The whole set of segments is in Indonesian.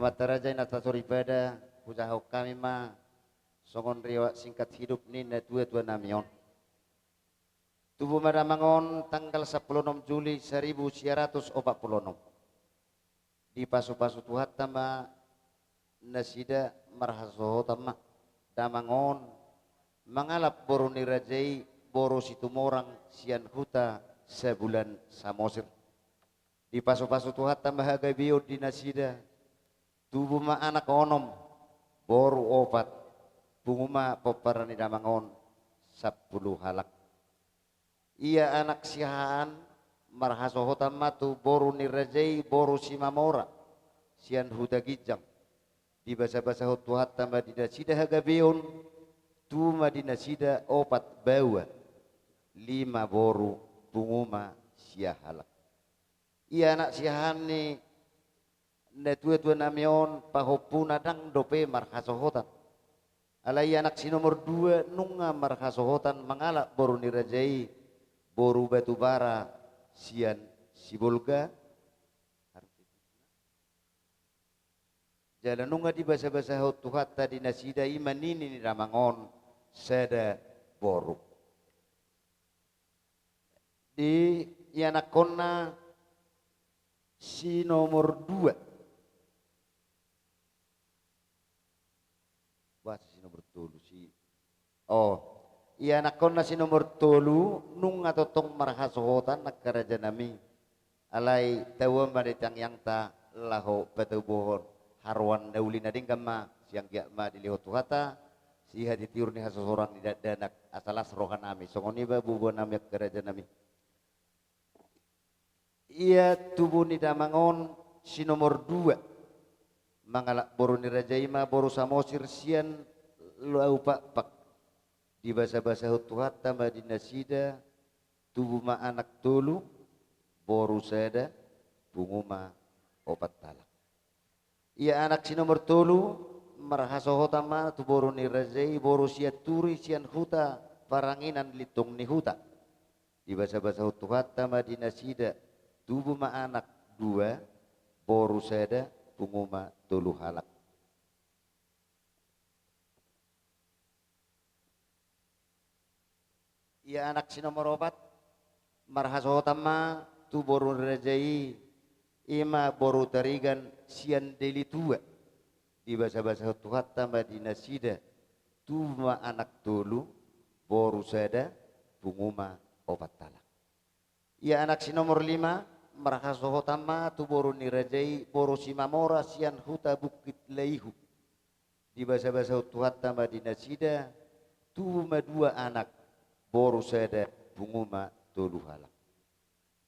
amat taraja ina tatur ibadah kujahau kami ma songon riwayat singkat hidup ni na dua namion tubuh madamangon tanggal 16 Juli 1946 di pasu-pasu tuhat tama nasida marhasoho tama damangon mangalap boru nirajai boru situmorang sian huta sebulan samosir di pasu-pasu tuhat tama hagai biyo di nasida tubuh ma anak onom boru opat bunguma peparani damangon 10 halak ia anak sihaan marhasohotan matu boru nirajai boru simamora sian huda gijang di basa-basa hutuhat tambah dinasida hagabeon tu madinasida opat bawa 5 boru bunguma siahalak ia anak sihaan ni na tua namion pahopuna dang dope marhasohotan alai anak si nomor 2 nunga marhasohotan mangala boru nirajai boru batu bara sian sibolga jalan nunga di basa-basa tuhat tadi nasida iman ini ni ramangon sada boru di anak kona si nomor 2 bahasa si nomor 2 si iya anak kona si nomor 3 nung atau tong marhasohotan nakaraja nami alai tawa maritang yang ta laho batu bohon harwan dauli nading kama siang kia ma diliho tuhata si hadi tiur ni hasosorang di danak asalas rohan nami songoni ba bubuan nami karaja nami iya tubuh ni damangon si nomor 2 mangalak boru ni rajaima boru samosir sian lau pak di bahasa-bahasa hutuhat tambah dinasida tubuh ma anak tulu boru sada bunguma opat talak ia anak si nomor 3 marhasohota ma tu boru ni razai boru sia turi sian huta paranginan litung ni huta di bahasa-bahasa hutuhat tambah dinasida tubuh ma anak 2 boru sada bunguma tulu halak ia anak si nomor 4 marhasohotama tu boru rajai ima boru tarigan sian deli tua di bahasa-bahasa tuhat tambah dinasida tu ma anak tulu boru sada bunguma opat talak ia anak si nomor 5 marhasohotama tu boru nirajai boru simamora sian huta bukit leihu di bahasa-bahasa tuhat tambah dinasida tu ma 2 anak boru sada bunguma tulu halak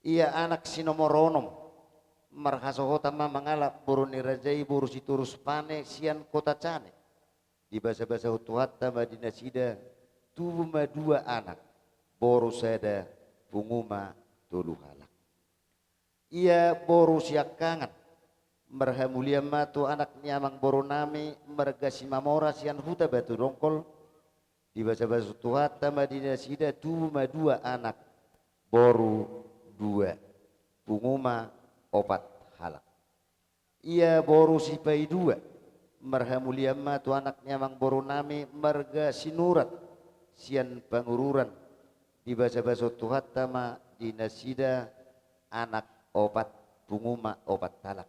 ia anak si nomor 6 marhasohotama mangalap boru nirajai boru si turus pane sian kota cane di bahasa-bahasa hutuhat tambah dinasida tuma 2 anak boru sada bunguma tulu halak ia boru siakangan marhamulia matu anak nyamang boru nami marga simamora sian huta batu rongkol di bahasa-bahasa tuhat tambah dinasida tuma 2 anak boru 2 bunguma opat halak ia boru sipai 2 marhamulia ma tu anaknya mang boru nami marga sinurat sian pangururan di bahasa-bahasa tuhat tama dinasida anak opat bunguma opat talak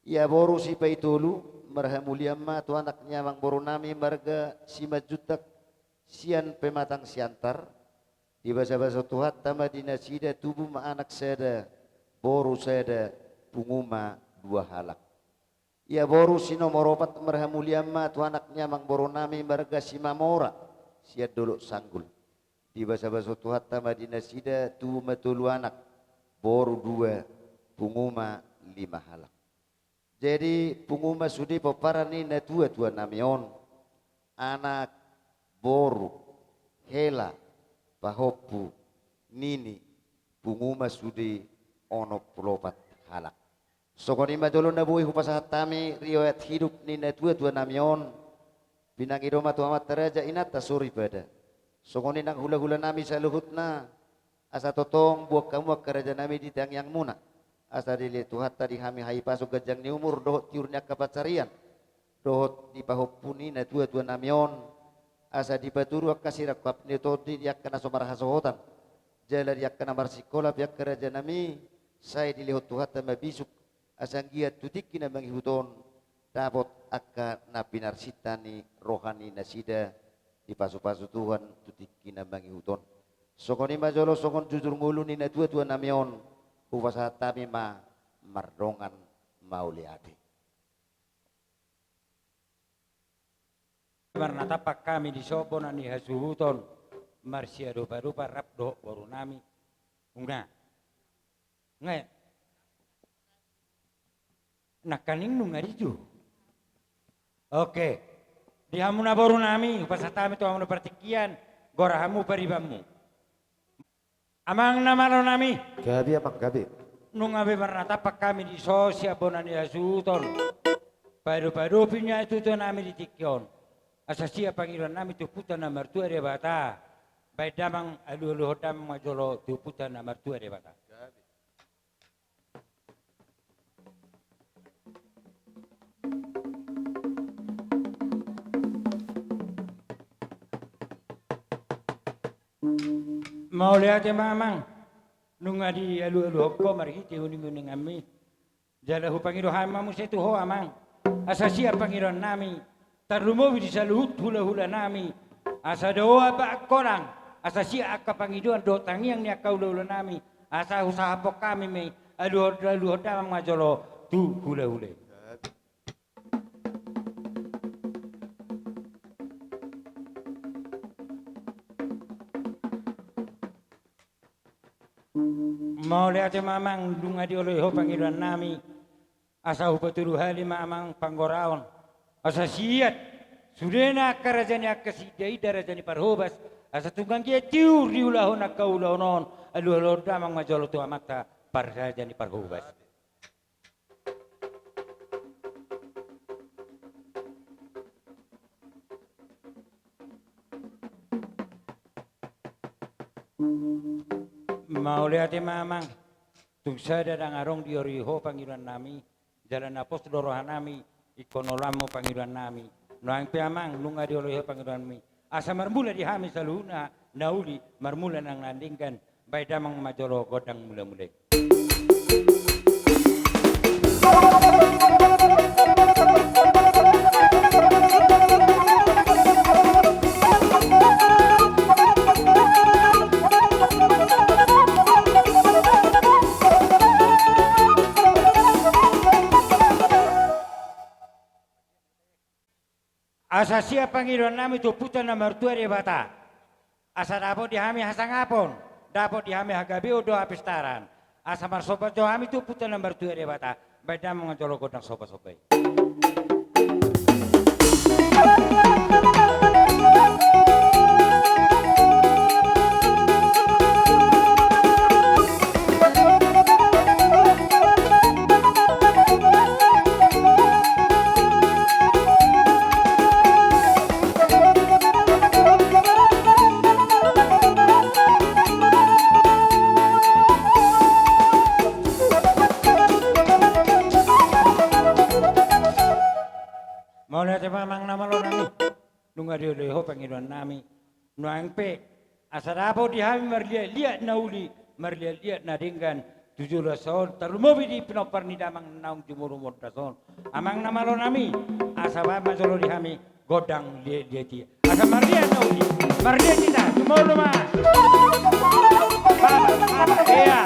ia boru sipai 3 marhamulia ma tu anaknya mang boru nami marga simajutak sian pematang siantar di bahasa-bahasa tuhat tambah dinasida tubuh ma anak sada boru sada bunguma 2 halak ia boru si nomor 4 marhamulia ma tu anaknya mang boru nami marga simamora siat dulu sanggul di bahasa-bahasa tuhat tambah dinasida tu matulu anak boru 2 bunguma 5 halak jadi bunguma sudi peparani na tua namion anak boru hela pahopu nini bunguma sudi ono pulopat halak sokoni madolo na buhi hupasahat tami riwayat hidup ni na tua namion binang idoma tu amat teraja inat tasuri pada sokoni nang hula-hula nami sa luhut na asa totong buak kamu kerja nami di tiang yang muna asa dili tuhat tadi hami hai pasuk gajang ni umur dohot tiurnya kapacarian dohot di pahopuni na tua namion asa di baturu kasirak kap ni todi yak kana somar hasohotan jala yak kana marsikola yak keraja nami saya dilihot tuhat tama bisuk asang giat tutik kina manghihuton dapat akka napinar sitani rohani nasida di pasu-pasu Tuhan tutik kina manghihuton sokoni majolo sokon jujur ngulu ni na tua namion upasa tami ma mardongan mauliati. Karena tapak kami di soponan ni hasuhuton marsia rupa-rupa rapdo baru nami unga ngai nakaning nungariju oke di hamuna baru nami pasatami tu hamuna partikian gorahamu paribamu amang nama lo nami Gabi apa gabi? nungabe karena tapak kami di sosia bonan ni hasuhuton baru-baru pinya itu tu nami di tikion asasia panggilan nami tu puta na mertua de bata bai damang alu hodam majolo tu puta na mertua de bata mau lihat ya mamang nunga di alu hokko marhiti uning ami jala hu pangido hamamu setu ho amang asasia panggilan nami tarlumo di saluhut hula-hula nami asa doa ba korang asa si akka pangiduan do tangiang ni akka hula-hula nami asa usaha pok kami me alu damang majolo tu hula-hule mau lihat mamang dunga di oleh ho pangiduan nami asa upaturu hali mamang panggoraon asa siat sudena kerajaan yang kesidai darajani parhobas asa tunggang kia tiur di ulahon akka ulahonon alu damang majolo tu amakta parajani parhobas mau lihat mamang tung sada dang arong di oriho panggilan nami jalan apos dorohan nami ikonolamu panggilan nami noang piamang lunga di oleh panggilan nami asa marmula di hami saluna nauli marmula nang landingkan bai damang majolo godang mula-mula asa siap panggilan nami tu puta na mertua de bata asa dapat dihami hasangapon dapat dihami hagabio do apistaran asa marsobat jo hami tu puta na mertua de bata beda mengajolo godang sobat-sobat mau lihat mamang nama lo nami nunga di leho panggilan nami nuang pe asa dapo di hami marliat nauli marliat nadingkan 17 tahun terlumobi di pinopar ni damang naung jumurumur dason amang nama lo nami asa bama jolo di hami godang lieti asa marliat nauli marliat kita jumur rumah baba iya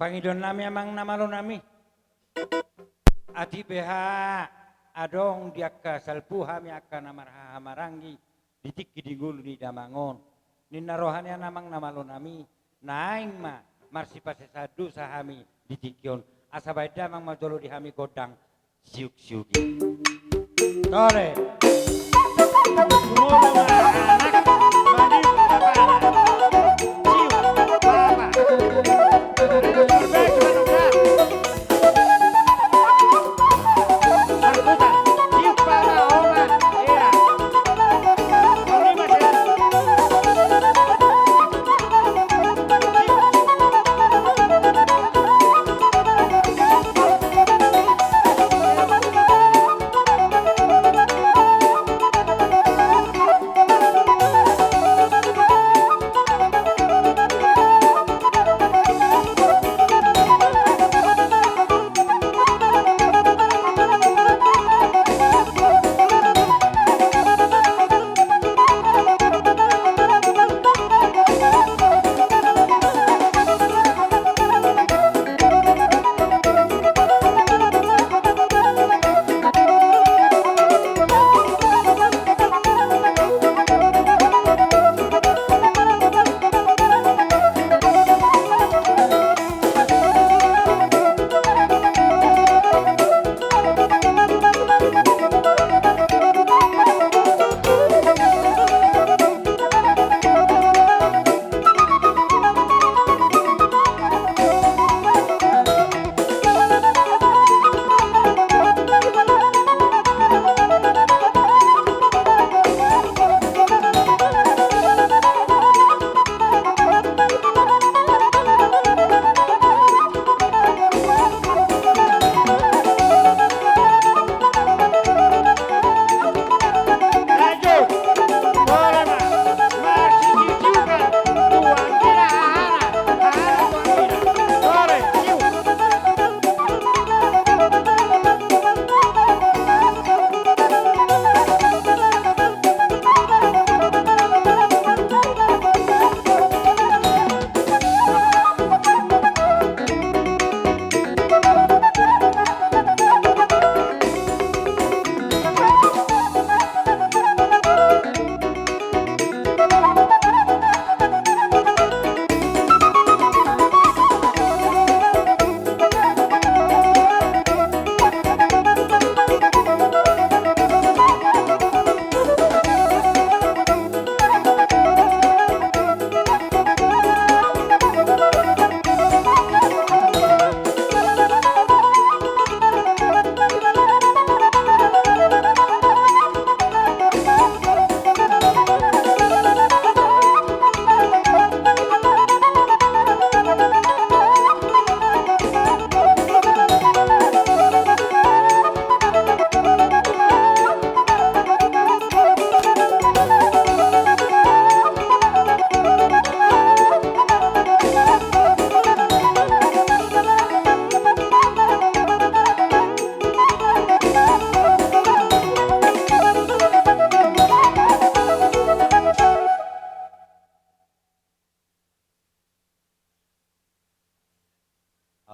Pangidon nami amang namalo nami. Ati beha adong diaka salpuha mi aka namarha marangi ditik gidingul ni damangon. Ninarohannya namang namalo nami. Naing ma marsipa sesadu sahami ditikyon. Asa baida mang majolo dihami godang siuk-siuki. Tore. Semua anak mandi kepala. Siuk papa.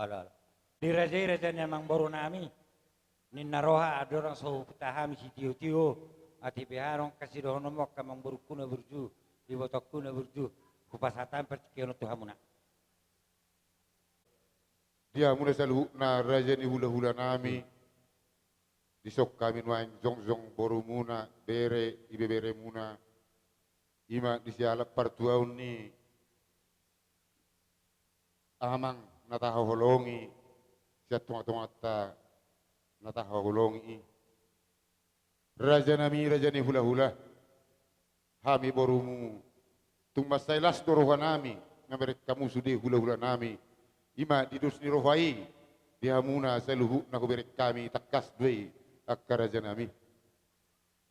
Alal. Dirajai-rajanya mang baru nami. Ninaroha ada orang so tahami si tio-tio. Ati beharong kasih dohono mok kamang burukuna burju. Di botokuna burju. Kupasatan pertikiono tuhamuna. Dia mulai selalu na raja ni hula-hula nami. Disok kami nuain zong-zong boru muna. Bere, ibe bere muna. Ima disialap partuaun ni. Amang natahaholongi siya tunga-tungata natahaholongi raja ni hula-hula hami borumu tung masailas doroha nami ngamerek kamu sudi hula-hula nami ima didus ni rohai dihamuna saluhu nakuberek kami takas dui akka raja nami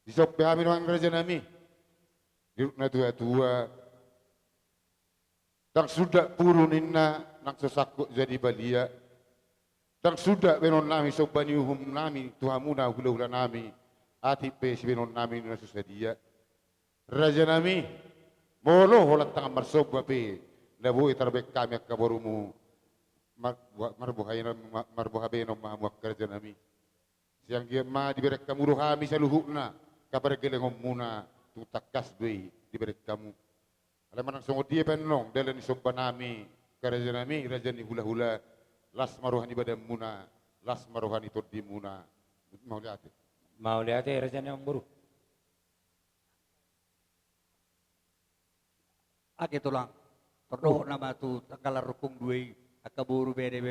disop hami noang raja nami diruk na tua-tua tak sudah puruninna nak sesakut jadi balia tak sudah benon nami sobani uhum nami tuhamuna hula-hula nami ati pe si benon nami na susadia raja nami molo holat tangan marsoba pe labu itarbek kami akaborumu marbuhabeno mahamuak kerja nami. Siang dia ma diberi kamu rohami saluhukna kabar gelengom muna tutakas dui diberi kamu. Alaman ang sungod dia penong dalam isoban nami kerja nami raja ni hula-hula las maruhani badam muna las maruhani turdi muna. Mau lihat. Mau lihat ya raja yang buru. Ake tulang. Perdoh nama tu tanggalar rukung duai akaburu bere.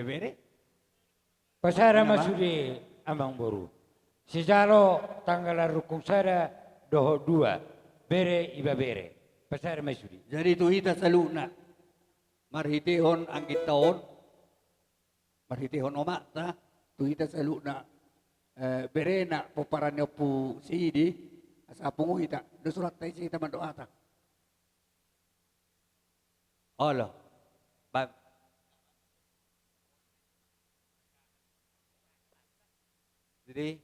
Pasara masudi amang buru. Sejalo tanggal rukung sada doho dua bere iba bere. Pasara masudi. Jadi tu hita saluna. Marhitihon anggit taon. Marhitihon omak ta. Tu hita saluna. Bere na poparanyo pu sidi. Asa pungu hita. Dosurat tayo sa hita mandoa ta. Allah. Bang. Jadi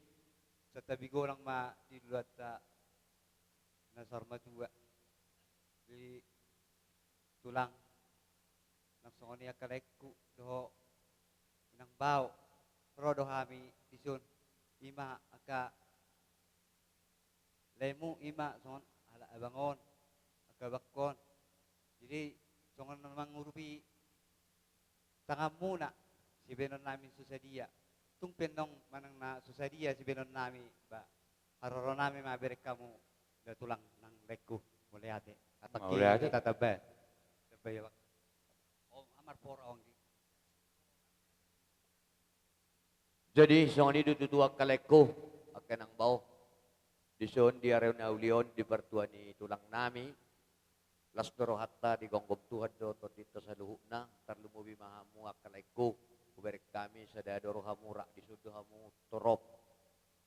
sa tabi ko lang matiluat sa nasarma tuwa. Di tulang nagsongon niya kalekku doho inang bao rodo hami isun ima aka lemu ima songon ala abangon aka bakkon. Jadi songon namang ngurupi tangam muna si benon namin susadia. Tung penong manang na susadia si benon nami ba haroro nami maberek kamu da tulang nang lekku mulai ate ataki Mulai ate. tatabe sabay wak amar pora ong Jadi songon itu tutuak kaleko akan ang bau. Dison di araw na ulion di bertuani tulang nami. Las doro hatta di gonggom Tuhan do to dito sa luhuk na tarlumubi mahamu akaleko. Kuberek kami sa dadoro hamura di sudo hamu torop.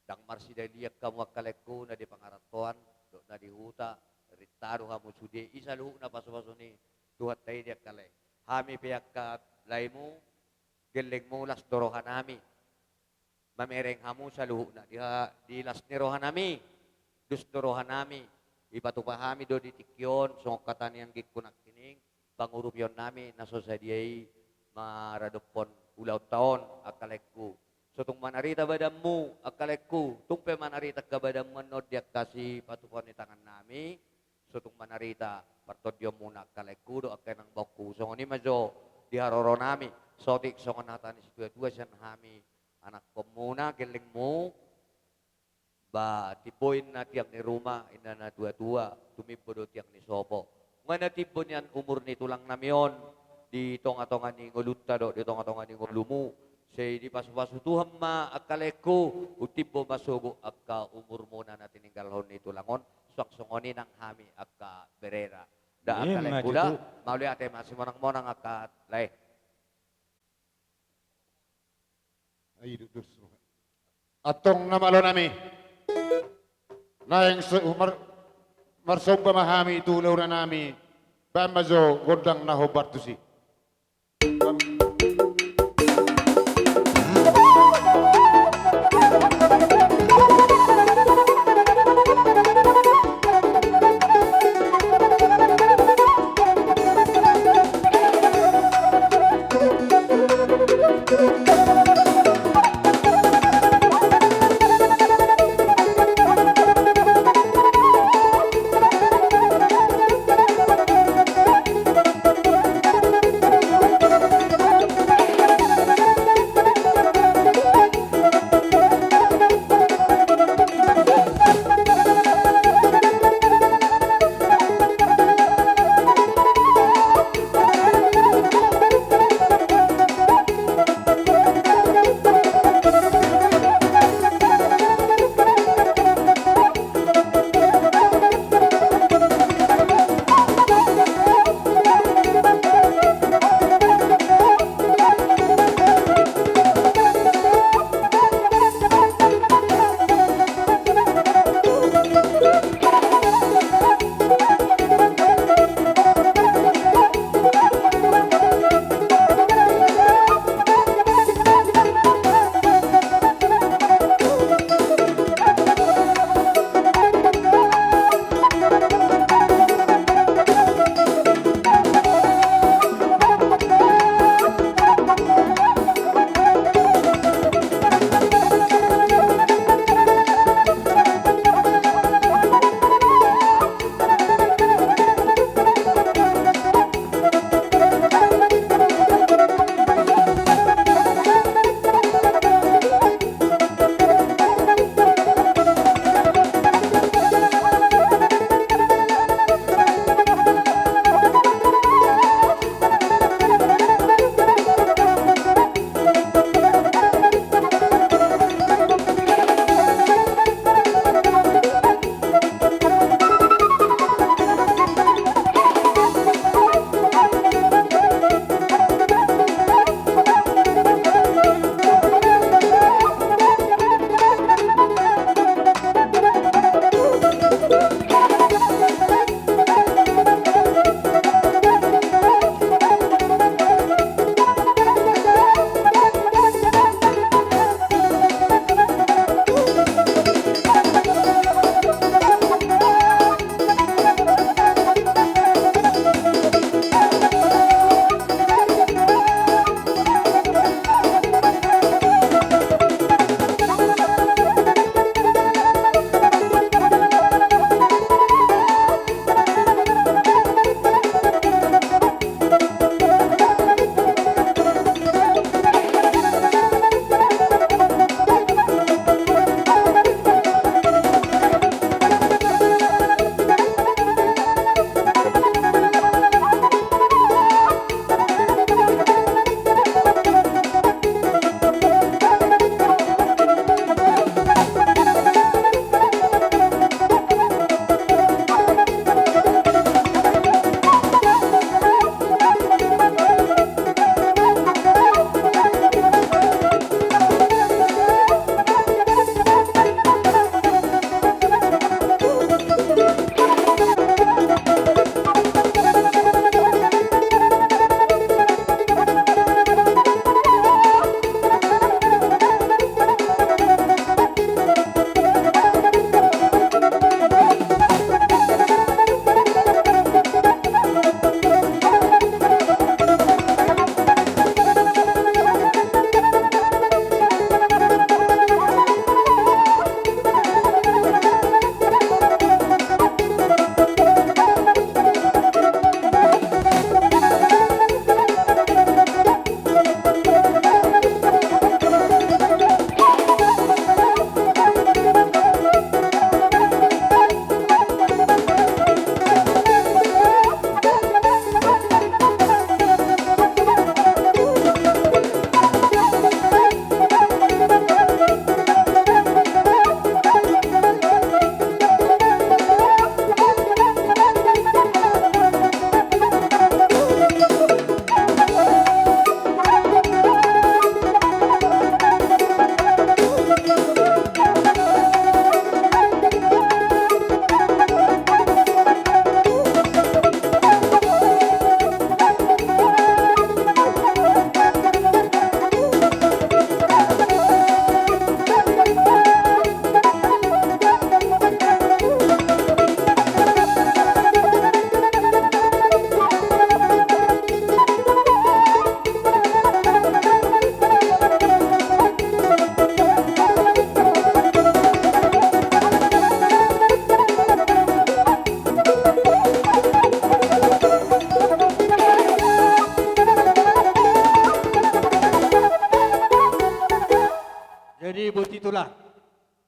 Dang marsida liyak kamu akaleko na di pangaratuan do na di huta ritaro hamu sude isa luhuk na paso-paso ni Tuhan tayo di akale. Hami piyak ka laymu geleng mo las doro hanami. Mamereng hamu sa luhuk na di las nirohan nami. Dus dorohan nami. Ipatupahami do di tikyon, songok katan yang gikunak kining, pangurupyon nami na sosadiyay maradopon ulaw taon akalekku. So tung manarita badammu akalekku, tungpe manarita kabadam manod diak kasi patupon ni tangan nami, so tung manarita partodyo muna akalekku do akan ang bauku. So ni majo diharoro nami, sotik songon hatani si tua siyan hami anak komuna geling mo. Ba tipoin na tiang ni rumah ina na dua-dua tumipo do tiang ni sopo. Nga na tipo niyan umur ni tulang namion di tonga-tonga ni ngolutta do di tonga-tonga ni ngolumu. Say di pasu-pasu Tuhan ma akaleko utipo masugo akka umur mo na natininggal hon ni tulangon swak songoni nang hami akka berera. Da akaleko da mauli ate masih monang-monang akka lay. Ay dus. Atong namalo nami. Naing marsoba mahami itulaw na nami. Bamazo godang nahobar to si.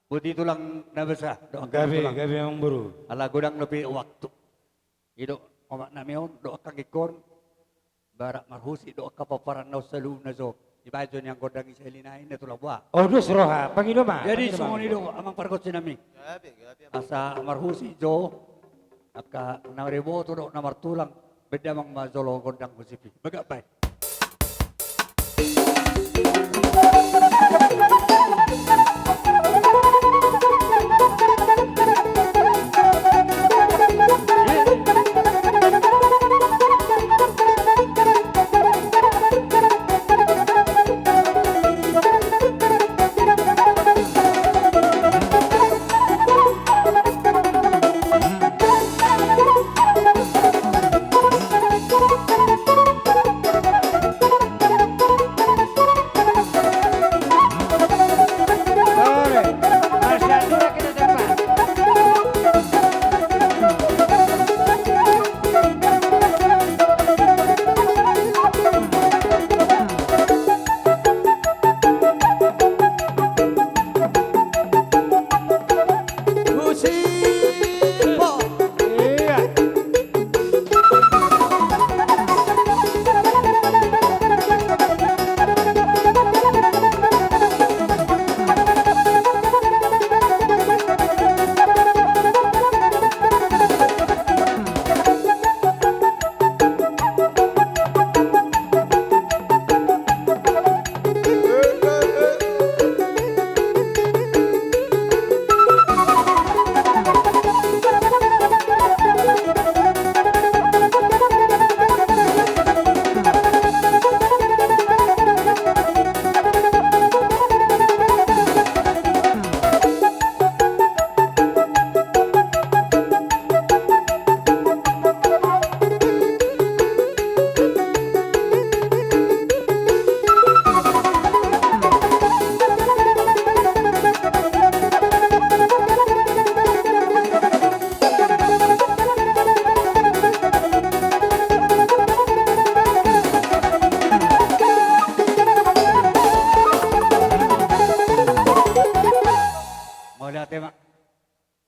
Budi tulang nabasa. Doakan Gabi, tulang. gabi Amang Boru. Ala gudang lebih waktu. Ido omak namion doakan ikon. Barak marhusi doakan paparan na salu na zo. Ibajon yang godang iselinain na tulang buah. Oh, dus roha, Pangido ma. Jadi semua ini amang parkot sinami. Asa marhusi jo. Aka nangribo to do namar tulang. Beda mang mazolo godang husipi. Bagapay.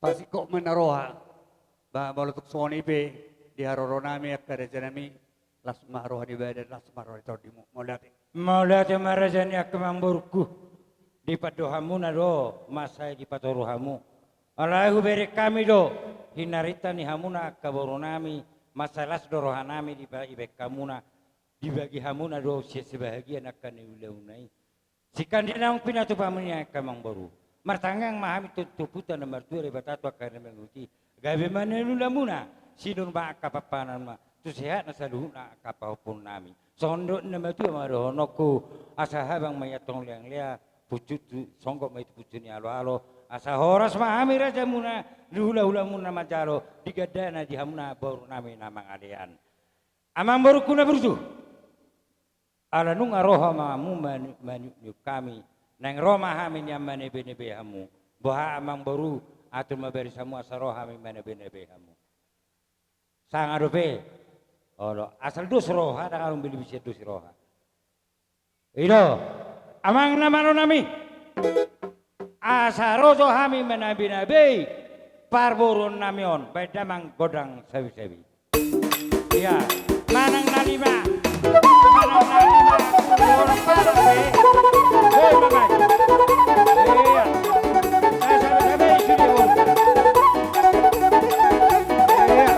Pasiko menaroha ba balutuk soni pe di haroro nami akada janami lasma roha di badan lasma roha itu di modate. Maulate marajani Amang Boruku. Di padohamu na do, masay di patoruhamu. Alahu beri kami do, hinarita ni hamuna kaboru nami, masalas doroha nami di ibek kamuna, dibagi hamuna do sebahagian akan diulaunai. Sikan di nang pinatu pamunya Amang Boru. Martanggang mahami tuputan na martua rebatato akan menguti. Gabi manelula muna, sinun ba kapapanan ma, tu sehat na saluhu na kapahupun nami. Sondok na matu marohonoko, asa habang mayatong liang lia, pucut songgok may pucut ni alo-alo, asa horas mahami raja muna, hula-hula muna majalo, digada na di hamuna baru nami namang alian. Amang Boru kuna bersu. Ala nung aroha mamu manyuk kami. Nang Roma hamin yang manebe-nebe hamu. Boha Amang Boru atur maberi samu asaro hamin manebe-nebe hamu. Sang adope. Olo asal dus roha dan arum bili bisa dus roha. Ilo amang namano nami. Asaro jo hamin manabe-nabe. Parborun namion. Beda mang godang sawi-sawi. Iya. Manang nalima. Manang nalima. Orang parah be. Hei mamai. Iya. Saya sabi-sabi sudi bon. Iya.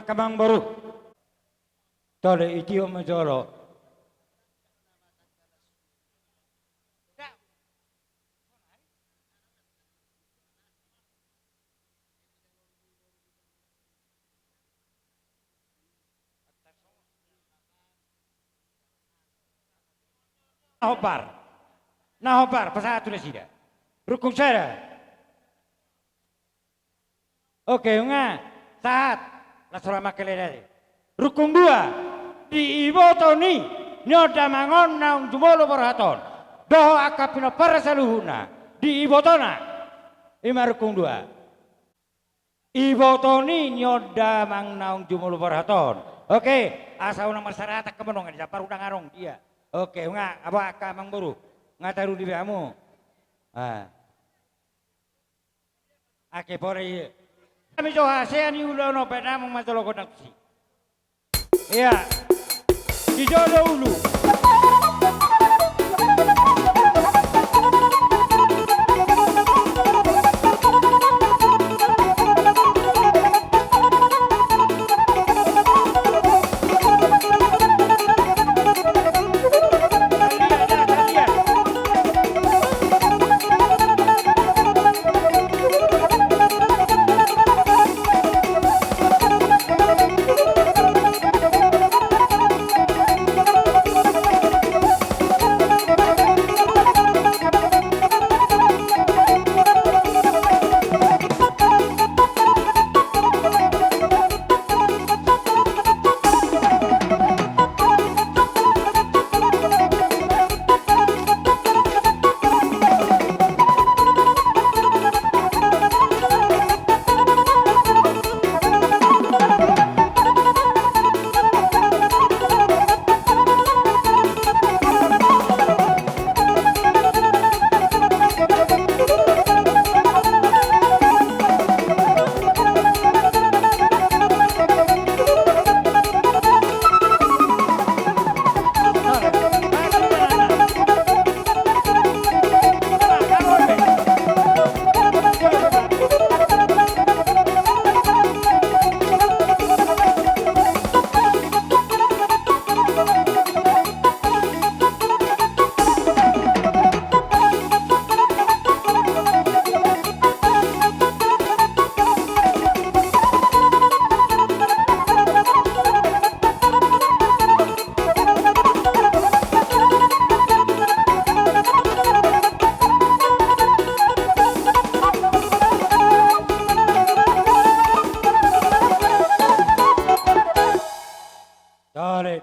kamang baru. Tole itio majolo. Nahobar, pasatu na sida. Rukun saya. Oke, nga, saat lasura makelele. Rukun 2, di iboto ni nyoda mangon naung jumolo baraton. Doho akapino para saluhuna di ibotona. Ima rukun 2. Iboto ni nyoda mang naung jumolo baraton. Oke, asa unang masyarakat kemenong di japar udang arong dia. Oke, nga, apa kamang buru. Ngataru di kamu. Ah. Ake pore. Kami coba saya ni ulo no pernah mengajar koneksi. Iya. Di jodoh ulu.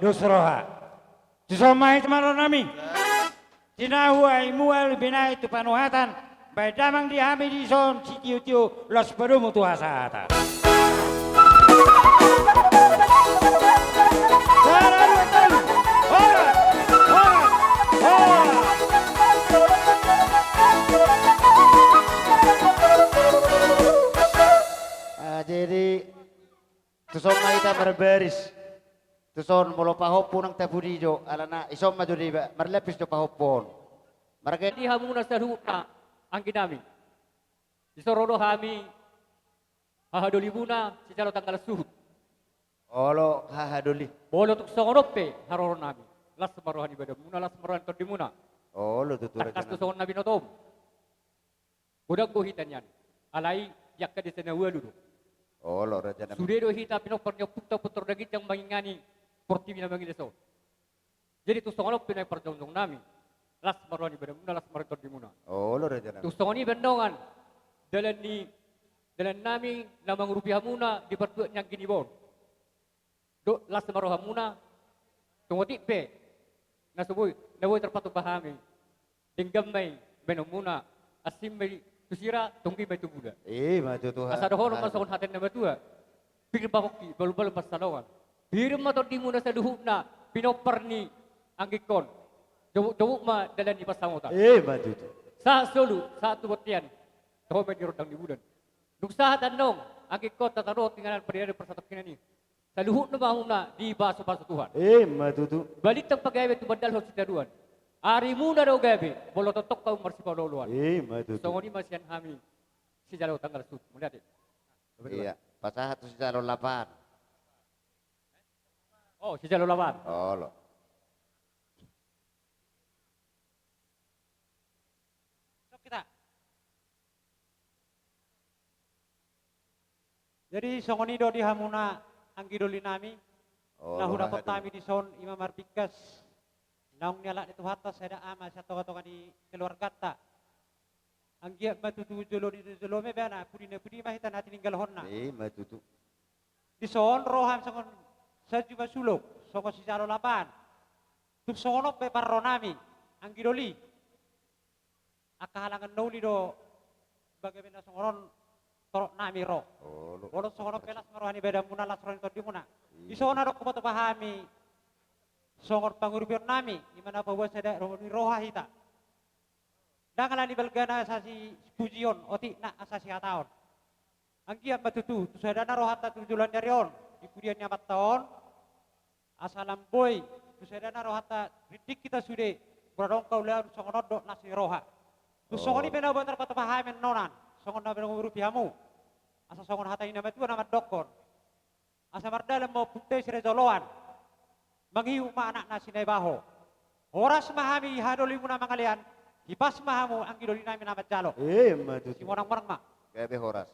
Dusroha. Susomai teman nami. Sinahuai mual binai tu panuhatan. Baik damang dihami di son si tiu los perumu tu hasata. Jadi susomai kita berbaris. Tuson molo pahopon ang tabudi jo alana isom maju di marlepis jo pahopon. Marga Di hamuna sa ruta ang ginami. Isorodo hami hahadolibuna si calo tanggal suhut. olo hahaduli. Bolo tuk songonope haroron nami. Las marohan ibadah muna las marohan di muna. Olo tutura Takas tu janan. songon nabi notom. Budak gohitan yan. Alai yakka di sana waludu. Olo rajana. Sudero hita pinopornya pukta putor dagit yang mangingani porti bina mangileso. Jadi tu songonop pinay perjongjong nami. Las marohan ibadah muna las marohan di muna. Olo rajana. Tu songoni bendongan dalan nami lamang rupiah muna di pertuat yang gini bon. Do las maroha muna tunggu tipe nasuboy naboy terpatu bahami dinggam may benom muna asim may tusira tunggi may tubuda. Maju Tuhan. Asado hono masakon haten na batua. Pikir bahoki balu-balu pasalongan. Birum mato di muna sa duhuk na pinoperni anggikon. Jawuk ma dalan di pasamota. Maju tu. Sa solu satu botian. Tahu may dirudang di bulan. Duksa tanong anggikon tataro tinggalan pariada persatak kinani. Sa luhuk na mahuna di baso-baso Tuhan. Maju tu. Balik tang paggawe tu badal ho sitaruan. Ari muna daw gabi, bolo totok kau marsipaw loluan. Maju tu. So ngoni masian hami si jalo tanggal sut. Melihat. Iya, pasahat tu si calon lapan. Oh, si Jalur Lawan. Oh, lo. Sok kita. Jadi songonido di hamuna anggidoli nami. Oh, Nahuna lo kami di son imam marbikas. Naung nyala di tuhata saya ama sa toka di keluarga ta. Anggia matutu jolo di jolo me bana pudina pudi mah hitan hati ninggal honna. Matutu. Di son roham songon sajuma suluk soko si jalo laban. Tup songonok be parronami anggidoli. Akahalangan noli do bagaimana songoron torok nami ro. Oh, lo. Walau songonok pelas marohani beda muna lasron to di muna. Di sona dok kumato pahami songor pangurupion nami di mana pa buat sada roha hita. Dangalan di belgana asasi pujion oti na asasi hataon. Anggian batutu tu sadana rohata tujulan dari on di pudian nyamat taon. Asalam boy tu sadana rohata ridik kita sude beradong kau lawan songonot dok nasi roha. Tu songoni bena buat terpatu pahami nonan songon na bena rupiamu. Asa songon hata ini nama tu nama dokon. Asa mardalam mau putih sirezoloan. Manghiu ma anak nasi baho. Horas mahami hadoli muna mangalian. Hipas mahamu ang gidoli namin namat jalo. Si Matutu. morang-morang ma. Gabe horas.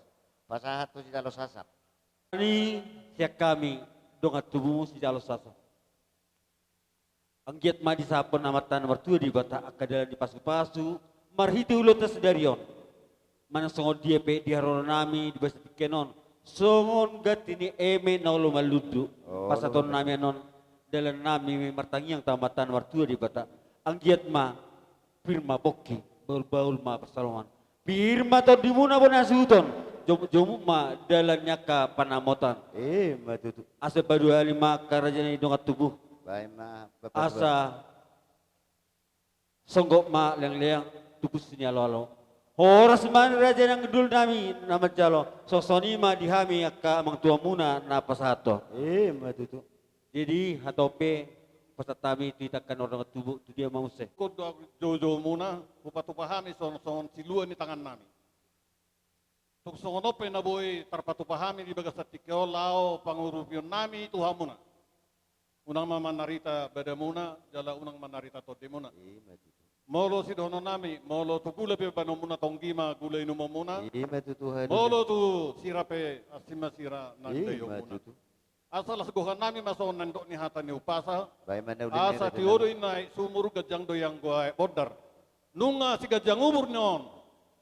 Pasahat to si Jalo Sasap. Ini siak kami dongat tubuh si Jalo Sasa. Ang giat ma di sapon amatan martua di bata akadalan di pasu-pasu marhiti ulo tas darion. Mana songon dia pe di harono nami di basa tikenon. Songon gatini eme na ulo maludu. Oh, Pasaton nami anon dalan nami martangiang tamatan martua di bata. Ang giat ma firma bokki baul-baul ma persalongan. Firma to di muna bona suton. Jomu ma dalannya ka panamotan. Matutu. Asa badu halima karajana dongat tubuh. Baik ma. Asa songgok ma leang-leang tubuh sinyalo-alo. Horas man raja nang gedul nami nama jalo. Sosoni ma dihami akka mang tua muna na pasato. Matutu. Jadi hatope pasatami titakan orang tubuh tu dia mau se. Kodo jojo muna upatupahami son silua ni tangan nami. Tuk songonope na boy tarpatupahami di bagas tikeo lao pangurupion nami tuhamuna. Unang manarita badamuna jala unang manarita todimuna. Matutu. Molo si dono nami molo tu gula pe banomuna tonggima gula inumomuna. Matutu. Molo tu sirape asima sira nandayo muna. Matutu. Asal asgohan nami maso nandok ni hata ni upasa. Baik mana ulit. Asa tioro inay sumuru gajang doyang gua bodar. Nunga si gajang umur nyon.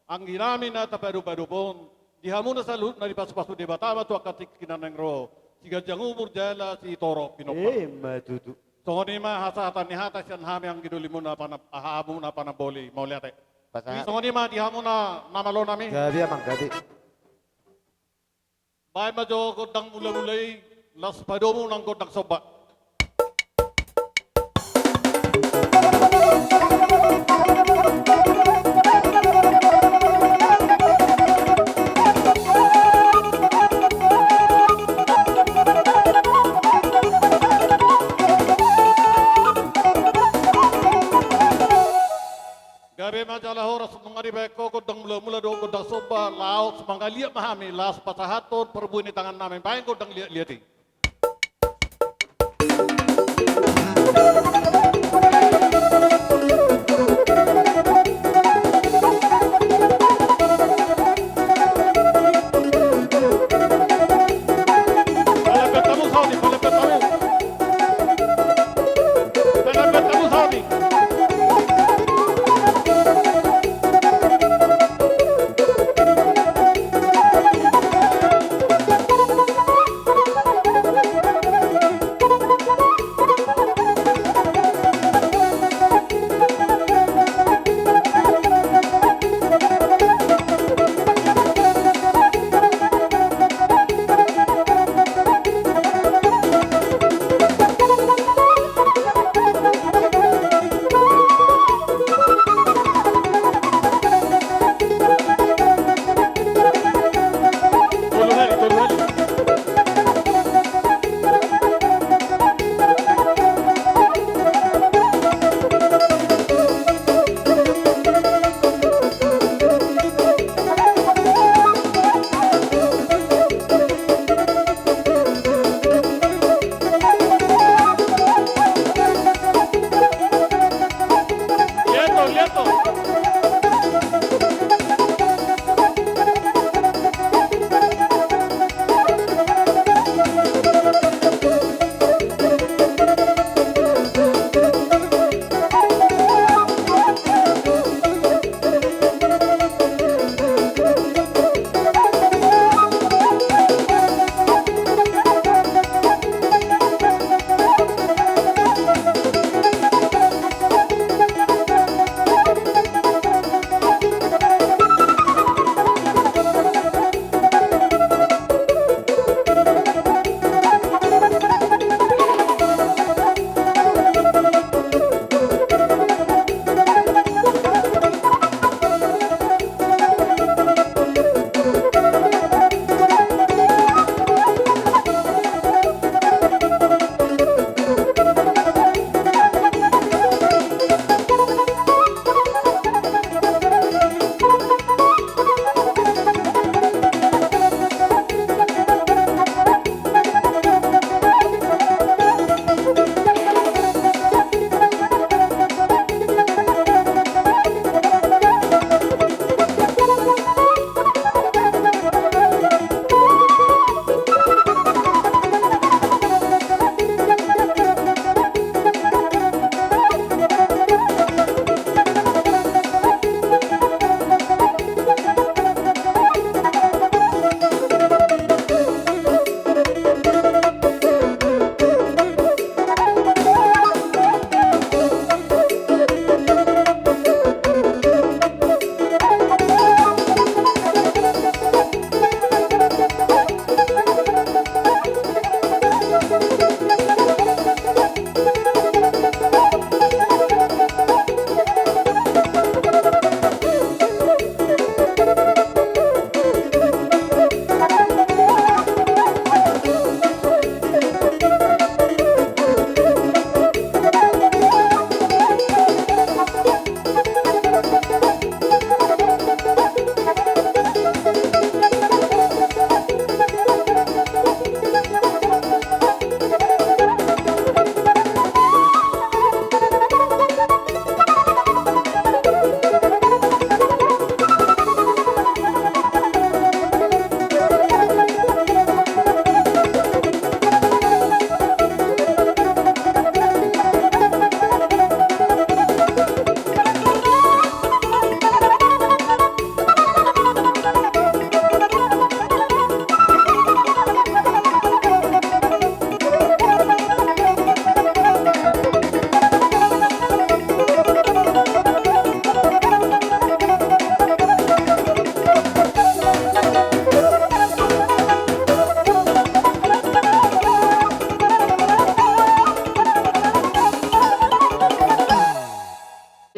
Ang ginami na tapadu-padu pon. Dihamuna sa lut na di pasu-pasu di batama tu akatik kinanang ro. Si gajang umur jala si toro pinopa. Matutu. So ni ma hasatan ni hata siyan hami ang giduli mo na ahamu na panaboli. Mauliate. Pasahat. So ni ma dihamuna namalo nami. Gabi amang gabi. Bay majo kodang mula-mulay. Las padomo ng kodang soba. Gabi majalah horas mengari beko kodang mula-mula do kodang soba laut semangga liat mahami las pasahaton perbu ini tangan namin baik kodang liati.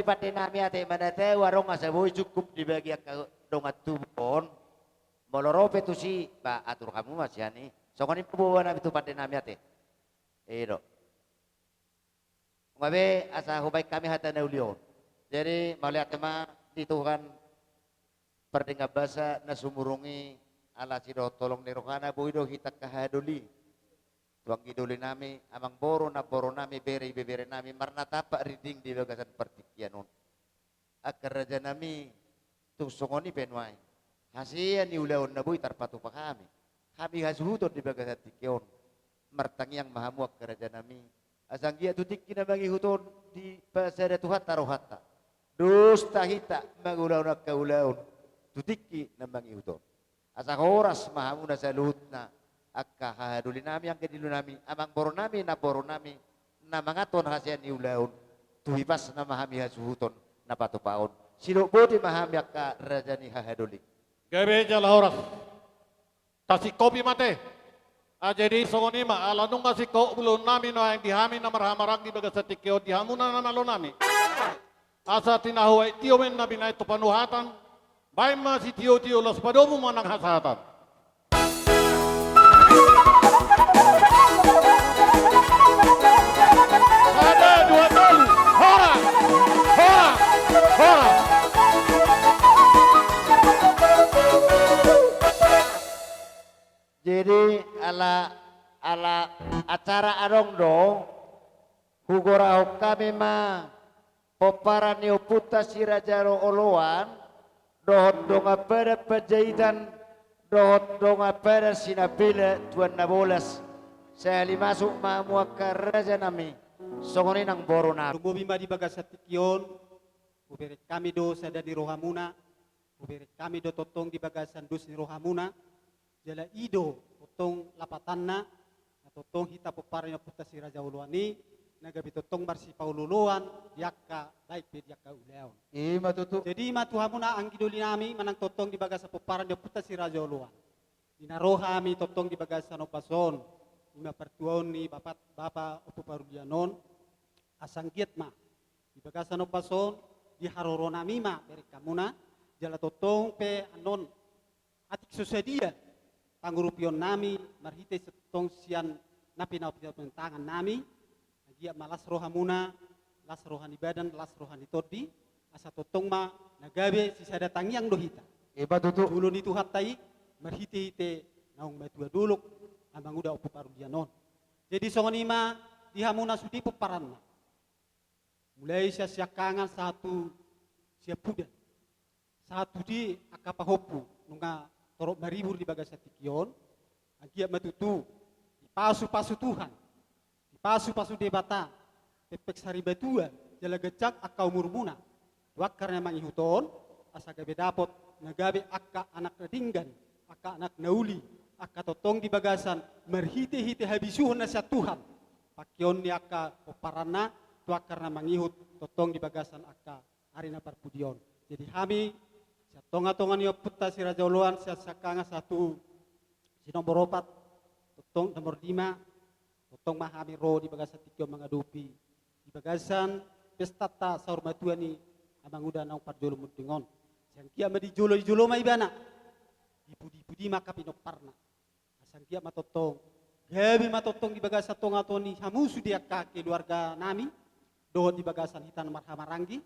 pati nami ate manate warung asaboy cukup dibagi ka dongat tubon. Molorope tu si ba atur kamu mas yani. Sokoni pubawa na itu pati nami ate. Ero. Ngabe asa hubay kami hata na ulion. Jadi malihat tema itu kan perdengah bahasa na sumurungi ala sido tolong nirokana boido hitak kahaduli. Tuang iduli nami amang boro nami bere nami marna tapak riding di bagasan pertikianon. Akar raja nami tu songoni penwai. Hasian ni ulaon na boy tarpatu pa kami. Kami hasuhutot di bagasan tikion. Martangiang mahamuak karaja nami. Asang gia tutik kina bagi huton di pasada tuhat tarohata. Dusta hita magulaon ak kaulaon. Tutiki na bagi huton. Asang oras mahamuna sa luhut na. Akka hahaduli nami ang kedilu nami amang boro nami na mangaton hasian iulaon tuhipas na mahami hasuhuton na patupaon silo bodi mahami akka rajani hahaduli gabe jala horas tasik kopi mate jadi songoni ma alanung kasiko ulun nami no yang dihami na marhamarang di bagas satikyo dihamuna na malo nami asa tinahuay tiyomen na binay tupanuhatan bay ma si tiyo las padomu manang hasatan. Ada dua tahun, hora. Jadi ala acara arongdo hugora kami ma poparan ni puta sirajaro oloan dohot donga pada pejahitan dohot donga pada sinapila tuan nabolas saya masuk mamuakar raja nami songoni nang boro na Lugo bima di bagasatikion uberi kami do sada di rohamuna uberi kami do totong di bagasan dus di rohamuna jala ido totong lapatanna totong hita poparnya puta si raja uluani nagabi totong barsi paululuan yakka baik bed yakka uleon Matutu. jadi matuhamuna ang gidoli nami manang totong di bagasa poparan dia puta si raja uluan dinaroha mi totong di bagasan opason una pertuon ni bapa opo parudianon asang giat ma di bagasan opason di haroro nami ma dari kamuna jala totong pe anon atik susadia pangurupion nami marhite setong sian napi tangan nami dia malas rohamuna las rohani badan las rohani todi asa totong ma nagabe sisa datang yang dohita Matutu. ulun itu hatai marhite naung matua duluk ambang udah opo parudianon jadi songonima dihamuna sudi peparan mulai siakangan satu siap puda satu di akapahopu nunga torok maribur di bagasatikion agia matutu pasu-pasu Tuhan pasu-pasu debata pepek sari batua jala gecak akka umur muna wakarnya mangihuton asa gabe dapot nagabe akka anak nadinggan akka anak nauli akka totong di bagasan merhite-hite habisuhun nasa Tuhan pakion ni akka oparana tuakarna mangihut totong di bagasan akka arina parpudion jadi kami sa tonga-tonga niyo puta si Raja Uluan sa sakanga satu si nomor 4 totong nomor 5 totong mahami ro di bagasan tikyo mangadupi di bagasan pestata saur matua ni abang udah nang parjolo mudingon sang kia ma di jolo mai bana di maka pinoparna sang kia matotong gabi matotong di bagasan tonga toni hamusu dia ka keluarga nami dohot di bagasan hitan marhamarangi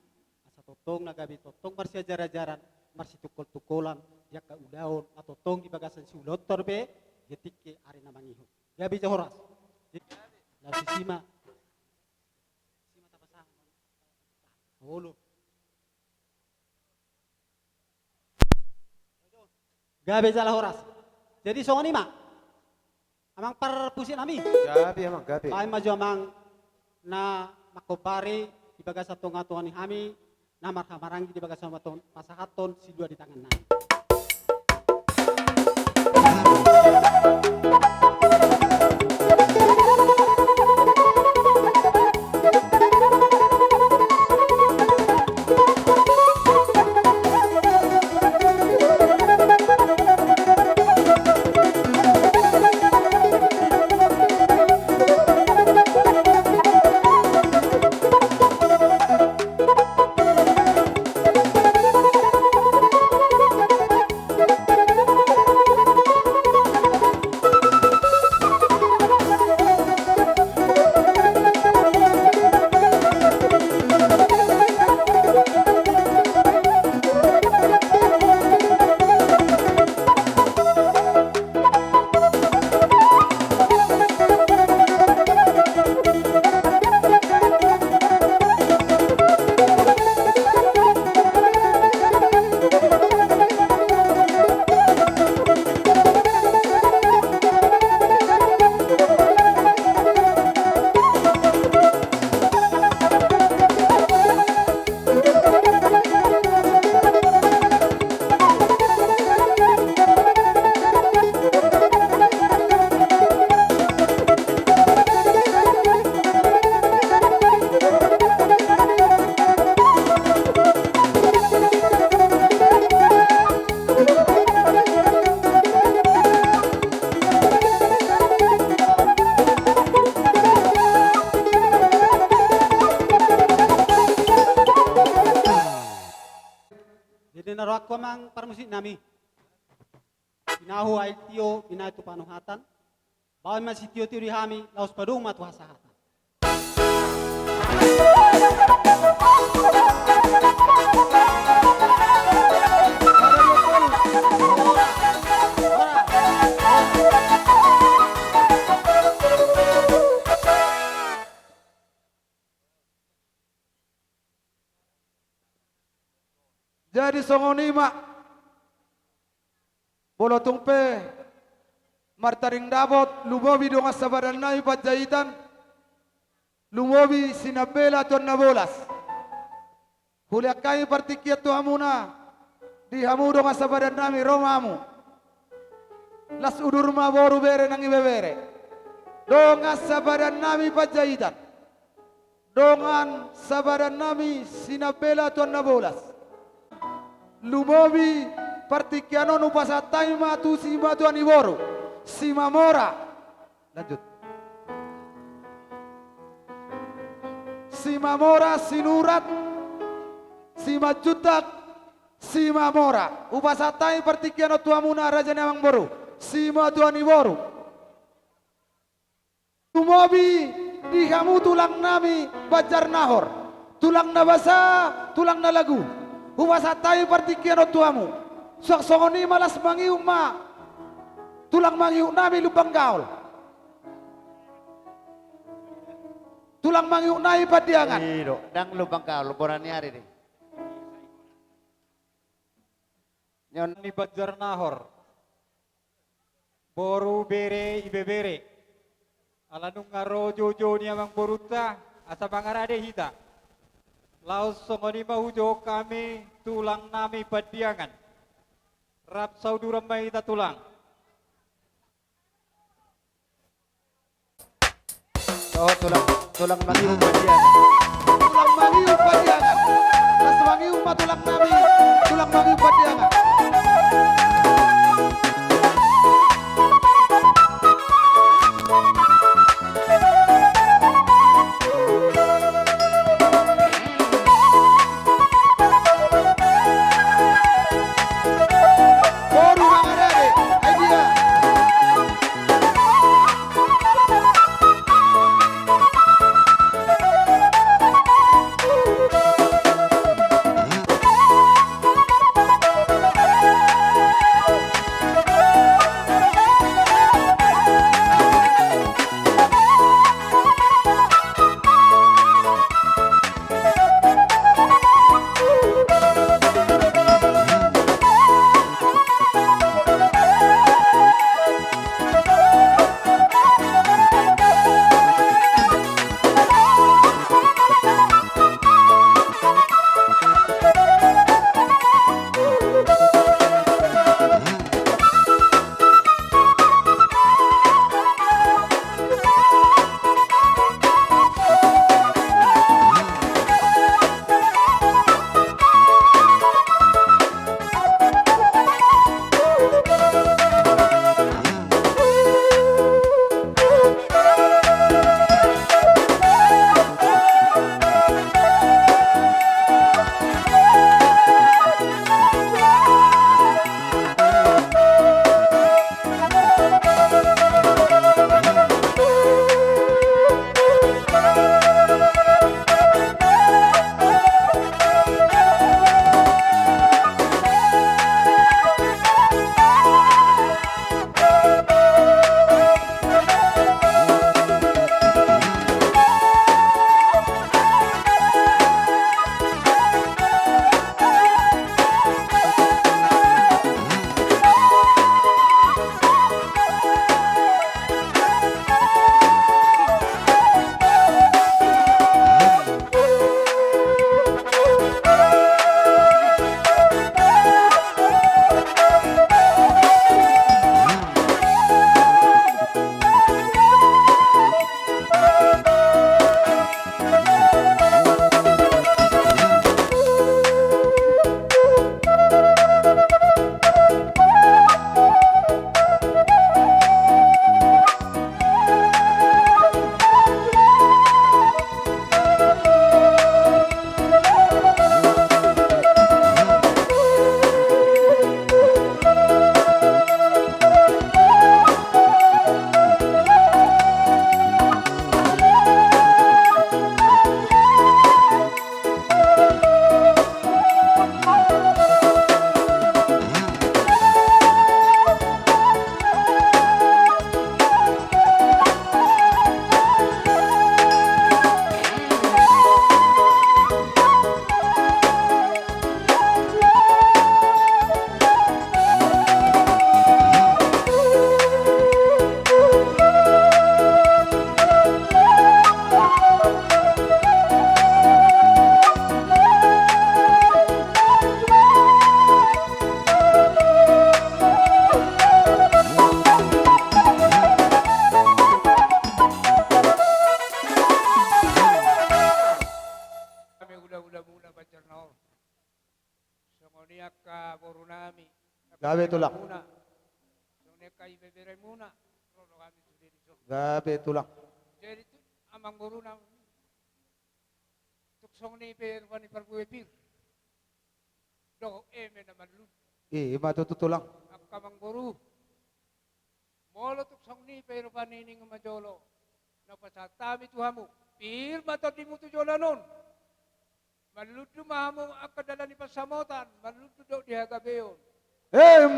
asa totong nagabi totong marsi ajar-ajaran marsi tukol-tukolan dia ka udaon atau tong di bagasan si ulotor be getike arena mangihu gabi jahoras Lasi sima tapasang holo gabe jala horas jadi songon ima amang perpusin nami Gabi emang gabi. paling maju amang na makopari di bagas satu ngatuan kami na marhamaranggi di bagas sama pasahaton si dua di tangan nami naro ako mang parmusik nami. Pinahu ay tiyo, pinay tu panuhatan. Bawa masih tiyo tiyo dihami, laos padung matu hasahatan. Jadi songonima bolo tungpe martaring dabot lumobi donga sabaran nai pajahitan lumobi sinabela ton nabolas huliak kami partikiat tu hamuna di hamu donga sabaran nami romamu las udur ma boru bere nangi bebere donga sabaran nami pajahitan dongan sabaran nami sinabela ton nabolas lumobi partikiano nupasatai matu si matu aniboro si mamora lanjut si mamora sinurat si majutak si mamora upasatai partikiano tuamuna raja namang boru si matu aniboro lumobi di kamu tulang nami bajar nahor tulang nabasa tulang nalagu upasatai partikiano tuamu sok songoni malas mangiu ma tulang mangiu nami lubang gaul tulang mangiu nai padiangan Iro, dang lubang gaul borani hari deh. Nyon Ni bajar nahor. Boru bere ibe bere. Alanung ngaro jojo ni amang boruta asa bangarade hita. Laos songoni mahujo kami tulang nami padiangan. Rap saudura mai ta tulang. oh tulang mangiu padiangan. tulang mangiu padiangan las mangiu ma tulang nami tulang mangiu padiangan boru mangarade ai dia Gabe tulang. Muna. Song kay bebere muna. Rolo kami sudiri so. Gabe tulang. Jadi tu amang guru nang tuksong ni per wani parbuepir. Do eme na manlud. Matutulang. Akamang guru. Molo tuksong ni per wani ning majolo. Napasatami tuhamu. Pir batot di mutu jolanon. Maludu mahamu akadala ni pasamotan. Maludu do dihagabeon.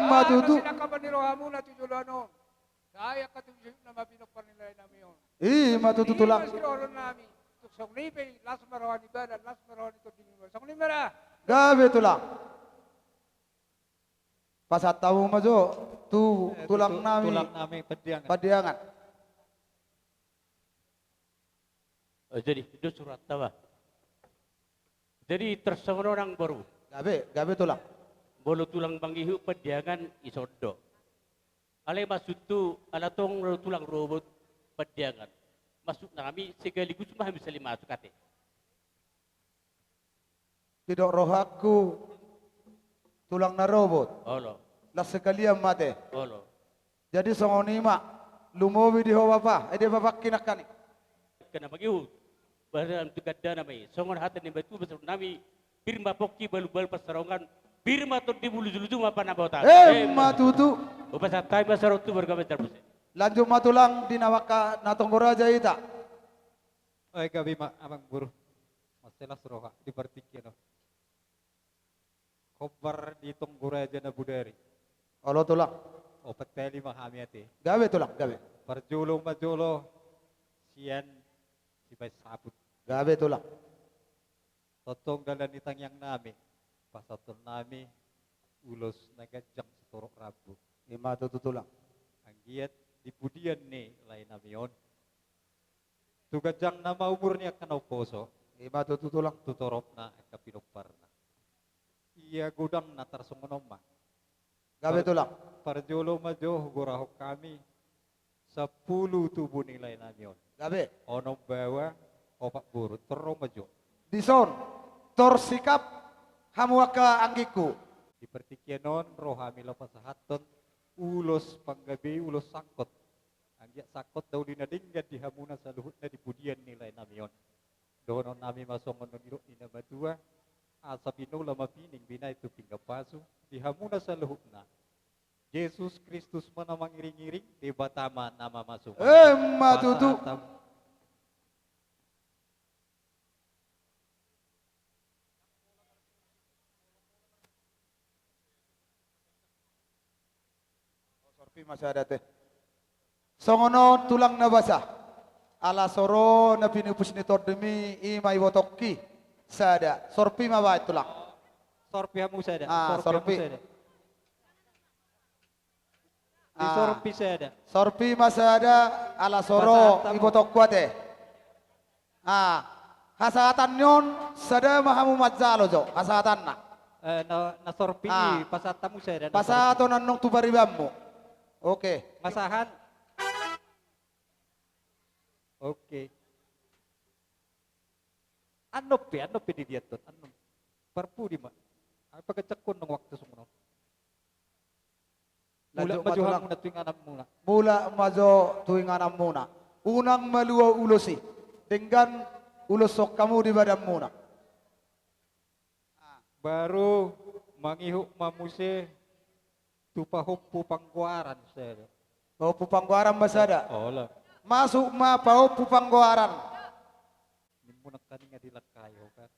Matutu. Sinakapan ni rohamu na tujolanon. Saya katujud na mapinokpan nila namin. Matutulang. Mas kiroron namin. Tuksong ni pe las marawan ibadah, las marawan ito dinimo. Song ni mara. Gabe tulang. Pasat tahu majo tu tulang nami Tulang nami pediangan. padiangan. Jadi itu surat tawa. Jadi tersangka orang baru. Gabe tulang. Bolu tulang bangihu pediangan isodo. Ale masuk tu alatong tulang robot pediangan. Masuk nami segaligus mah bisa lima masuk kate. Tidak rohaku tulang na robot. Olo, Las sekalian mate. olo. Jadi songonima lumowi di hawa pa. Ede bapak kinakani. Kena bangihu. Bahan tu gadda namai. Songon hati ni batu besar nami. Birma poki balu pasarongan. Birma tu di bulu julu apa nama bota. Matutu. Upasa tay basarot tu berkabeh terbuse. Lanjut matulang di nawaka natonggora ita. Ay gabi amang guru. Masalah suroha di pertikino. Kobar di tonggura aja na budari. Olo tulang. O pateli mahami ati. Gabe tulang, gabe. Parjulo majolo. Sian si bay sabut. Gabe tulang. Totong dalan itang yang nami. Pasaton nami. Ulos nagajang sa turok rabu. Matutu tulang. Ang giat di pudian ni lain nami yon. Tugajang nama umurnya kanau poso. Matutu tulang. Tutorop na kapinupar na. Iya gudang na tarsungonoma. Gabe tulang. Parjolo majo gurahok kami. 10 tubuh nilai nami yon. Gabe. Ono bawa opak buru terong majo. Dison. Tor sikap hamuaka anggiku. Di pertikienon rohami lapasahaton. Ulos panggabi ulos sangkot. Anggiat sakot daw dinadinggan di hamuna sa luhut na di pudian nilai nami yon. Doon nami masongon nilo inabadua. Asabino lamapining binay tu pinggapasu. Di hamuna sa luhut na. Yesus Kristus manamang iring-iring. Di batama nama masuk. Matutu. Sorpi masih ada teh. Songono tulang na basah. Ala soro na pinupus ni tordemi imai wotokki. Sada. Sorpi mabait tulang. Sorpi hamu sada. Sorpi. Di sorpi sada. Sorpi masih ada ala soro ibotok kuate. Hasatan nyon sada mahamu mazzalo jo. Hasatan na. Na sorpi pasatamu sada. Pasato nanong tubaribammu. Oke. Masahan. Oke. Anop di dia tuh. Anop. Perpu di mak. Apa kecekun nong waktu semua. Mula maju muna tuing anam muna. Mula maju tuing anam muna. Unang malua ulosi. Dengan ulosok kamu di badan muna. Baru mangihuk mamuse tupahumpu pangkuaran saya. Bau pupangguaran masada. Oh lah. Masuk ma bau pupangguaran. Nimunak kaninga dilakayo kan.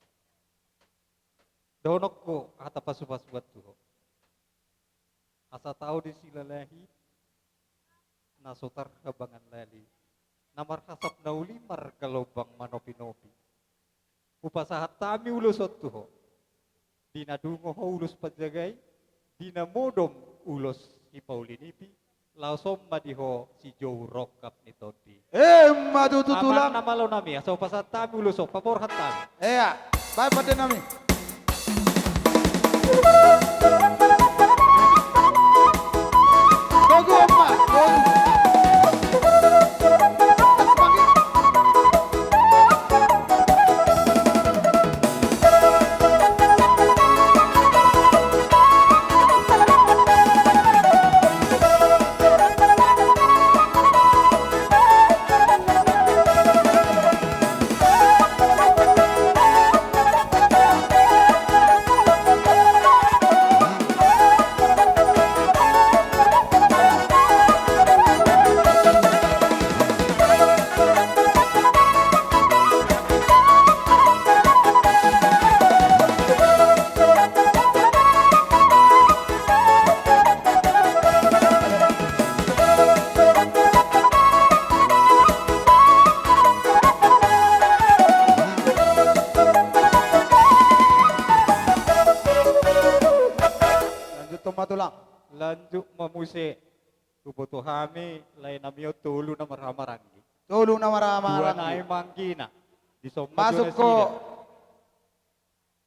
Donok ko kata pasu-pasu buat tuh. Asa tahu di silalahi nasotar kabangan lali. Namar kasap naulimar kalobang manopi-nopi. Upasahat tami ulusot tuh. Dina dungo ho ulus pajagay. Dina modom ulos si Paulinipi. Lausom madiho si Joe Rockap ni Todi. Matututulang. Nama lo nami ya. So pasat tami ulusok paporhat tami. Iya. Bye pada nami. Gogo ma. lanjut memuse tubuh kami lain namio tulu na maramarangi. Tolong nama Dua ramaran. na mangkina. Di Masuk ko.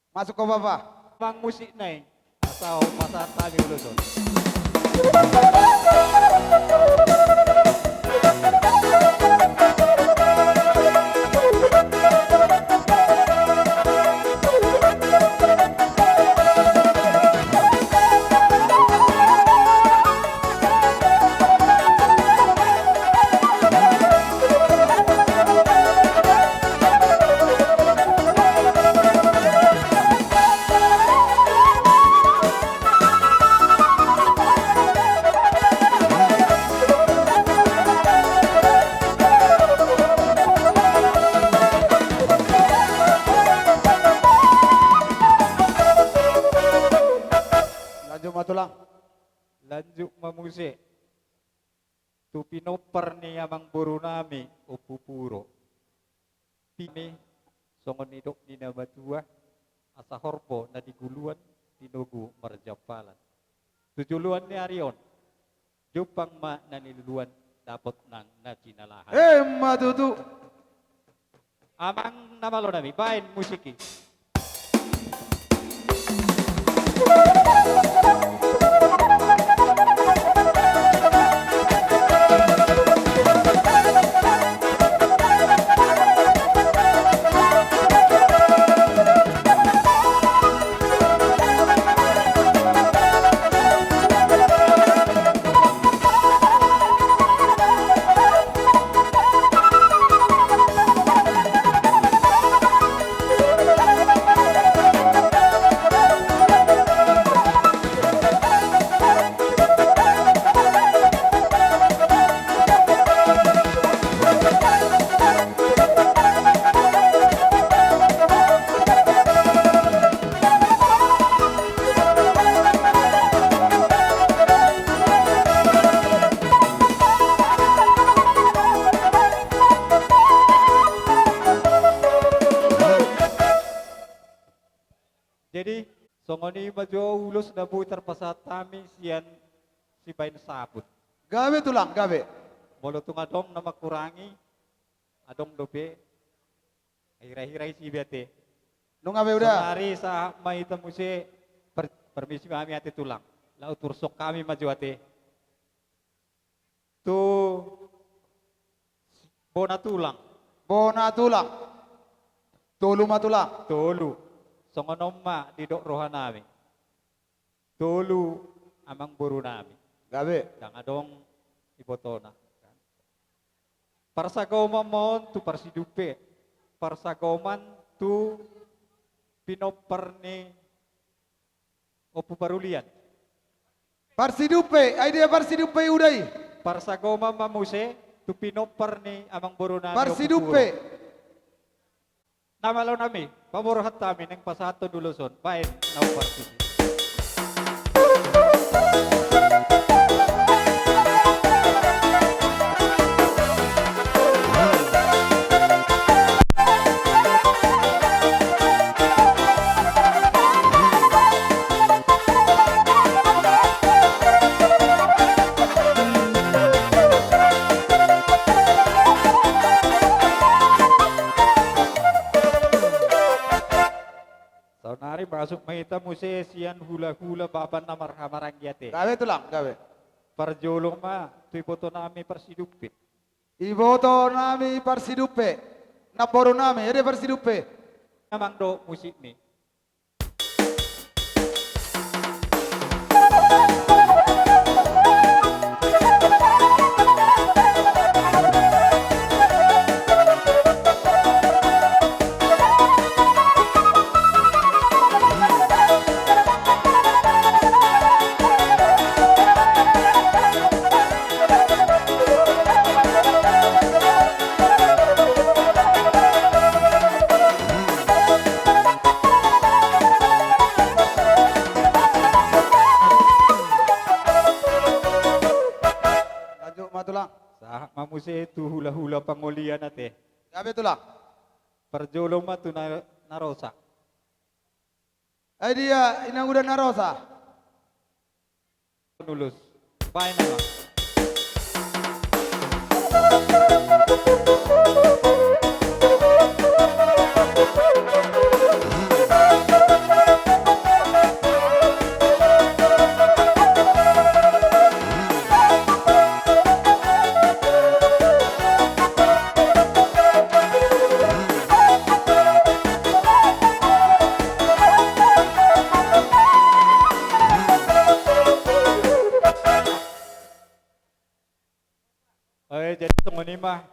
Masuk ko Bapak. Mang musik na asal masa tami uloson. Lanjut matulang. Lanjut memuse. Tu pinoper ni amang buru nami upupuro. Pimi songon idok di nabatua asa horpo na diguluan tinugu marjapalan. Tujuluan ni Arion. Jupang ma naniluluan dapat nang nacinalahan. Matutu. Amang namalo nami bain musiki. Jadi songoni majo ulus dabu terpasat tami sian si bain sabut. Gawe tulang, gawe. Bolo tung adong nama kurangi adong dobe hirai-hirai si biate. Nung gawe udah. Sonari sa mai temuse permisi kami ate tulang. Lau tursok kami maju ate. Tu bona tulang. Bona tulang. Tolu matulang. Tolu. Songonomma didok roha nami. Tolu amang buru nami. Gawe. Yang adong ibotona. Parsagoma mon tu parsidupe. Parsagoman tu pinoperni opu barulian. Parsidupe, idea parsidupe udai. Parsagoma mamuse tu pinoperni amang buru nami. Parsidupe. Nama lo nami, pamorohat kami neng pasato duluson, baik nau parsidupe. Sonari masuk mahita muse sian hula-hula baban namar hamarang yate. Gawe tulang, gawe. Parjolong ma, tu iboto nami parsidupe. Iboto nami parsidupe. Naporo nami, ede parsidupe. Namang do musik ni. Lanjut matulang. Sah mamuse tu hula-hula pangolian ate. Gawe tulang. Parjolong ma tu narosa. Idea inang udah narosa. Nulus. Baik nama. Jadi teman-teman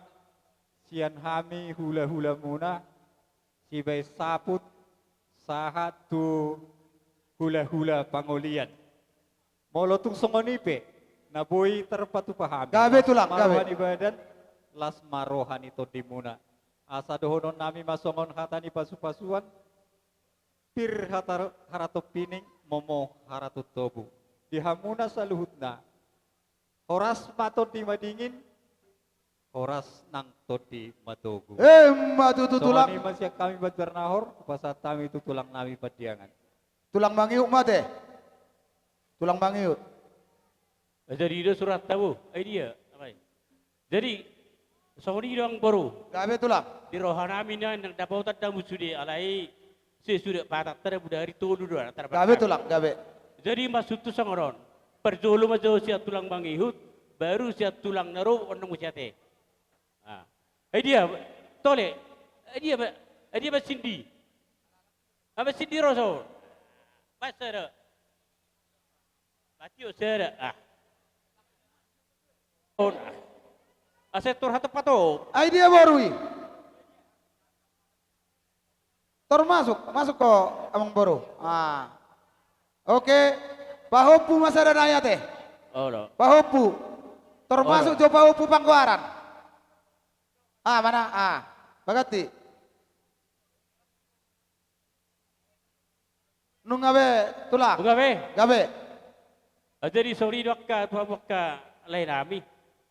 sian hami hula-hula muna si bay saput sahat tu hula-hula pangolian. Molo tung songonipe na boy terpatu pahami. Gabe tulang, gabe. Marohani badan las marohani to dimuna. Asa dohonon nami masongon hatani pasu-pasuan pir harato pining momo harato tobu. Dihamuna saluhutna. Horas maton di madingin Horas nang todi matogu. Matutu tulang. Soalnya masih kami buat bernahor, pasat kami itu tulang nami padiangan. Tulang mangiuk mate. Tulang mangiuk. Jadi dia surat tahu, dia. Jadi sorry dong baru. Gabe tulang. Di rohani nang dapat tamu sudi alai sesudah patat terbudak hari tu dulu. Gabe tulang, gabe. Jadi maksud tu sangoron. Perjolo majo siat tulang mangihut, baru siat tulang naruh orang musyate. Dia tole, dia bersindi, bersindi rosol, pasar, bacio ser, asetor hati pato. Idea baru. Masuk kok amang baru. Oke, pahopu masa ada naya teh. Oh no. Pahopu, termasuk jo pahopu pangkuaran. Mana? Bagati. Nung gabe tulang. Gabe. Jadi sorry dokka tua bokka lain nami.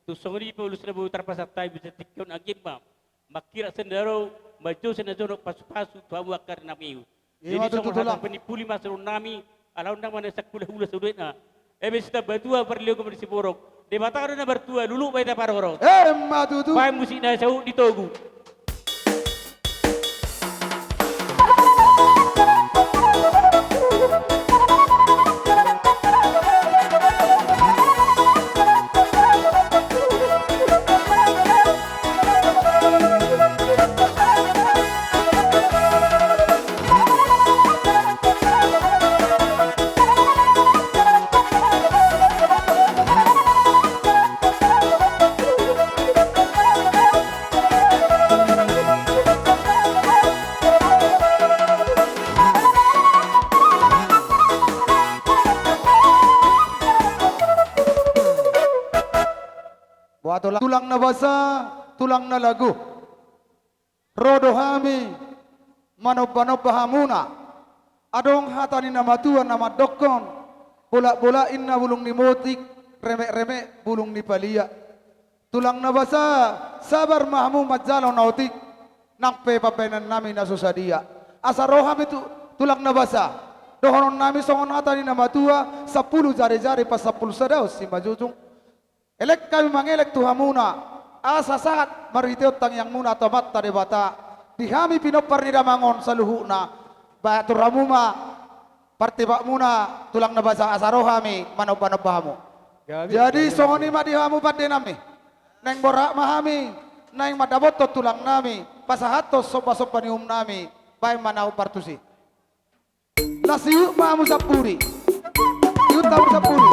Tu sorry paulus rebu terpasatai bisa tikon agimam. Makira sendaro maju sendaro pasu-pasu tua bokka nami. Jadi sorry penipu lima seru nami. Alau nang mana sekolah hula suduitna. Ebes kita batua perliu kepada si borok. Di mata ada bertua dulu baita para orang. Matutu. Pai musik dah jauh di Togu. Tulang na basa, tulang na lagu. Rodo hami, manob-manob bahamuna. Adong hatani nama tuan nama dokon. Bola-bolain na bulung ni motik, remek-remek bulung ni palia. Tulang na basa, sabar mahamu majalo nautik. Nang pepapenan nami na susadia. Asa roham itu tulang na basa. Dohonon nami songon hatani nama tua, 10 jari-jari pas 10 sadaus si majujung. Elek kami mangelek tuhamuna, asa saat mariteot tang yang muna tomat tade bata, dihami pinopar nida mangon saluhuna, batu ramuma, partibak muna tulang nabasa asarohami manop pahamu. Jadi songoni madihamu pade nami, neng borak mahami, neng madaboto tulang nami, pasahatos sopa nium nami, pai manau partusi. Nasiu mamu sapuri, yut tahu sapuri.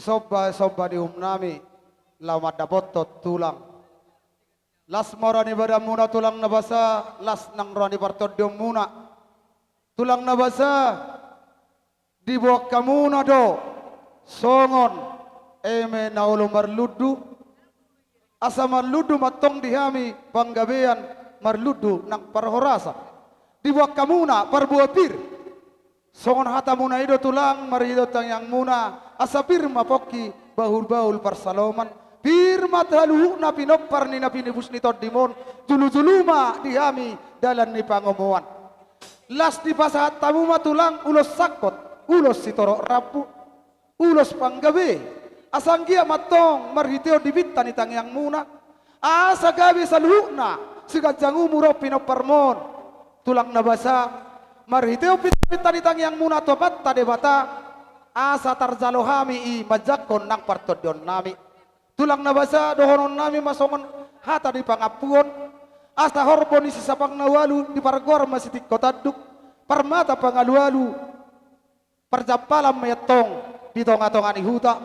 Disobba di nami lama dabotot tulang. Las morani badam muna tulang nabasa, las nang rani partodium muna. Tulang nabasa dibuat kamuna do songon eme naulu marludu asa marludu matong dihami panggabean marludu nang parhorasa dibuat kamuna parbuapir songon hata muna ido tulang marido tang yang muna asa pirma poki bahul parsaloman pirma talu na pinopar ni na pinibus ni todimon julu-juluma dihami dalan ni pangomuan las di pasahat tamu matulang ulos sakot ulos sitorok rapu ulos panggabe asanggia matong marhiteo dibita ni tang yang muna asa gabi saluhna sigajang umuro pinoparmon tulang nabasa marhiteo pita ni tang yang muna tobat tade bata asa tarzalohami i majakon nang partodion nami tulang nabasa dohonon nami masongon hata di pangapuon asa horboni sisapang nawalu di pargor masih kotaduk permata pangalu-alu perjapalam mayatong di tonga-tonga ni huta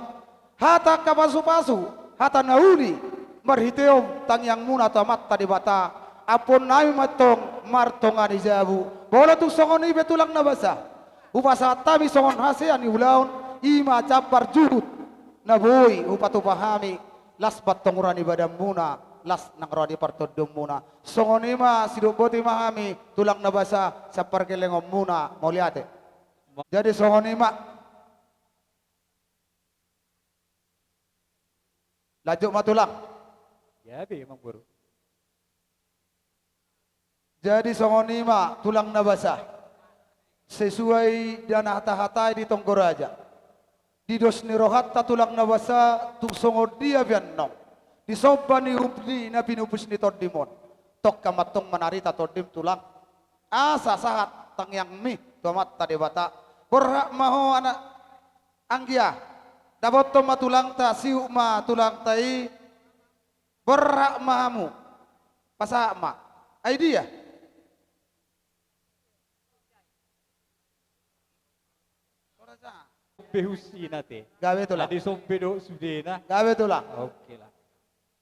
hata kapasu-pasu hata nauli marhiteom tang yang muna tamat tadi bata apon nami matong martonga ni jabu bola tu songon ibe tulang nabasa upasa tabi songon hasean ni ulaun ima capar juhud naboy upatu pahami las batongurani badam muna las nang rodi partodom muna songonima sidoboti mahami tulang nabasa sa parkelengom muna mauliate jadi songonima lajuk matulang ya be emang guru jadi songonima tulang nabasa sesuai dana hata-hatai di Tonggoraja di dos nirohatta tulang nabasa tung songo dia biannong disobani hubni na pinupus ni todimon tok kamatong manarita todim tulang asa sahat tang yang mi tomat tadi bata berhak maho anak anggia dapat toma tulang ta siu ma tulang tai berhak mahamu pasa ma idea behusi nate gawe tulang adi sompedo sudena gawe tulang oke lah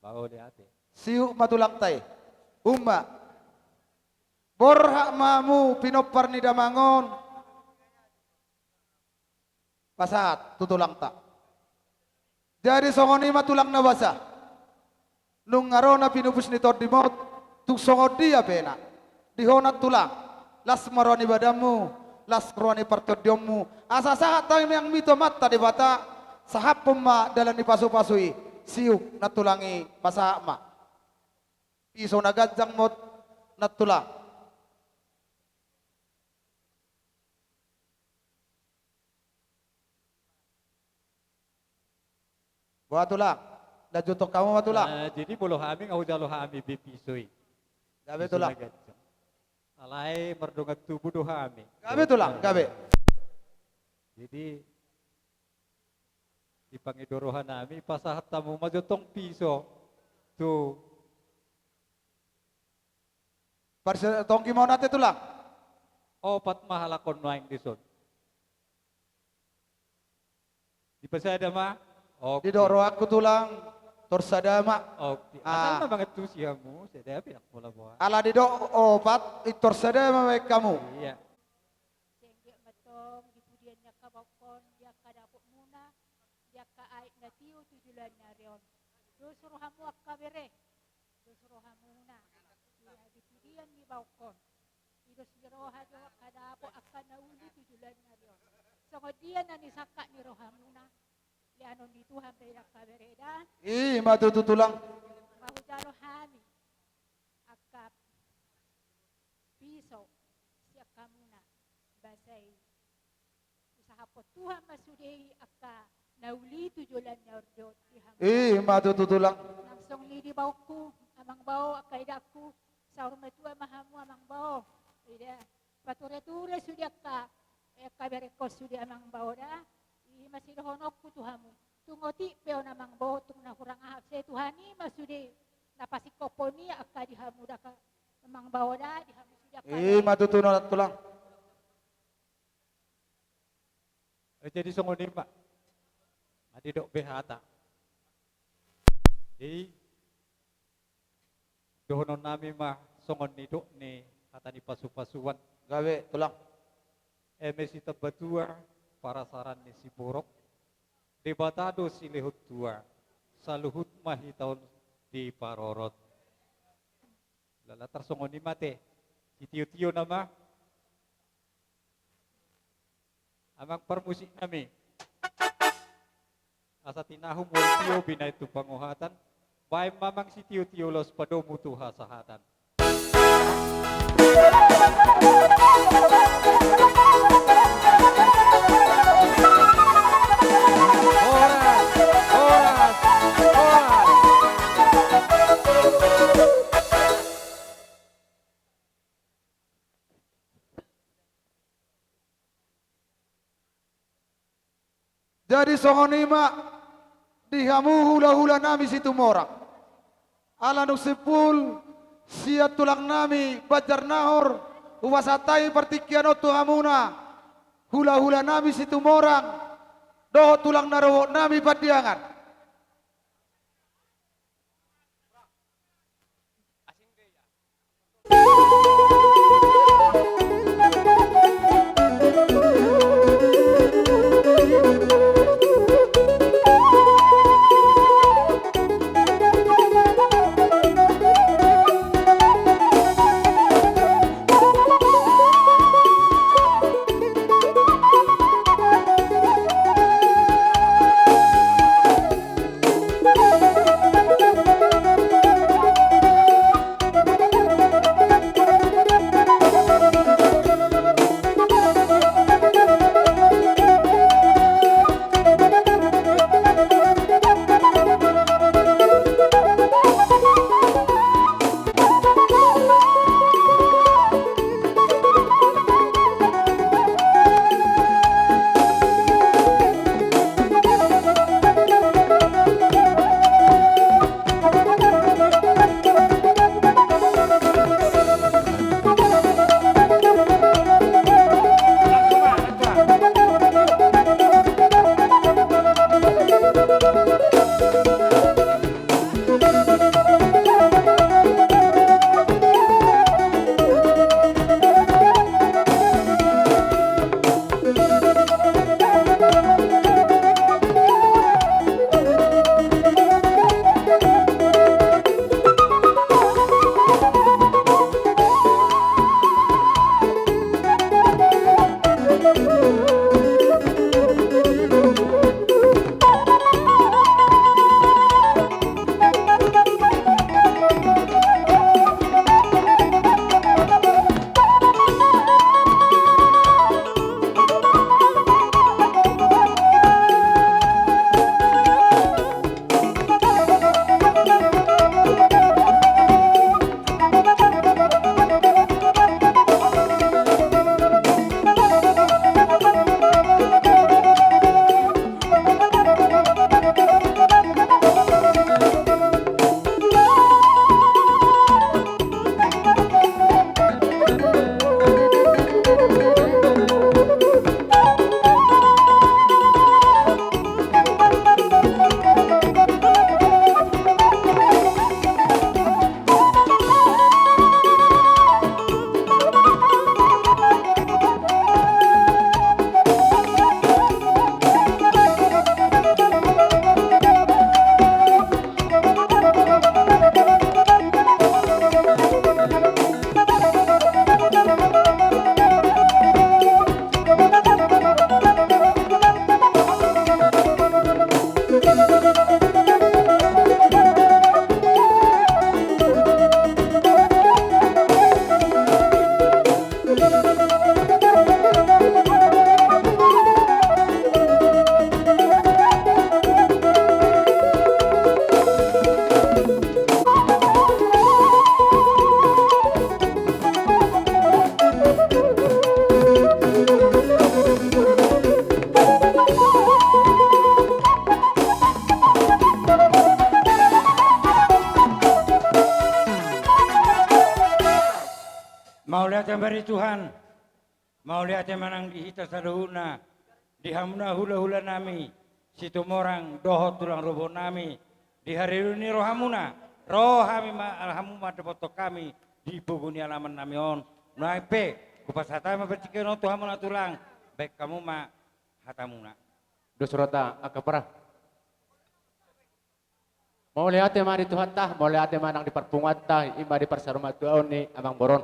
bawa deh ate siu matulang tay umma borhak mamu pinopar ni damangon pasat tutulang tak jadi songoni matulang nabasa nung ngarona pinupus ni tordimot tuk songo dia pena dihonat tulang las maroni badamu las kroni partodiomu asa sahat tayo yang mito mata di bata sahap pema dalam di pasu-pasui siuk natulangi pasama piso nagadzang mot natulang buat tulang dah jutok kamu matulang jadi bolo hami ngau jalo hami bepisoi gabe tulang alai merdongat tubuh do hami gabe tulang gabe jadi ipangidorohan nami pasahat tamu majotong piso tu parsa tongki mau nate tulang opat mahalakon noaing dison di pasada ma di doro aku tulang torsadama oke asal banget tuh siamu saya pinak bola bola ala di do opat torsadama baik kamu iya natiu tujulan nyarion dosro hamu akka bere dosro hamuna ya dipudian di balkon idos roha jo kadapo akka nauli tujulan nyarion songo dia nani sakka ni rohamuna lianon di Tuhan be akka bere dan matu tulang mau jalo hami akka piso si akka muna basai usaha po Tuhan masudei akka nauli tujulan nyordot matu tulang langsung ni di bauku amang bau akaidaku saur metua mahamu amang bau ida pature-ture sudah ka kabereko sudah amang bau dah masih honokku tuhamu tungoti peo namang bau tung na kurang ahap se tuhani masudi napasi koponi akka dihamu dah ka amang bau dah dihamu sudah ka matu tulang jadi songo pak Adi dok behata. Di dohonon nami mah songon ni dok ni hatani pasu-pasuan. Gawe tulang. Emesi tabatua para saran ni si borok. Debatado si lehut tua. Saluhut mahitaon di parorot. Lala tersongon ni mate. Si tio-tio nama. Amang permusik nami. Asa tinahum wal tio binay tu panguhatan. Baik mamang si tio-tio los padomu tu hasahatan. Jadi songonima dihamu hula-hula nami situ morak. Ala nusipul siat tulang nami bajar nahor uwasatai partikiano tuhamuna hula-hula nami situ morang doho tulang narowo nami padiangan. Mau lihat yang bari Tuhan, mau lihat yang manang di hita saruhuna, di hamuna hula-hula nami, situ morang doho tulang robo nami di hari ini rohamuna rohami alhamu madapoto kami di puguni alaman nami on naipe kupas hatama bercikeron tuhamuna tulang baik kamu ma hatamuna Dusrota akapara. Mau lihat tema di Tuhan tah, mau lihat tema nang diperpungat tah, ima di persaruma tuaon ni amang boron.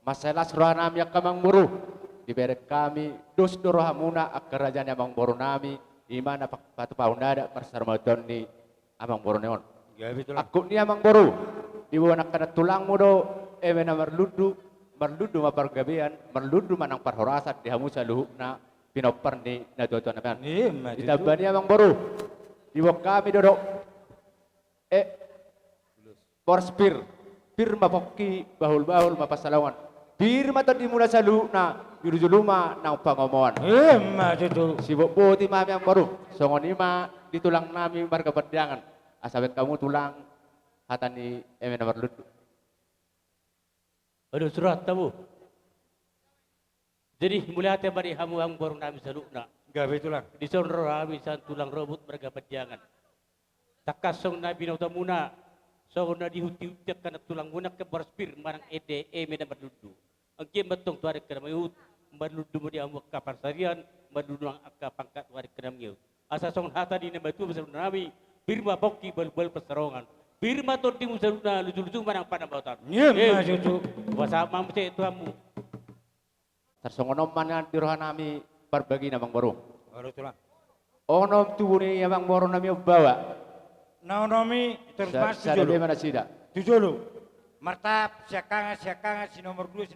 Masalah suruhan nami akamang muru, diberi kami dus dorohamuna kerajaan amang boron nami, ima na patu paunada persaruma tuaon ni amang boron neon. Aku ni amang boru, ibu anak kena tulang mudo, emena merludu mapargabian, merludu manang parhorasan dihamusa luhukna pinopar ni na tuan naman. Itabani amang boru, ibu kami dodok Borspir, pir mapoki bahul mapasalawan. Bir mata dimula salu na jurujuluma na pangomoan. Majudu. Sibuk buti mami yang baru. Songonima ditulang nami marga perdiangan. Asabet kamu tulang hatani emena berlut. Aduh surat tamu. Jadi mulai hati bari hamu ang borong nami salukna. Gawe tulang. Di sonro kami san tulang robot marga perdiangan. Takasong na binautamuna, so na dihuti-hutiak ka na tulang muna ka barspir, marang ede, mena berludu. Ang kimatong tuwarik ka na mayut, berludu mo di amok kaparsarian, berludu ang akka pangkat tuwarik ka na mayut. Asasong hata di na batu besar nami, birma boki bal-bal pasarongan. Birma to di musarut na lucu-lucu marang panabautan. Majudu. Wasama mo siya ito amu. Tersongonom mana di rohan nami berbagi namang baru. Baru tulang. Onom tubuh ni amang baru nami bawa. Naonomi terus mas Sada mana sida? Tujulu. Martap, siakangan, si nomor 2,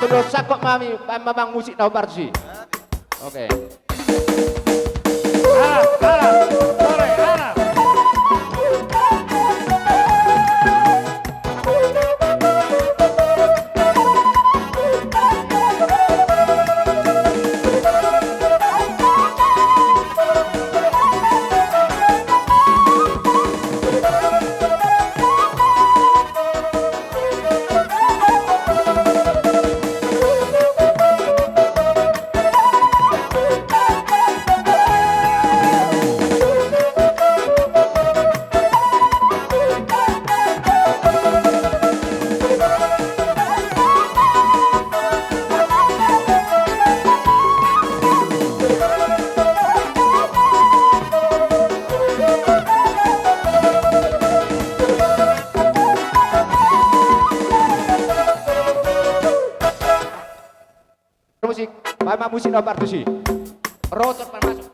Terus sakok mami, mamang musik nau parsi. Oke. Arab. Musik nomor tujuh. Rotor masuk.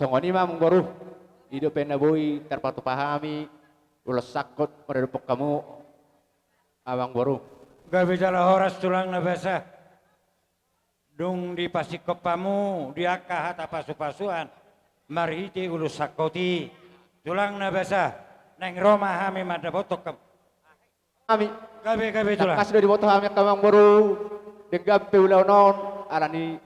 Songoni mah menggoruh hidup boy terpatu pahami ulas sakot meredupok kamu abang boru gak bicara horas tulang nabasa dung di pasikopamu di akahat apa supasuan marhiti ulus sakoti tulang nabasa neng Roma hami madabotok kam kami gabe tulang kasih dari botoh hami kamang boru degam peulau non alani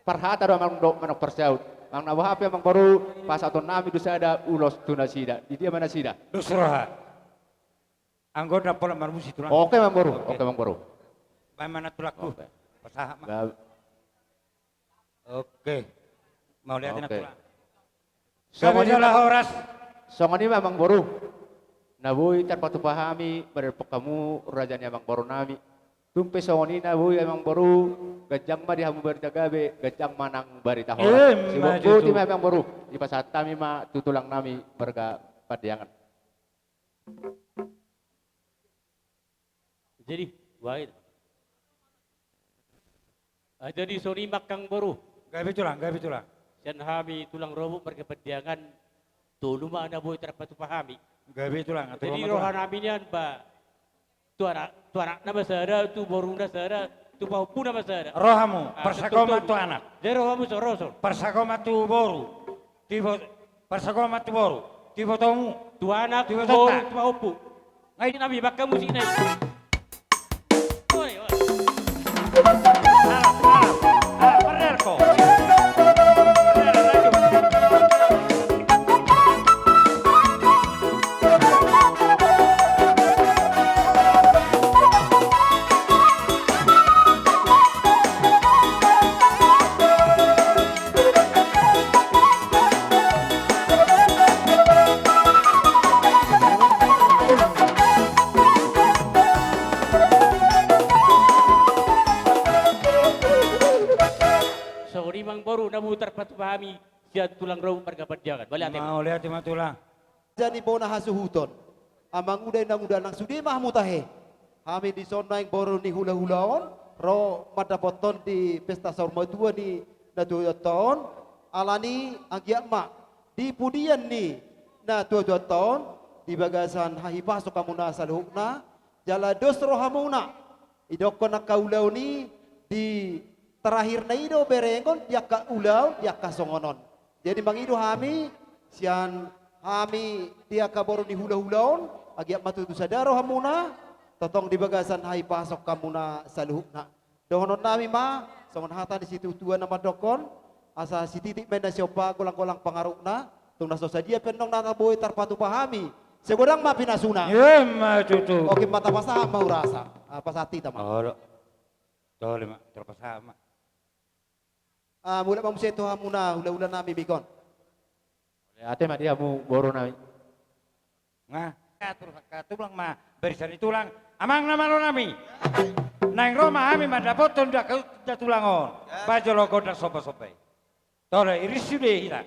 parhata do manok persaut Mang nawa apa yang baru pas atau nami dosa ada ulos tunasida. Di dia mana sida? Dosroha. Anggota pola marmusi tulang. Oke mang baru. Oke mang baru. Bagaimana tulaku? Pasaha mak. Gab- Oke. Mau lihatin Oke. tulang. Kabisalah horas. Songoni memang boru. Nabuy terpatu pahami berpok kamu rajanya emang boru nami. Tumpe songoni nabuy emang boru. Gajang mah dihamu berjagabe, gajang manang barita horas. Si maju boku tu. ti memang boru. Di pasat kami mah tutulang nami berga padiangan. Jadi, wahid. Jadi soni makang boru. Gabi tulang, gabi tulang. Sian hami tulang robo berkepediangan. Tulu mana boy terpatu pahami. Gabi tulang. atau Jadi goma rohan tulang. kami niyan ba. Tu anak nama sara, tu boru na sara, tu bau puna masara. Rohamu, persakoma tu anak. Jadi rohamu sorosor. Persakoma tu boru. Tibo, persakoma tu boru. Tibo tomu. Tu anak, tu Tibo boru, tata. tu bau pu. Ngayon nabi baka musik na. Bener kok. Sorry mang boru namu terpatu pahami. Sian tulang robo berkepediangan. Balik hati. Mau lihat lima tulang. Jani bona hasuhuton. Amang uday nang udah nang sudi mah mutahe. Kami di sona yang baru ni hula-hulaon. Ro madapoton di pesta sorma tua ni na 2 tahun. Alani agyak mak. Di pudian ni na 2 tahun. Di bagasan hahipah so kamuna saluhukna. Jala dos rohamuna. Idokon nak kaulau ni di terakhir na ido berengon dia ka ulau dia ka songonon. Jadi mangido hami sian hami dia ka baru ni hula-hulaon agiat matutu sadaro hamuna totong di bagasan hai pasok kamuna saluhukna. Dohonon nami ma songon hata di situ tua nama dokon asa si titik mena siopa golang-golang pangarukna tung naso sadia pendong nana boy tarpatu pahami. Segodang ma pinasuna. Ye maju tu. Oke mata pasah mau rasa. Pasati tama. Oh, tuh lima terpas sama. Mula mamusia itu hamuna hula-hula nami bikon. Ate mah dia mu boru nami. Nah, tulang mah barisan tulang. Amang nama lo nami. Nang Roma kami mah dapat tunda tulangon. Baju logo dah sopa-sopai. Tore iris sudah hilang.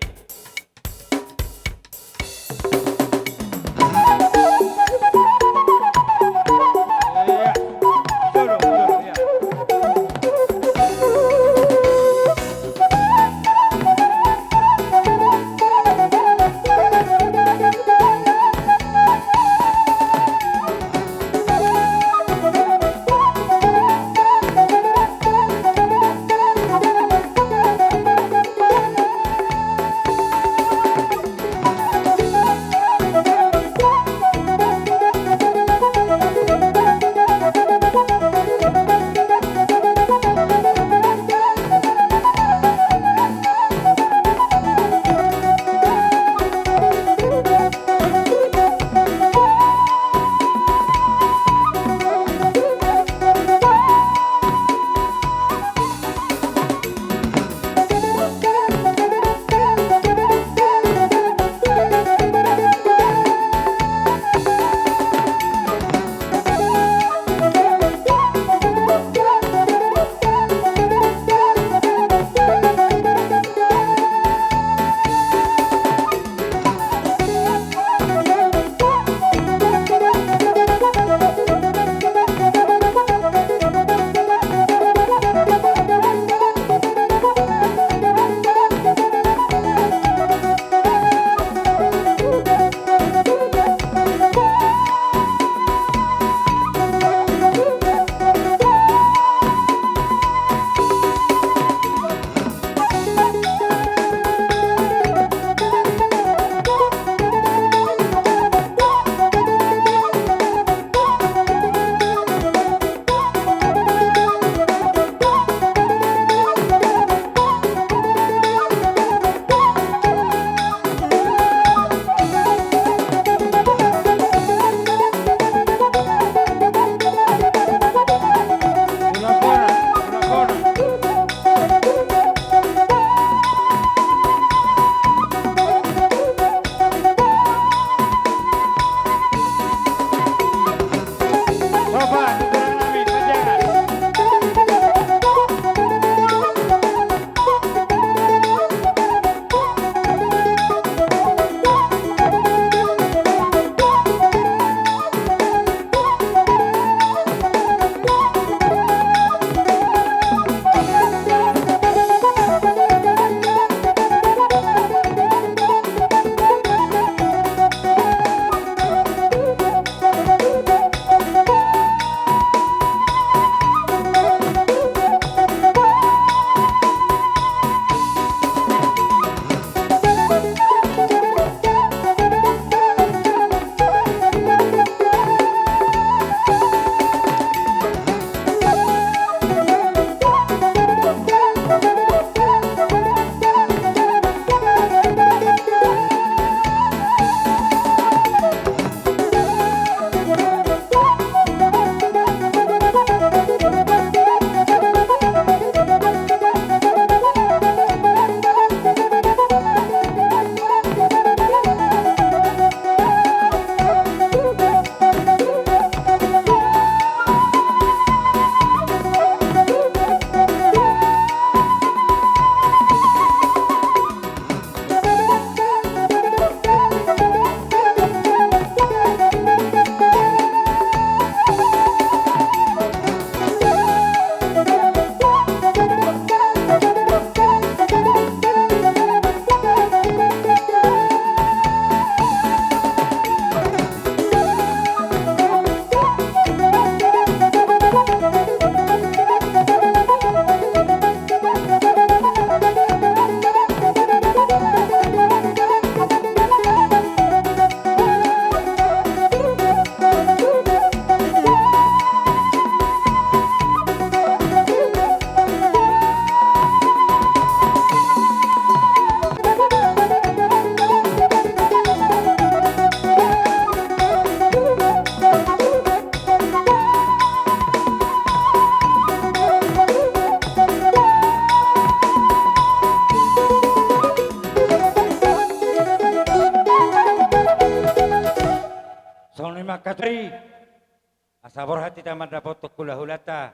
Sabor hati tamat dapat kulahulata.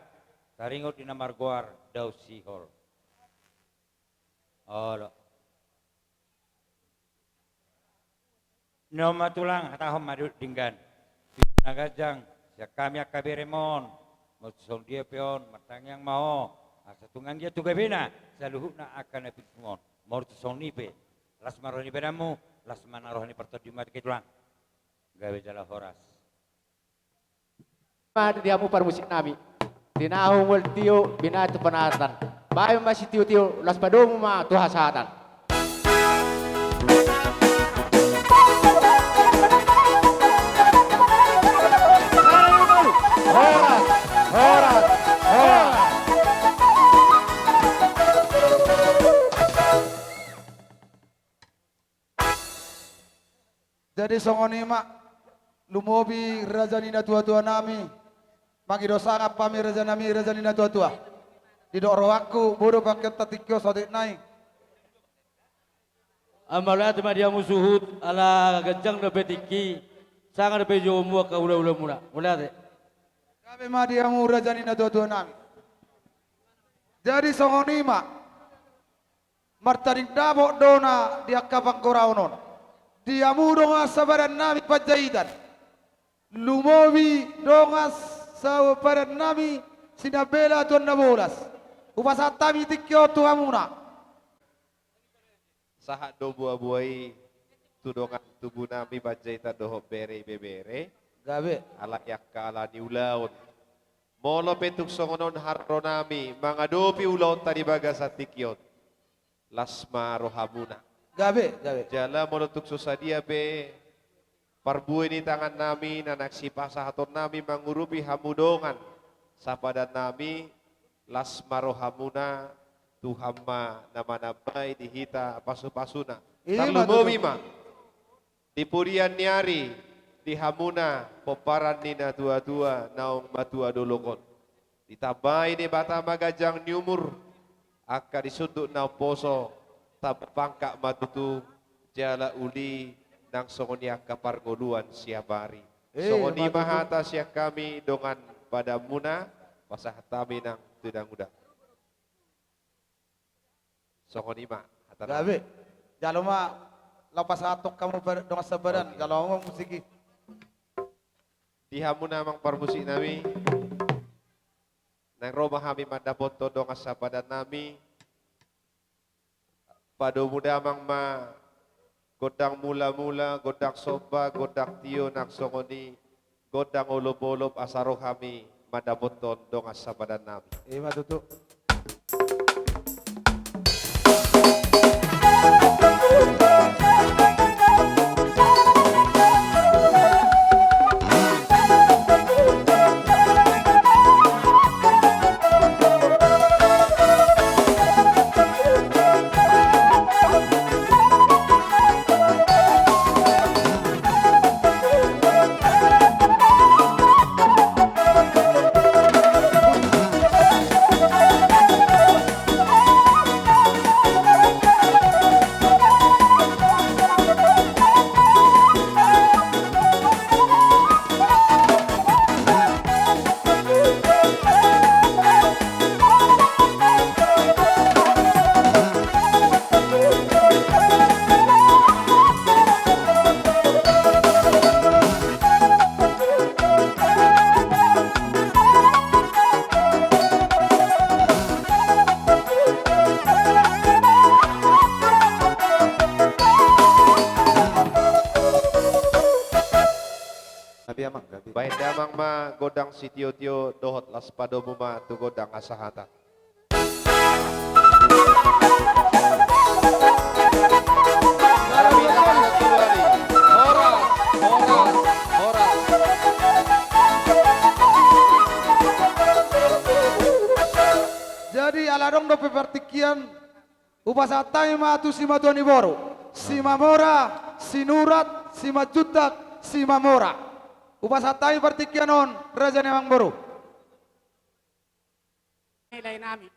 Taringot di namarguar daw sihol. Oh, no matulang hatahom madut dinggan. Nagajang siya kami akabiremon. Matusong dia peon matang yang mau. Asa tungang dia tuga bina sa luhut na akan napitungon. Mau tusong nipe. Las maroni bedamu, las manaroh ni pertodimat ketulang. Gawe jala horas. Diamu parmusik nami. Tinahong wal tiyo binatu panatan. Bayo masih tiyo-tiyo las padomu ma tuha satan. Horas, horas, horas. Jadi songonima lumobi razanina tua-tua nami. Magido sangat pami razanina tua-tua. Didok rohaku bodoh pakai tatikyo sodik naik. Amalat ma dia musuhut ala gajang na betiki. Sangat na pejomu ka ula-ula muna. Mula de. Kami madiamu razanina tua-tua nami. Jadi songonima martaring dabok dona dia kapang koraunon. Diamu donga sabaran nami pajaidan. Lumobi donga sabaran nami sinabela tuan nabolas. Upasatami tikyo tuhamuna. Sahat do buah-buai tudongan tubuh nami pajaitan doho bere-bebere. Gabe. Alak yakka ala niulaon. Molo petuk songonon harro nami. Mangadopi ulaon tadi bagasa tikyot. Lasma rohamuna. Gabe. Jala menutuk susadia be parbu ini tangan nami nanak si pasahaton nami mengurupi hamudongan sapadan nami lasmaro hamuna tuhamma nama nabai dihita pasu-pasuna tarlumowi ma di purian niari di hamuna poparan nina tua-tua naung matua dolokon ditabai di batama gajang nyumur aka disunduk na poso tapangka matutu jala uli nang songonia kapargoluan siabari. Songoni mahata siya kami dongan pada muna pasahatami nang tudang uda. Songoni ma hata. Gabe. Jalo ma lapas atok kamu dongan sabaran kalau ngomong musiki. Di hamuna mang parmusik nami nang roma kami mandapot to dongan sabadan nami. Pado muda mang ma godang mula-mula, godang soba, godang tio nak songoni, godang olop-olop asaro kami madaboton dong asabadan nami. Matutu. Baik damang ma godang si tio-tio dohot las padomu ma tu godang asahata. Jadi aladong do pepertikian upasatai matu si matuani boru, si mamora, si nurat, si majutak, si mamora. Upasatai pertikianon raja nemang boru. Nilai nami.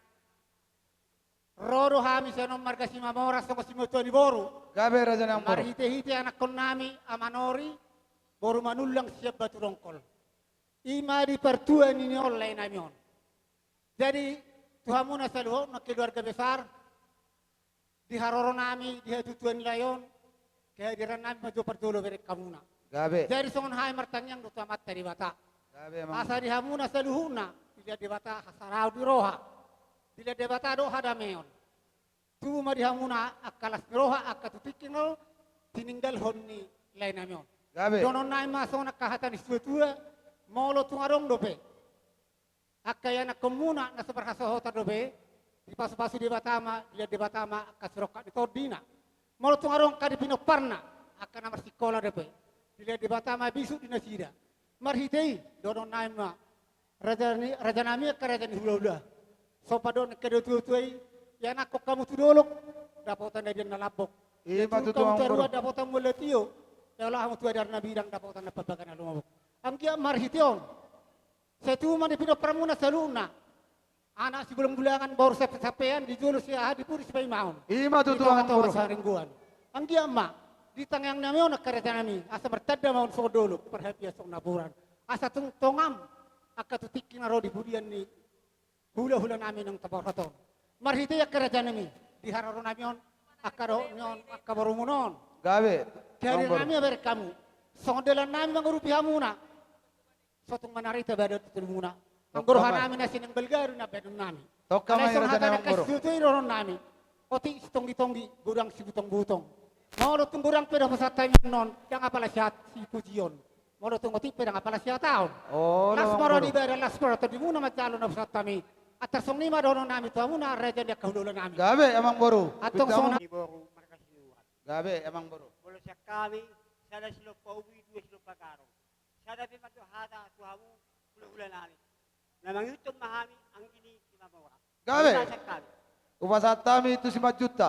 Roro hami senom marga si mamora soko si matuani boru. Gabe raja nemang boru. Marhite-hite anak kon nami amanori boru manulang siap batu rongkol. ima di pertua ini oleh namion. Jadi Tuhan muna selalu na keluarga besar di haroro nami di tutuan layon kehadiran nami maju pertulu beri kamuna. Gabe. Jadi songon hai martanyang do tamat dari bata. Gabe emang. Asa di hamuna seluhuna dilihat di bata hasarau di roha. Dilihat di bata do hadameon. Tu ma di hamuna akalas di roha akatutikinol tininggal honni lain namion. Gabe. Donon nai masong nakahatan tua molo tungarong dope. Akaya na komuna na seberhasa hota dobe di pasu-pasu di Batama, dia di Batama kasroka di Tordina. Molo tungarong ka di Pinoparna akan nomor sekolah dobe. Dia di Batama bisu di Nasida. Marhitei donon nai ma raja nami ka raja ni hula-hula. So padon kedo tuai ya nak kamu tu dolok dapotan dari nalapok. Ima tu kamu tuang terua dapotan muletio. Ya Allah kamu tu ada nabi dang dapotan napabagan alumabok. Angkia marhition. Saya cuma di Pino Pramuna saluna. Anak sebelum bulangan baru sapean dijual si ahadi puri supaya maun. Ima tu tuang tahu saringguan. Angkia ma di tangang nami ona kereta nami asa bertada maun so dulu perhatian sok naburan. Asa tongam akat tikin aro di budian ni hula-hula nami nang tabaраton. Marhite ya kereta nami di hararo nami on akaro nyon akabarumunon. Gabe. Kaya nami ber kamu. Sondelan nami mangurupi hamuna. Sotong manarita badot tulmuna. Ang guruhan namin na sinang balgaro na bedon nami. Tokka may raja na ang guru. Kasi ironon nami. Oti istong-ditonggi gurang si butong-butong. Maulo tong gurang pera pasatay non, yang apala siya si Pujion. Maulo tong oti pera apala siya taon. Oh, las ang maro guru. di bera las maro to di muna matalo na pasatami. At tasong lima doon nami to muna raja dia kahululan nami. Gabe emang boru. Atong sona Gabe emang boru. Bolo siya kami, sada sila pauwi, dua sila pagaro. Sada pimatu hada tuhamu, hula-hula nani. Namang yutong mahami, ang gini kimamawara. Gabe. Siya kami. Upasatami itu 5 juta.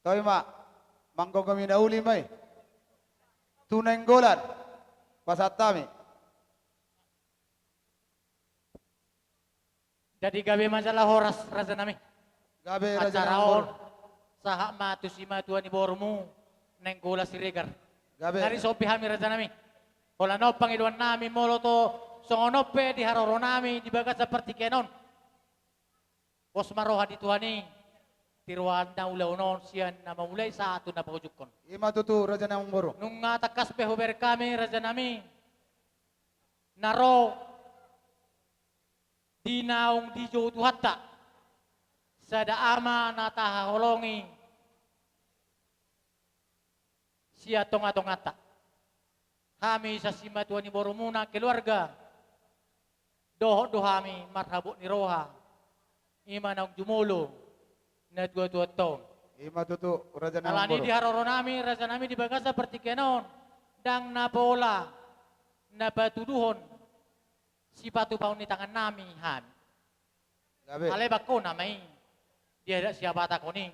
Tahu mak, mangkok kami nauli mai. Tunenggolan, pasatami. Jadi gabe masalah horas raja nami. Gabe raja Acaraon sahak matu sima tuan ibormu nenggola siregar. Gabe. Dari sopi hami raja nami. Ola no pangiduan nami molo to songonope di haroro nami di bagas seperti kenon. Bos maroha di tuani. Tiruan na ulaunon siyan na mamulay sa ato na pagujukon. Ima tutu raja namang boru. Nung takas pehuber kami raja nami. Naro di naong di jo tuhata. Sada ama na tahaholongi. Siya tonga-tongata. Kami sa sima tuan ni borumuna keluarga. Dohami marhabuk ni roha. Ima naong jumulo. Na 22 tahun. Ima tutu raja namang Alani boru. di haroro nami, raja nami di bagas seperti kenon. Dang napola, napatuduhon. Si patu paun di tangan nami han. Gabe. Ale bako namai. Dia ada siapa tak koning.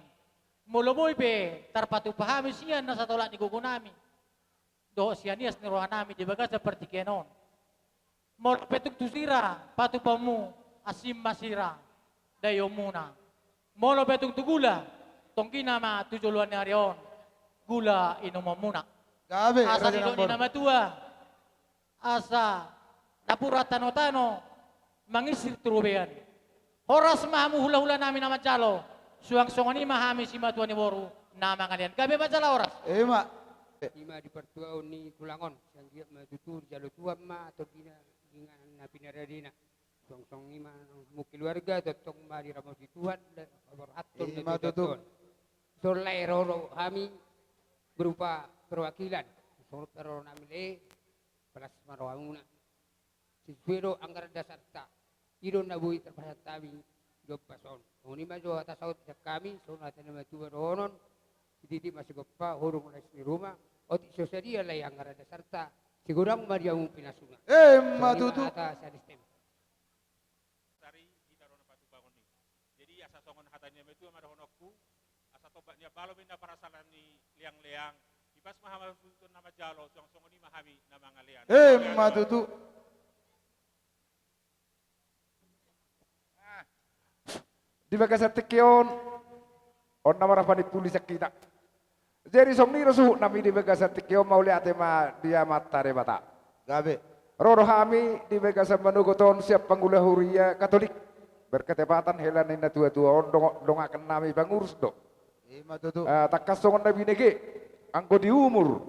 Muluboy pe, tarpatu pahami siyan na sa tolak ni gugu nami. Doh siyan nias ni roha nami di bagas seperti kenon. Mol petuk tusira, patu pamu, asim masira, dayo muna. Molo betung tu gula, tongki nama tujuluan arion, gula inom muna. Gabe Asa raja di namang ni boru. nama tua, asa dapura tano-tano, mangisir turubean. Horas mahamu hula-hula namin nama jalo, suang-suang ni mahami si matuan ni boru, nama kalian. Gabe masalah horas. Ima. Ima di pertuau ni kulangon, yang dia matutur jalo tua ma atau dina dengan nabi naradina. Song-song ima mukil warga totong mari ramo di Tuhan dan beratur Ima tutu. Solai roro kami berupa perwakilan. Solo roro namile pelas marawanguna. Sisuero anggaran dasar tak. Iro nabui terpasat kami job pason. Oni majo atas saut kami sona tanama tuwa ronon. Didi masih gopa hurung les di rumah. Oti sosadia lai anggaran dasar tak. Sigurang mariamu pinasuna. Ma tutu. Atas sistem. Jadi asa songon hatanya metu amarahonokku asa tobatnya balo minda para salan ni liang-liang ibas mahamah sultun nama jalo songon ni mahami nama ngalian. Ma tutu. Di bagas tikion on nama rafani tulis kita. Jadi somni rosuh nami di Begasa tikio mau lihat tema dia mata de bata. Gabe. Roro kami di Begasa menuguton siap panggula huria Katolik. Berketepatan helan ina tua-tua dong akan nami pangurus do. Tak kasongan nabi nege angko di umur.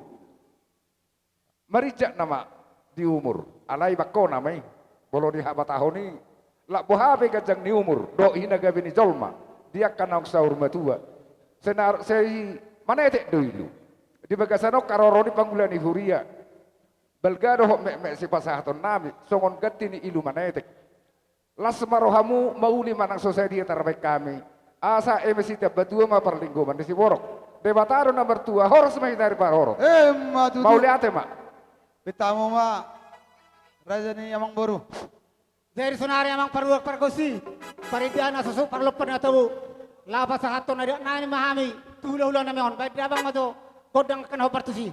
Marijak nama di umur. Alai bakko namai. Bolo di haba tahoni. Lak bohabe kajang ni umur. Do hina gabi ni jolma. Dia kan ang sahur matua. Senar sei mana etek dulu. Di Bagasano karoro di panggulan ni huria. Belgado hok mek si pasahaton nami. Songon gati ni ilu mana etek. Las marohamu mauli manang society terbaik kami. Asa emisi tiap batua ma perlingkuman di si borok. Debataro nomor 2 horos mai dari paroro. Matutu. Mau lihat ma. Pitamu ma. Raja ni amang boru. Dari sonari amang paruak pargosi. Paridiana susuk parlo penatawu. Lapa sahaton ada nani mahami. Tula-ula na meon. Baik dabang mato. Kodang kan hopartusi.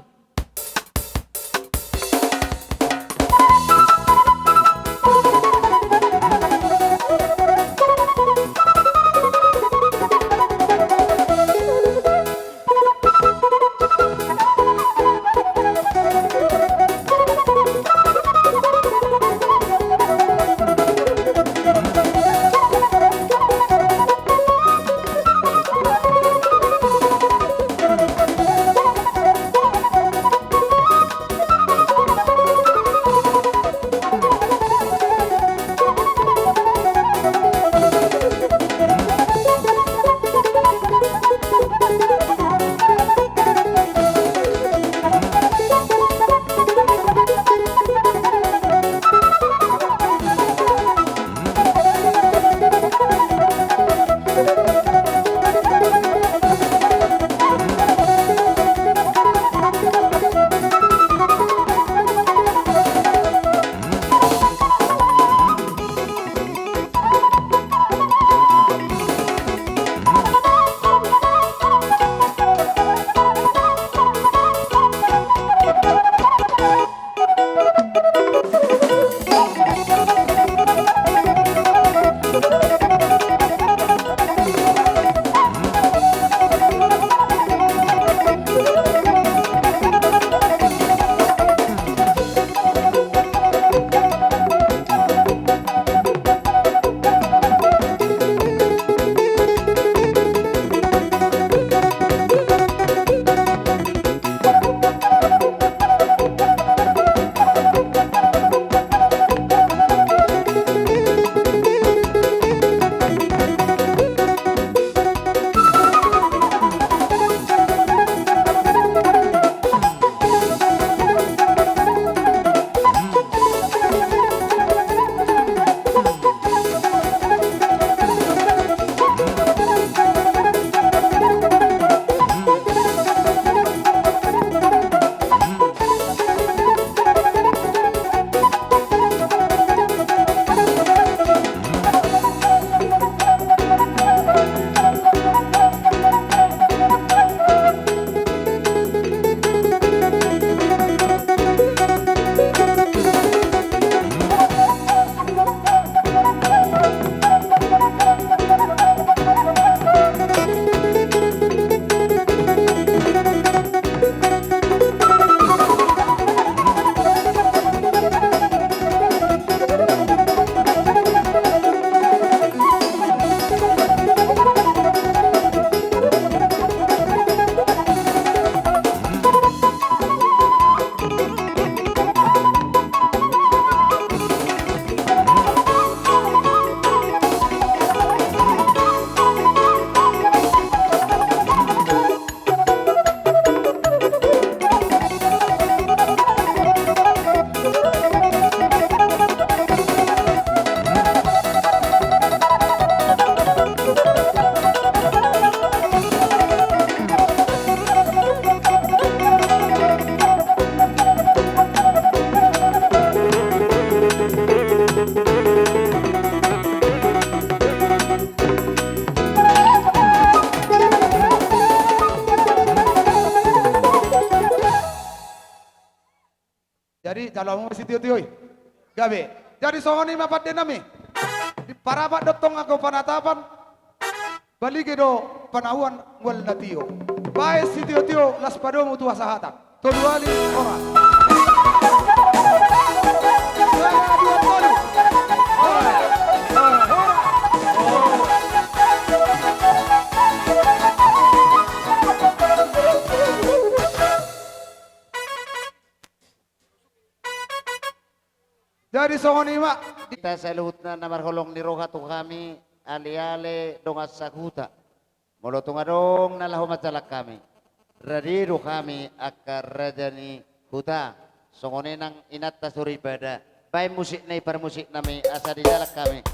Jadi calon mesti tioi. Gabe. Jadi songoni mapat denami. Di parabat dotong aku panatapan. Balik do panahuan wal natio. Bae si tio las padomu tua sahata. Toduali ora. Dua tolu. Ora. Dari songonima kita saluhutna na marholong ni roha tu kami ali-ali dongas sakuta. Molo tungadong nalahumat salak kami. Radiru kami akar rajani huta. Songone nang inat tasuri bada. Pai musik nai par musik nami asa di jalak kami.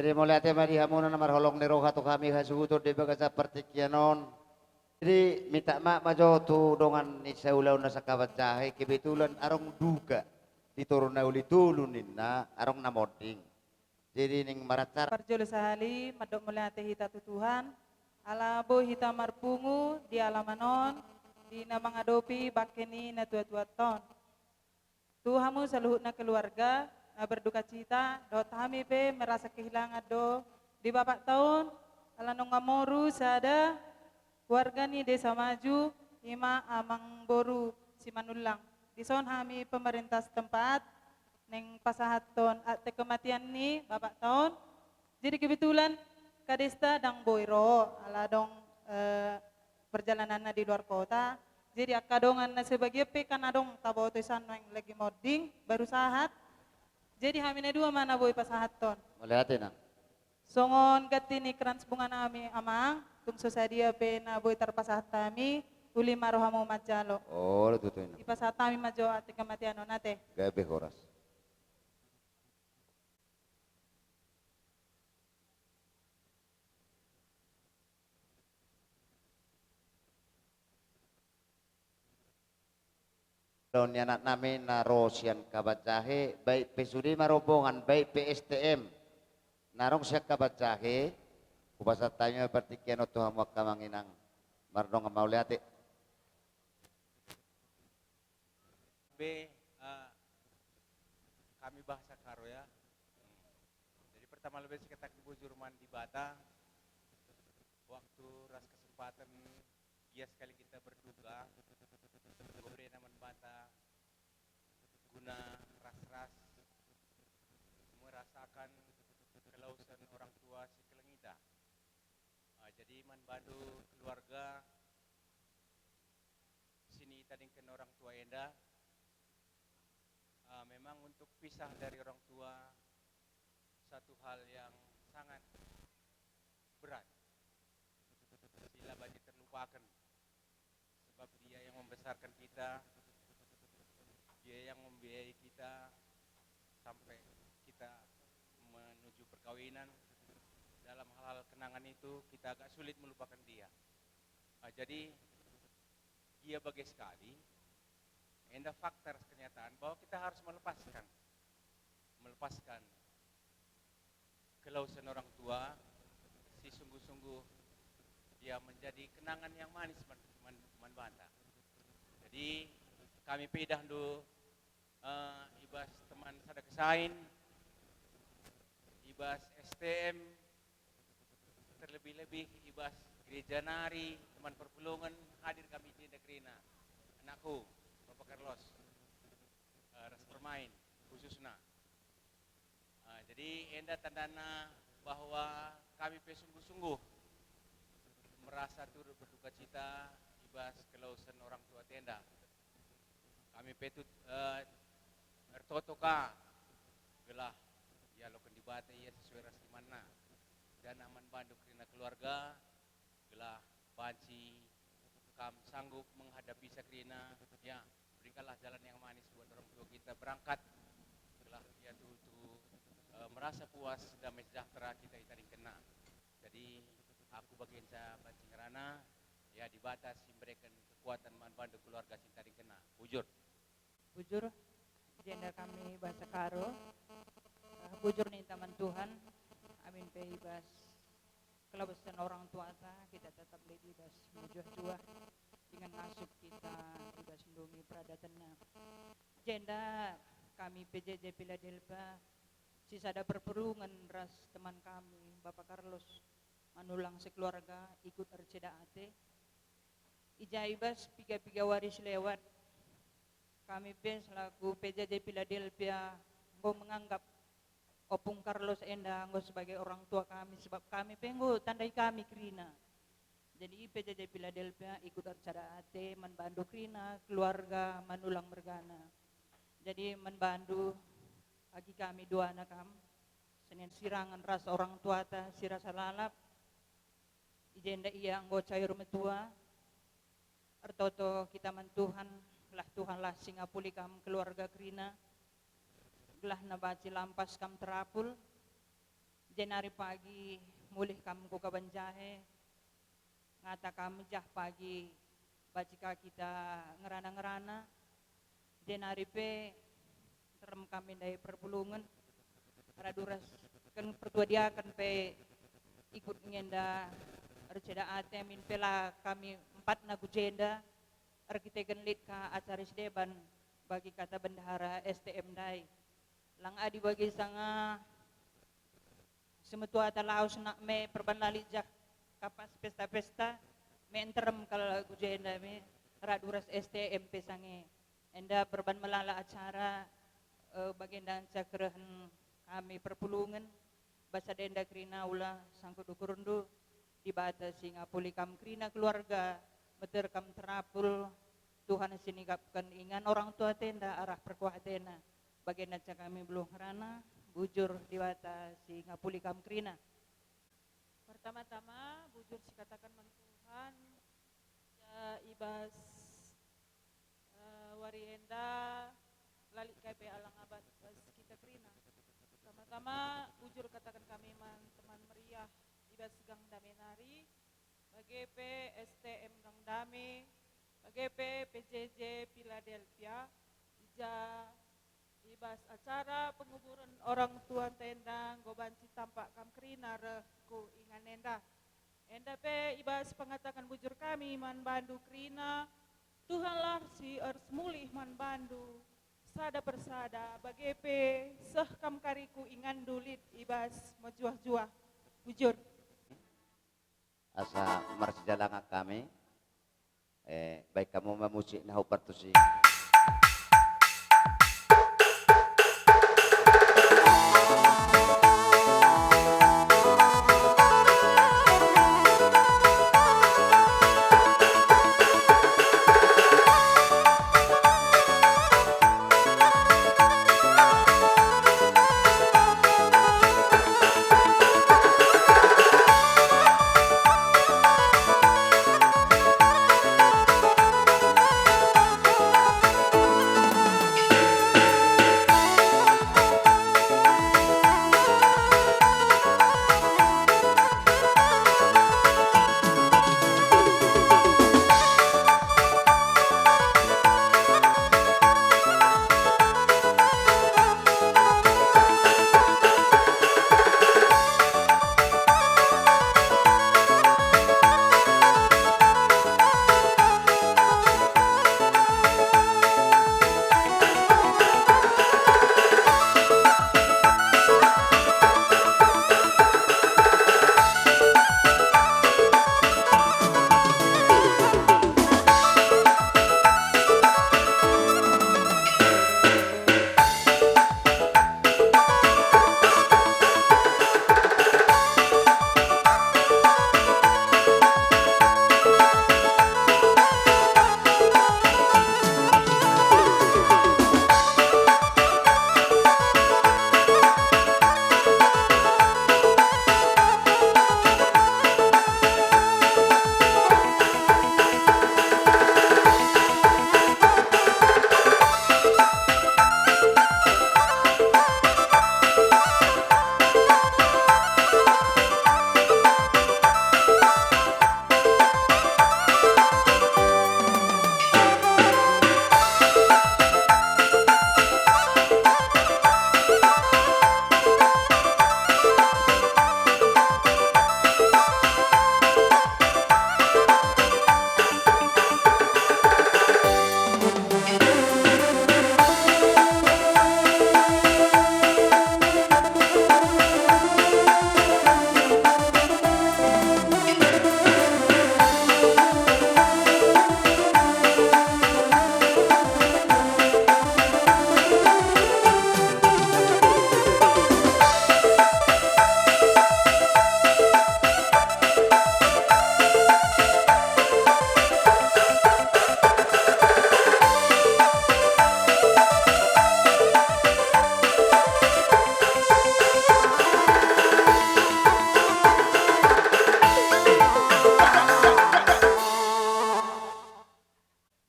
Jadi mulai tema di hamunan marholong ni roha tu kami hasuto di bagasa pertikianon. Jadi minta mak majo tu dongan ni saulau na sakawat jahe kebetulan arong duga diturun na uli tulunin na arong namoding. Jadi ning maracar. Parjolo sahali madok mulai ate hita tutuhan alabo hita marpungu di alamanon di namang adopi bakeni na tua-tua ton. Tuhamu saluhut na keluarga na berduka cita, do kami pe merasa kehilangan do di bapak tahun, alanong ngamoru sada warga ni desa maju, ima amang boru si manulang. Di son kami pemerintah setempat, neng pasahaton at kematian ni bapak tahun. Jadi kebetulan kadesta dang boiro, aladong perjalanan di luar kota. Jadi akadongan na sebagai pe kanadong tabotosan yang lagi moding baru sahat. Jadi hamina dua mana boy pasahaton. Melihatin na. Songon gatini krans bunga nami amang, tung sosadia pe na boy tarpasahat kami, uli marohamu majalo. Oh, tutuin. Di pasahat kami majo ati kematian nate. Gabe horas. Daun anak namin na Rosian Kabatjahe, baik pesudi marobongan, baik PSTM. Narong siya Kabatjahe, kubasa tayo partikiano to hamuak kamanginang marnong mauliate. Kami bahasa Karo ya. Jadi pertama lebih sekitar bujurman di Bata. Waktu ras kesempatan, ya sekali kita berduka. Gobre naman Bata guna ras-ras merasakan kelausan orang tua si Kelengita. Jadi man bantu keluarga sini tadingkan orang tua enda. Memang untuk pisah dari orang tua satu hal yang sangat berat. Sila bagi terlupakan sebab dia yang membesarkan kita, dia dia yang membiayai kita sampai kita menuju perkawinan. Dalam hal-hal kenangan itu kita agak sulit melupakan dia. Jadi dia bagai sekali. Ada faktor kenyataan bahwa kita harus melepaskan kelausan orang tua, si sungguh-sungguh dia menjadi kenangan yang manis manbanda. Jadi kami pedah dulu ibas teman sada kesain, ibas STM, terlebih-lebih ibas gereja nari, teman perpulungan hadir kami di Negrina, anakku Bapak Carlos, ras permain khususnya. Jadi enda tandana bahwa kami sungguh-sungguh merasa turut berduka cita ibas kelausan orang tua tenda. Kami petut ertotoka gelah ya lokan dibate ya sesuai ras mana dan aman banduk rina keluarga gelah banci kam sanggup menghadapi sakrina ya berikanlah jalan yang manis buat orang tua kita berangkat gelah ya tuh merasa puas damai sejahtera kita itaring kena. Jadi aku bagian saya banci ngerana ya dibatasi memberikan kekuatan man bandu keluarga sintaring kena. Bujur jenda kami bahasa karo bujur nih taman Tuhan amin pe ibas kelabesan orang tua kita tetap lebih ibas mujuh jua dengan nasib kita ibas lindungi peradatana jenda kami PJJ Philadelphia sisada perperungan ras teman kami Bapak Carlos manulang sekeluarga ikut arceda ate ijaibas piga-piga waris lewat kami selaku PJJ Philadelphia go menganggap Opung Carlos enda go sebagai orang tua kami sebab kami penggo tandai kami krina jadi PJJ Philadelphia ikut arceda ate membantu krina keluarga manulang mergana jadi membantu bagi kami dua anak kami Senin sirangan ras orang tua ta sirasa lalap ijenda iya anggo cair metua ertoto kita mentuhan Tuhan lah singapuli kam keluarga krina gelah nabaci lampas kam terapul jenari pagi mulih kam kuka banjahe ngata kami jah pagi bacika kita ngerana-ngerana jenari pe terem kami dari perpulungan raduras kan pertua dia kan pe ikut ngenda receda ate min pela kami 4 nagu jenda kita genlit ka acara deban bagi kata bendahara STM dai lang adi bagi sanga semetua talaus nak me perban lali jak kapas pesta-pesta me enterem kal gujenda me raduras STM pesange enda perban melala acara bagian dan cakrahan kami perpulungan bahasa denda krina ulah sangkut ukurundu dibatasi ngapuli kam krina keluarga beter kam terapul Tuhan sinigapkan ingan orang tua tenda arah perkuah tenda bagian dan kami belum rana bujur dibatasi ngapuli kam krina pertama-tama bujur sikatakan Tuhan ya ibas warienda lalik KP alang abad bas kita krina pertama-tama bujur katakan kami teman meriah ibas gang damenari BGP STM gang dame BGP PJJ Philadelphia ija ibas acara penguburan orang tua tenda gobanci tampak kam krina reku ingan enda pe ibas pengatakan bujur kami man bandu krina Tuhanlah si ers mulih man bandu sada persada bagepe seh kam kariku ingan dulit ibas majuah-juah bujur asa marsijalanga kami baik kamu memusik nahu partusi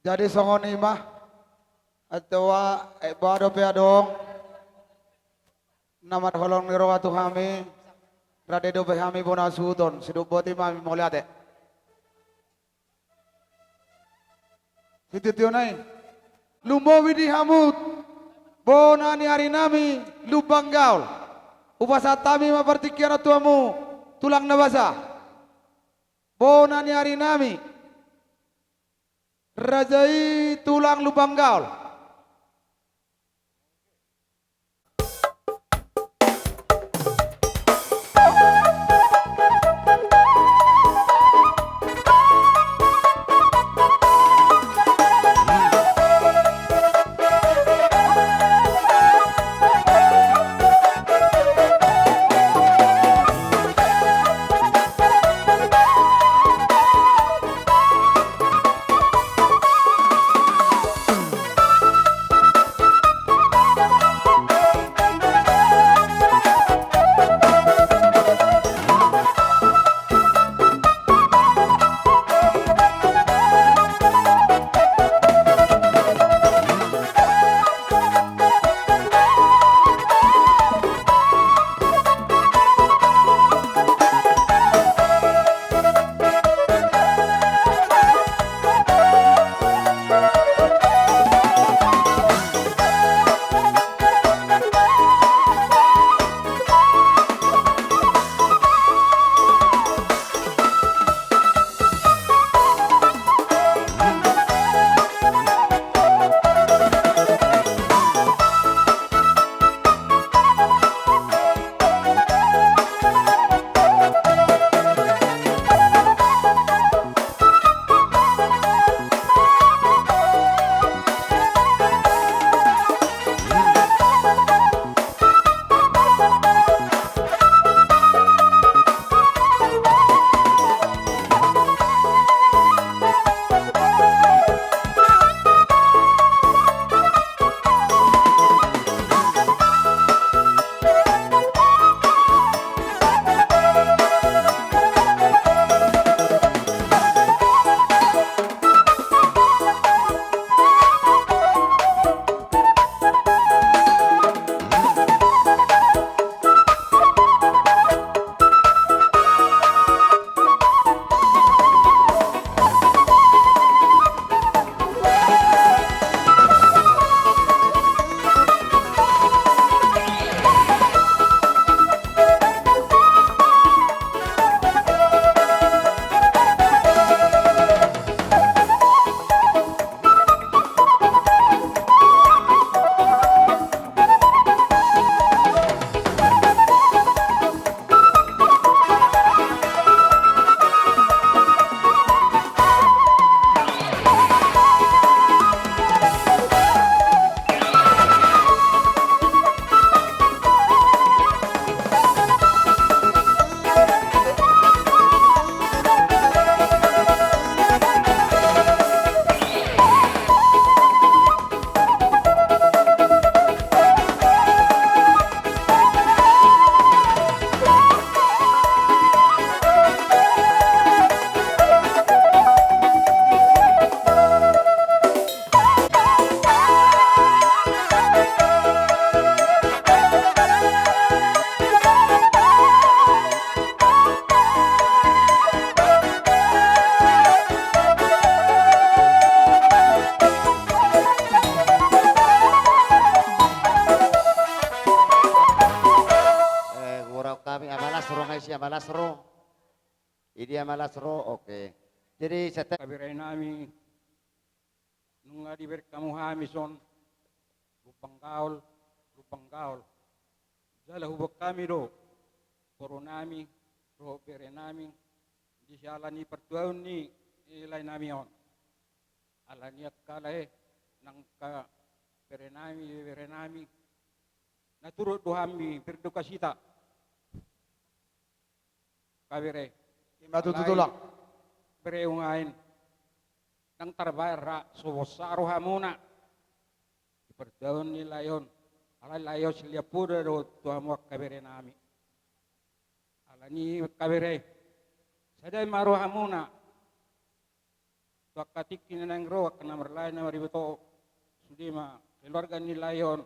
Jadi songon imah atau bado peadong nama holong niro atu kami rade do kami bona suton sidu boti mami moliate. Sititio nai lumowi di hamut bona ni hari nami lubang gaul upasatami mapartikian tuamu tulang nabasa bona ni hari nami rajai tulang lubang gaul. Amalasro. Idi Amalasro, oke. Jadi saya kabirai nami nung adi berkamu hamison lupang kaul jala hubok kami do poro nami roh bere nami di jalani pertuaun ni ilai nami on alani akalae nang ka bere nami naturut dohami berdukasita kabire Imatu tutulak bereungain nang tarbayar sobosaro hamuna iperdaun ni layon ala layo siliapura do tuamu kabire nami ala ni kabire sadai maro hamuna tua katik nang ro kana merlain na maribeto sudi ma keluarga ni layon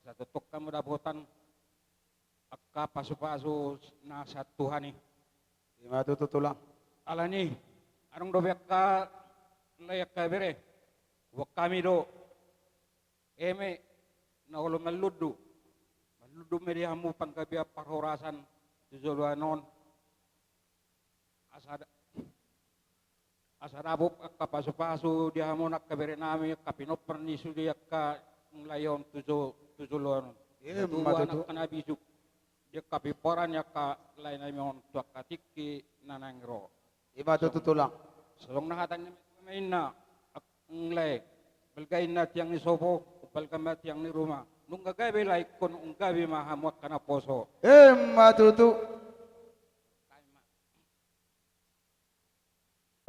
satu tok kamu dapotan akka pasu-pasu na sa Tuhan ni. Ima tutulang. Alani arong do bekka layak ka bere. Wa kami do eme na ulo maludu. Maludu media hamu pangkabia parhorasan juluanon. Asarabop akka pasu-pasu dia hamu nak kabere nami kapinoper ni sudi akka nglayon tujuluanon. Itu anak kana bisuk. Dia kapiporan ya ka lain nami on tua katiki nanangro. Ima tutulang. Solong nakatan main na nglay. Balgain na tiang ni sobo, balgamat tiang ni rumah. Nung gagabi lai kon unggabi mahamot kana poso. Matutu.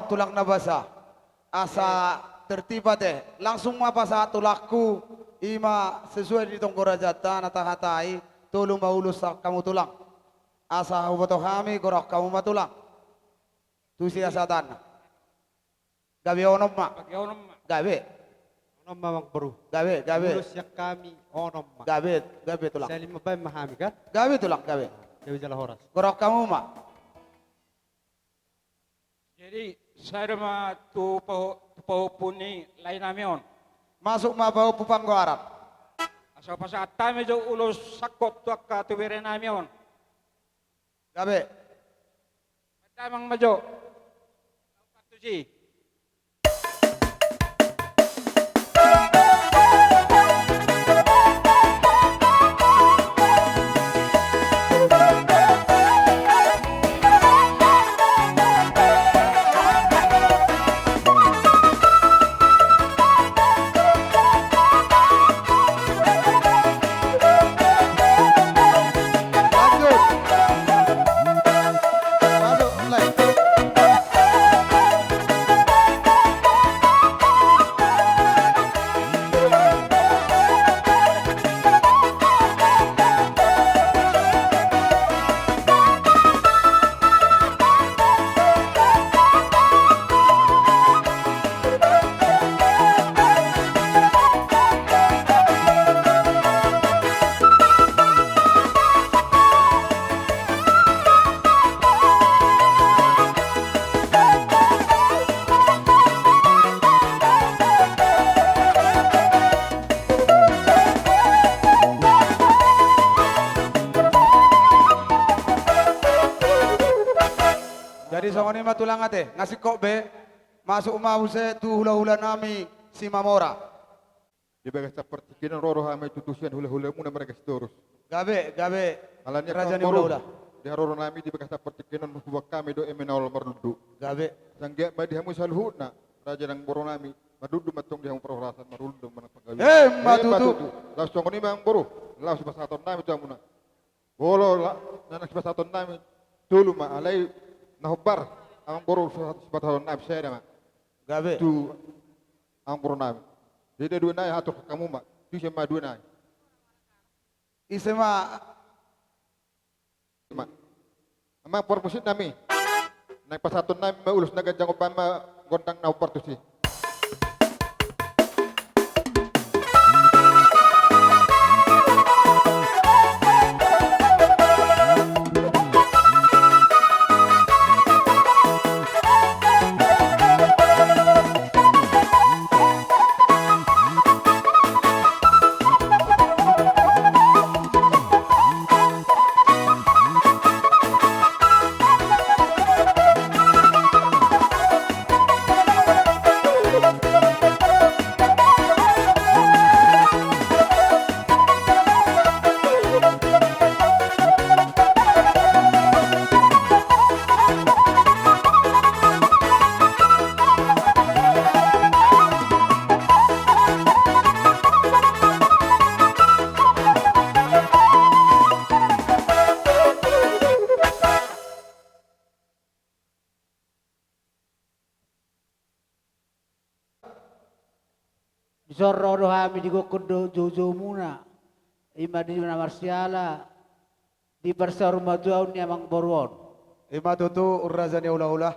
Tulak na basa. Asa tertiba teh. Langsung mapasa tulakku. Ima sesuai di tongkorajata natahatai. Tulung maulus kamu tulang. Asa hubato kami korok kamu matulang. Tusi asatan. Gawe onom ma. Gawe. Onom mamang baru. Gawe. Mulus yak kami onom ma. Gawe tulang. Saya lima bay mahami kan? Gawe tulang, gawe. Gawe jala horas. Korok kamu ma. Jadi saya ma tu puni lain namion. Masuk ma bau pupang Arab. Asal pasal tami jo ulus sakot tu akka tu bere namion. Gabe. Tamang majo. Patuji. Jadi songoni mah tulang ate, ngasih kok be, masuk mause tu hula-hula nami si Mamora. Di bagas seperti kini roro hame tutusian hula-hula muna mereka seterus. Gabe, Alanya raja ni kamu hula-hula. Di roro nami di bagas seperti kini buat kami do emenol merludu. Gabe. Sanggia di hamu salhuna raja nang boro nami madudu matong di hamu perhorasan maruldu mana pagawi. Matutu. Laos songoni mang boro, laos pasaton nami tu amuna. Bolo nanak pasaton nami tulu ma alai nahubar ang boro pasaton nami saya ma. Gabe. Tu ang boro nami. Jadi dua nai hatur kamu mak, tu siapa dua nai. Isema. Mak, amang permusit nami. Naik pasatun nami ulus naga jangan pama gontang nau partusi. Zorro hami di gokodo jojo muna. Ima di mana marsiala. Di persar rumah tuau ni amang boruon. Ima tutu urazani ula-ula.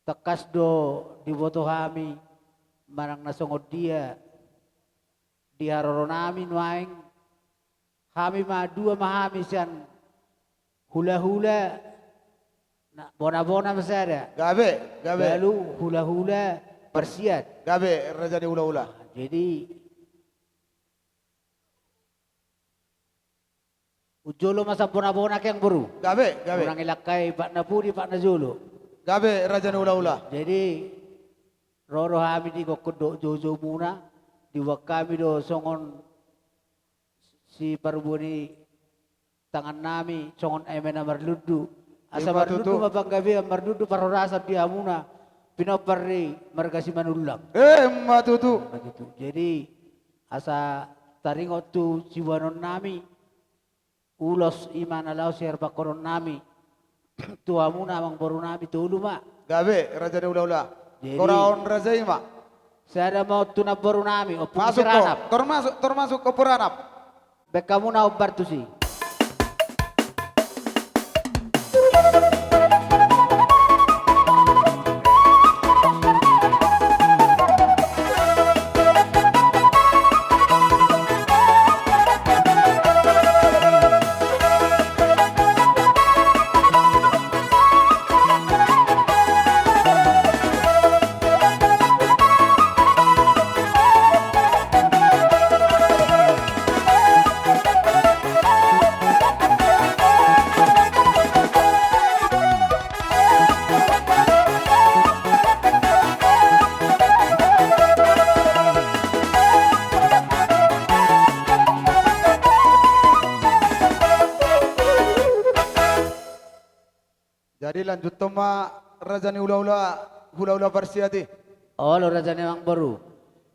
tekas do di boto kami marang nasongod dia di haroro namin waing kami dua mahami sian hula-hula na bona-bona masada Gabe, lalu hula-hula persiat Gabe, raja di ula-ula. jadi ujolo masa bona-bona yang baru Gabe. orang ilakai Pak Napudi Pak Najolo Gabe, raja di ula-ula. jadi roro kami di kokodok jojo muna di wakami do songon si parbuni tangan nami songon emena marludu asa marludu mabanggabi marludu parorasa dia muna pinopari margasi manulang matutu begitu jadi asa taringot tu siwanon nami ulos iman alau serba koron nami tua muna amang baru nami tulu mak Gabe, raja di ula-ula. jadi Koraon raja ima. saya ada mau tunap baru nami Masuk kok, termasuk ke peranap. Bek kamu na obar tu si. Jadi lanjut toma raja ni hula-hula persiati. Oh, lo raja memang baru.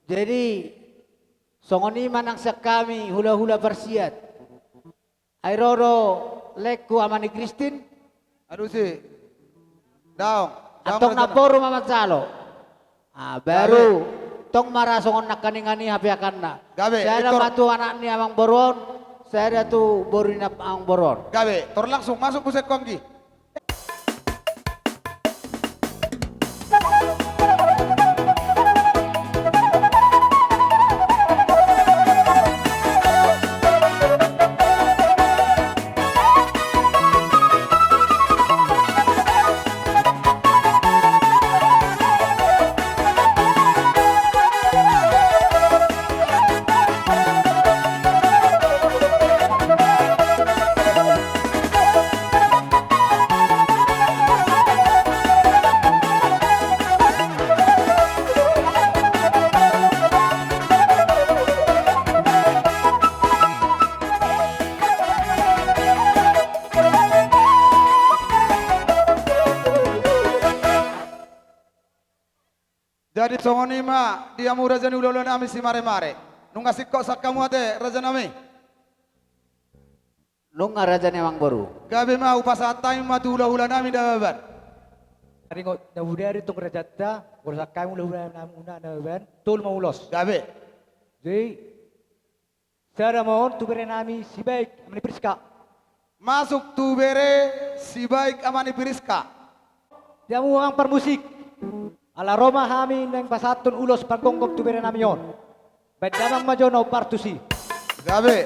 Jadi songoni manang sekami hula-hula persiat. Airoro leku amani Kristin. Aduh sih. Daong. Atong naporu mamat salo. Ah, baru tong marah songon nakaningani hapi akanna. Gabe. Saya ada matu anak ni amang boron. Saya ada tu borinap amang boron. Gabe, tor langsung masuk pusat kongki. Jadi songoni ma dia mu raja ni ula-ula nami si mare-mare. Nunga sikok sakamu ate raja nami. Nunga raja ni amang baru. Gabe ma upasatai ma tu ula-ula nami dababan. Hari ngot nabudari tu raja ta, urus kamu ula-ula nami una dababan, tul mau ulos. Gabe. Jadi saya mohon tu beri nami si baik amani Priska. Masuk tu bere si baik amani Priska. Dia mu ang permusik. Ala Roma kami neng pasatun ulos panggonggok tu beri nami yon. Baik damang majono partusi. Gabe.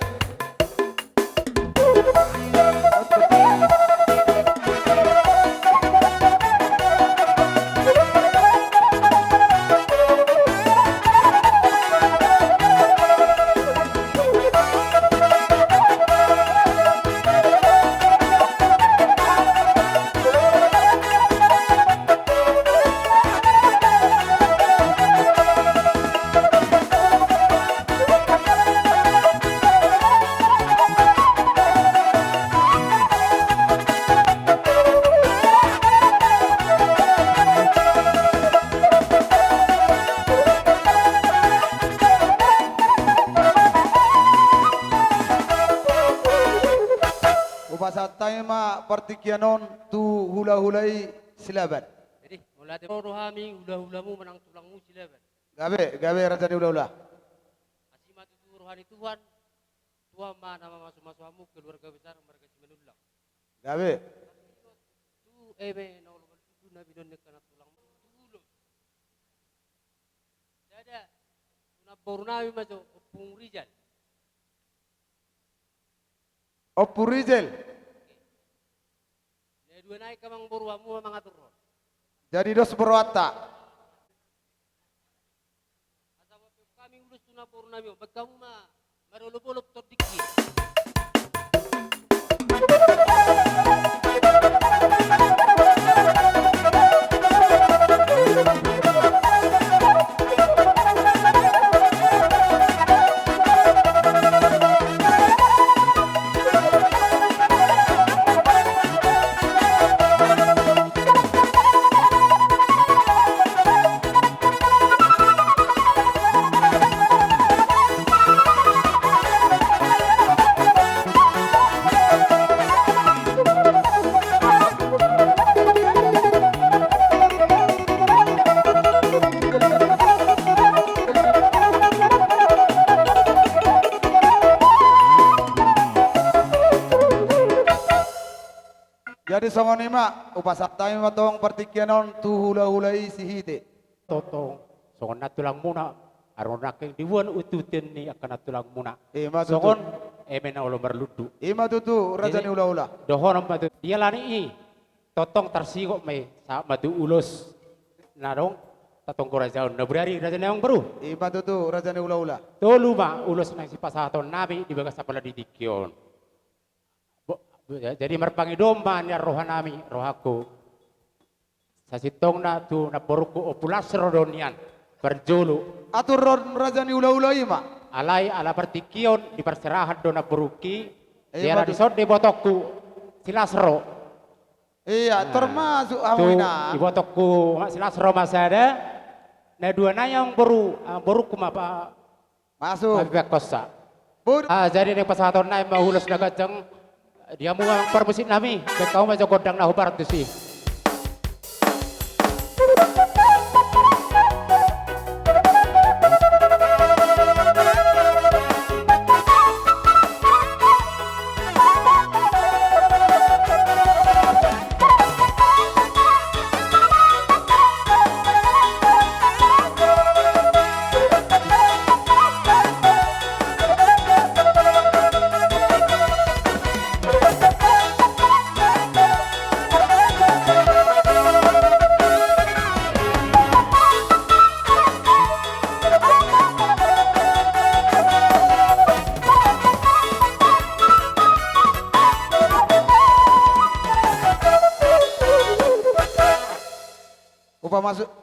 Upasatai ma partikianon tu hula-hulai silaban. Jadi mulai dari rohami hula-hulamu menang tulangmu silaban. Gabe raja ni ula-ula. Asimat itu rohani Tuhan. Tuhan ma nama masuk-masukmu keluarga besar mereka simenulang. Gabe. Tu ebe naulungan itu nabi don nekana tulangmu. boru nami majo Opung Rizal. Opung Rizal. Ya dua naik kamang boru hamu mangatur. Jadi dos berwata. Kami ulus tuna boru nami, bagamu mah marolop-olop terdikit. Jadi songonima upasaktai matong pertikianon tu hula-hulai sihite. Totong, songon natulang muna, aron naking diwan ututin ni akan natulang muna. Ima Songon, emena ulo merludu. Ima tutu raja ni ula-ula. Dohon matu, dia lani totong tersigok may sa matu ulos. Narong, tatong ko raja na berari raja na yung baru. Ima tutu raja ni ula-ula. Tolu ma ulos nang si pasaton nabi di bagas pala didikyon. Jadi merpangi domba ni rohanami rohaku. Sa sitong na tu na boruko opulas rodonian berjulu. Atur raja ni ula-ula ima. Alay ala pertikion di perserahan do na boruki. Iya, Dia di sod di botokku silasro. Iya, termasuk awina. Di botokku silasro masada. Na dua na yang boruku mapa masuk. Mabek kosa. Jadi ni pasaton na mahulos na gajang. Dia mau permusit nami, kau macam godang nah barat tu sih.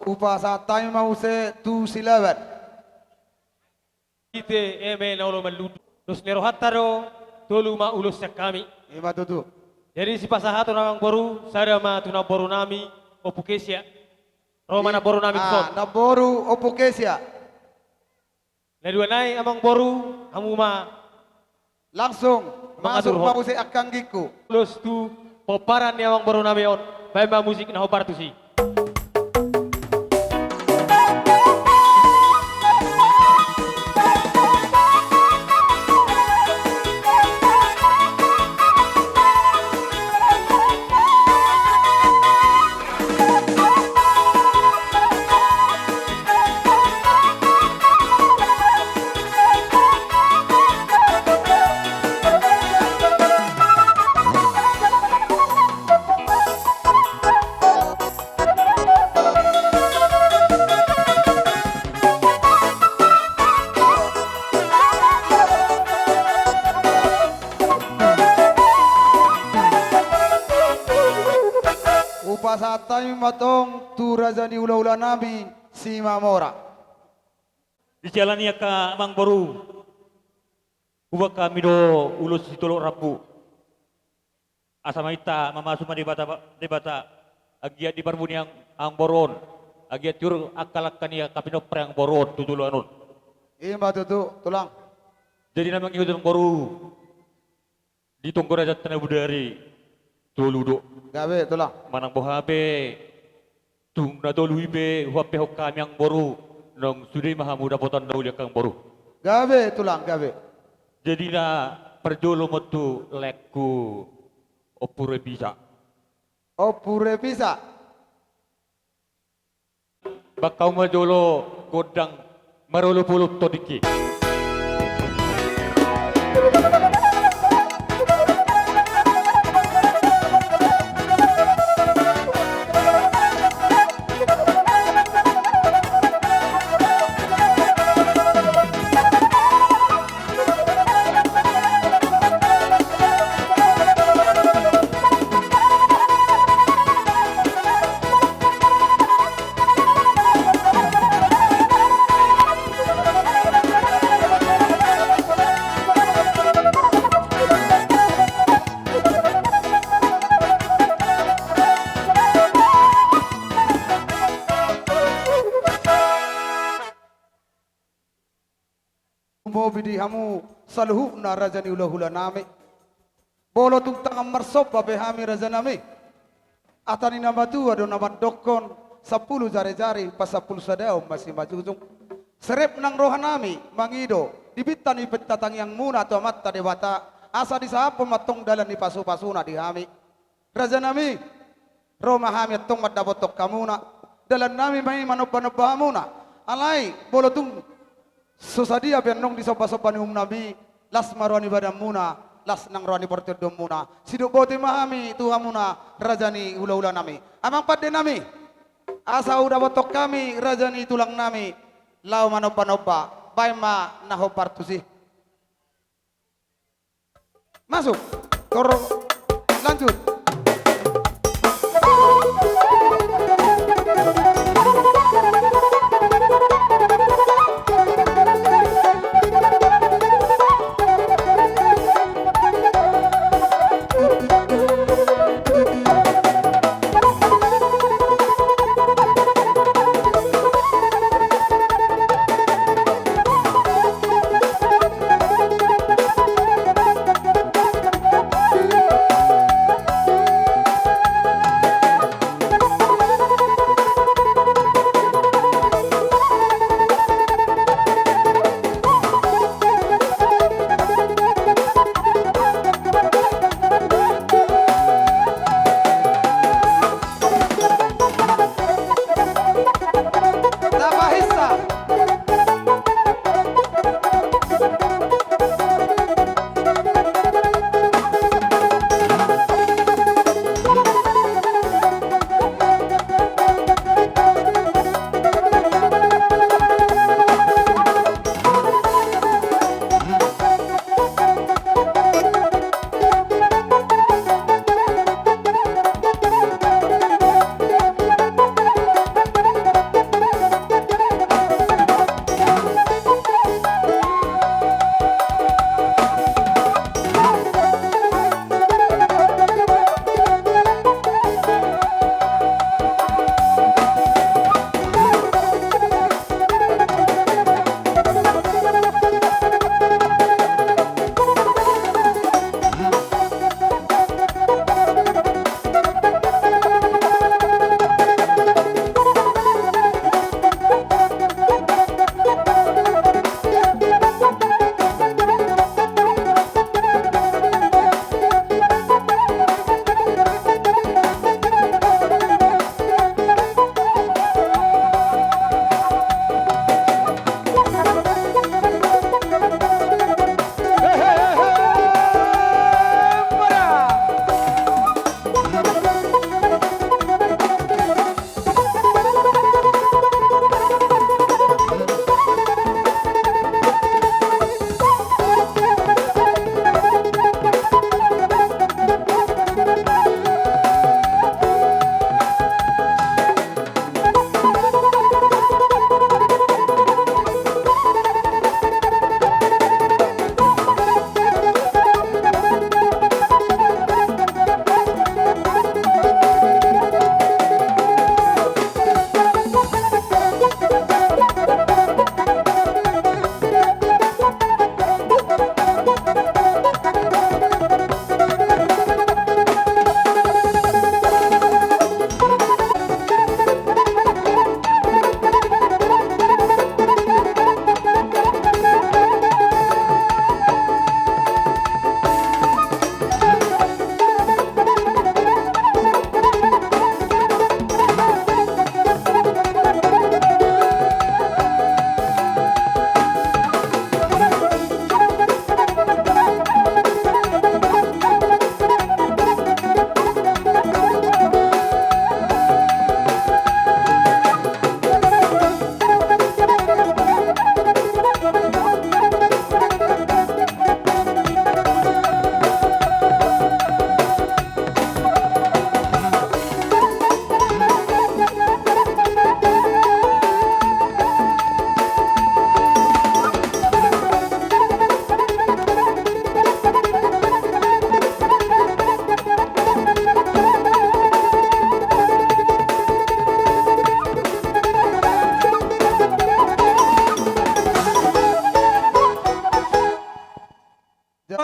Upa satai mau se tu silabat. Ite eme na ulo maludu. Los nerohataro tolu ma ulos sa kami. Ima tutu. Jadi si pasahato namang boru sada ma tuna boru nami opukesia. Roma na boru nami kot. Na boru opukesia. Na dua nai amang boru hamuma langsung masuk mau se akang giku. Los tu poparan ni amang boru nami on. Bae ma musik na hobar tu si. Satai matong tu raja ni ula-ula nabi si Mamora. Di jalan ya ka amang boru. Ubak kami do ulus si tolok rapu. Asamaita mamasuma di bata agiat di parbuni ang boron. Agiat tur akalakkan ya kapino perang boron tutulo anun. Ima tutu tulang. Jadi namang ikut boru. Di tongko raja tanah budari. Toludo. Gabe tulang. Manang bohabe. Tung na toluibe huape hokam yang boru. Nong sudai mahamuda potan daul yang boru. Gabe tulang gabe. Jadi na perjolo motu lekku opure bisa. Opure bisa. Bakau majolo godang marulupulot to diki. Mo bidi hamu saluhu na rajani ulah hula nami. Bolo tung tangam marsop babe hami rajanami. Atani nama tu ado nama dokon 10 jari-jari pas 10 sadau masih maju. Serep nang rohanami mangido dibitan ibet tatang yang muna atau mata dewata asa disapa matong dalan di pasu-pasuna di hami. Rajanami Roma hami tong madabotok kamuna dalan nami mai manoba-noba hamuna. Alai bolo tung susadia benong di sopa-sopa ni nabi las marwani badam muna las nang rwani portedom muna siduk bote mahami tuhamuna rajani ula-ula nami amang padde nami asa udah botok kami rajani tulang nami lau manopa-nopa baima naho partusi masuk koro lanjut.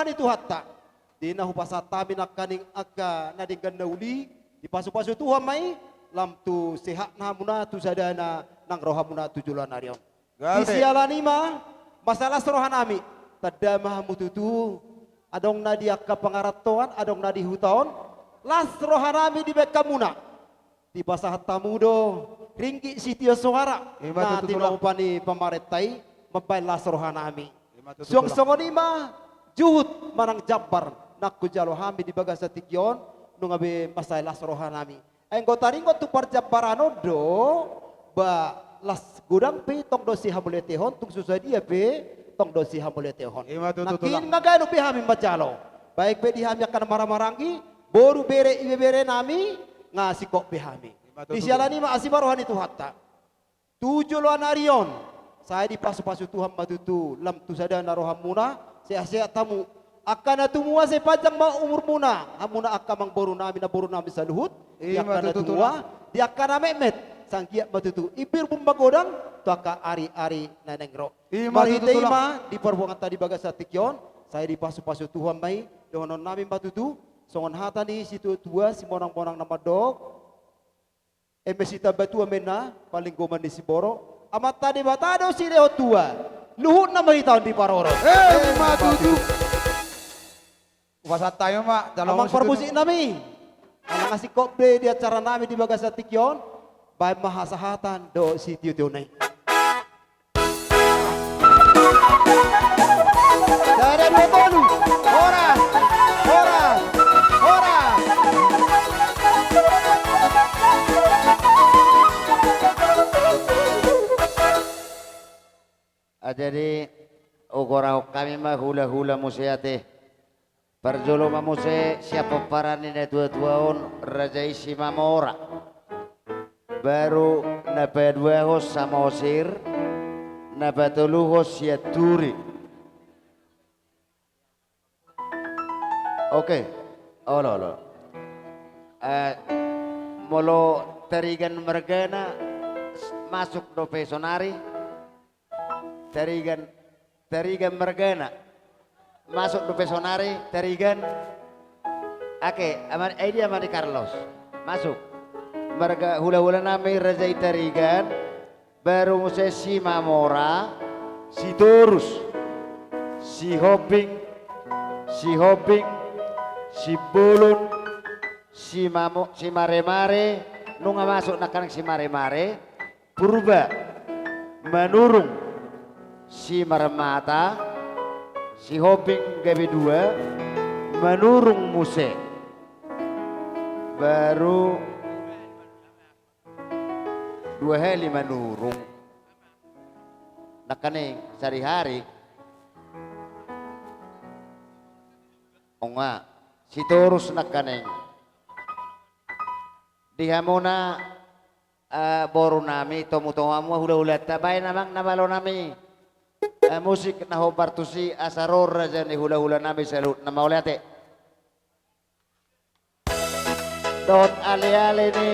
rohani Tuhatta. Di nahu pasatami nak kaning aga nadinggan nauli di pasu-pasu Tuhan mai lam tu sehat namuna tu sadana nang rohamuna tujulan arion. Di sialani ma masalah rohanami tadamah mututu adong nadi akka pangaratoan adong nadi hutaon las rohanami di bekamuna di pasahat tamudo ringgi sitio suara na tinopani pamaretai mabai las rohanami siong songonima juhut manang jabbar nakku jalo hami di bagas tikyon nungabe masalah las rohanami engko taringo tu parjabbarano do ba las gudang pe tong dosi hamuletehon tung susadia pe tong dosi hamuletehon nakin ngagano pe hami macalo baik pe di hami akan marah-marangi boru bere ibe bere nami ngasih kok pe hami di sialani ma asima rohani Tuhatta tujulan arion saya di pasu-pasu Tuhan matutu lam tu sadana rohamuna sehat-sehat tamu akan atumua sepajang ma umur muna hamuna akan mang boru nami saluhut dia akan atumua dia akan amemet sangkiat matutu ibir bumbagodang tuaka ari-ari nanengro mari tema di perbuangan tadi bagas satikyon saya di pasu-pasu Tuhan mai donon nami matutu songon hatani situ tua si monang-monang nama dog emesita batu amena paling goman di siboro amat tadi batado si leo tua luhut nama hitahun di paroro matutu Wasat tayo mak amang permusik nami alang ngasih kopi di acara nami di bagas satikyon baik mahasahatan do si tiu nai. Dari betolu, ora. Jadi ukora kami mah hula-hula museate. Perjolo mamuse siapa parani na tua-tuaon Raja Isi Mamora. Baru napa dua hos sama osir, napa telu hos ya turi. Oke, lo. Molo tarigan mergana masuk do pesonari, tarigan mergana masuk do pesonari, tarigan. Oke, aman ini aman di Carlos masuk. Marga hula-hula nami Raja Itarigan baru musai si Mamora si Torus si Hoping si Bulun si Mare-Mare nunga masuk nakan si Mare-Mare purba menurung si Marmata si Hoping gabe dua menurung musai baru dua heli menurung nakaning sehari-hari onga si Torus nakaning dihamuna boru nami tomu-tomu hula-hula tabay namang namalo nami musik na hobartusi asaror raja ni hula-hula nami salut nama olete dot ale-ale ni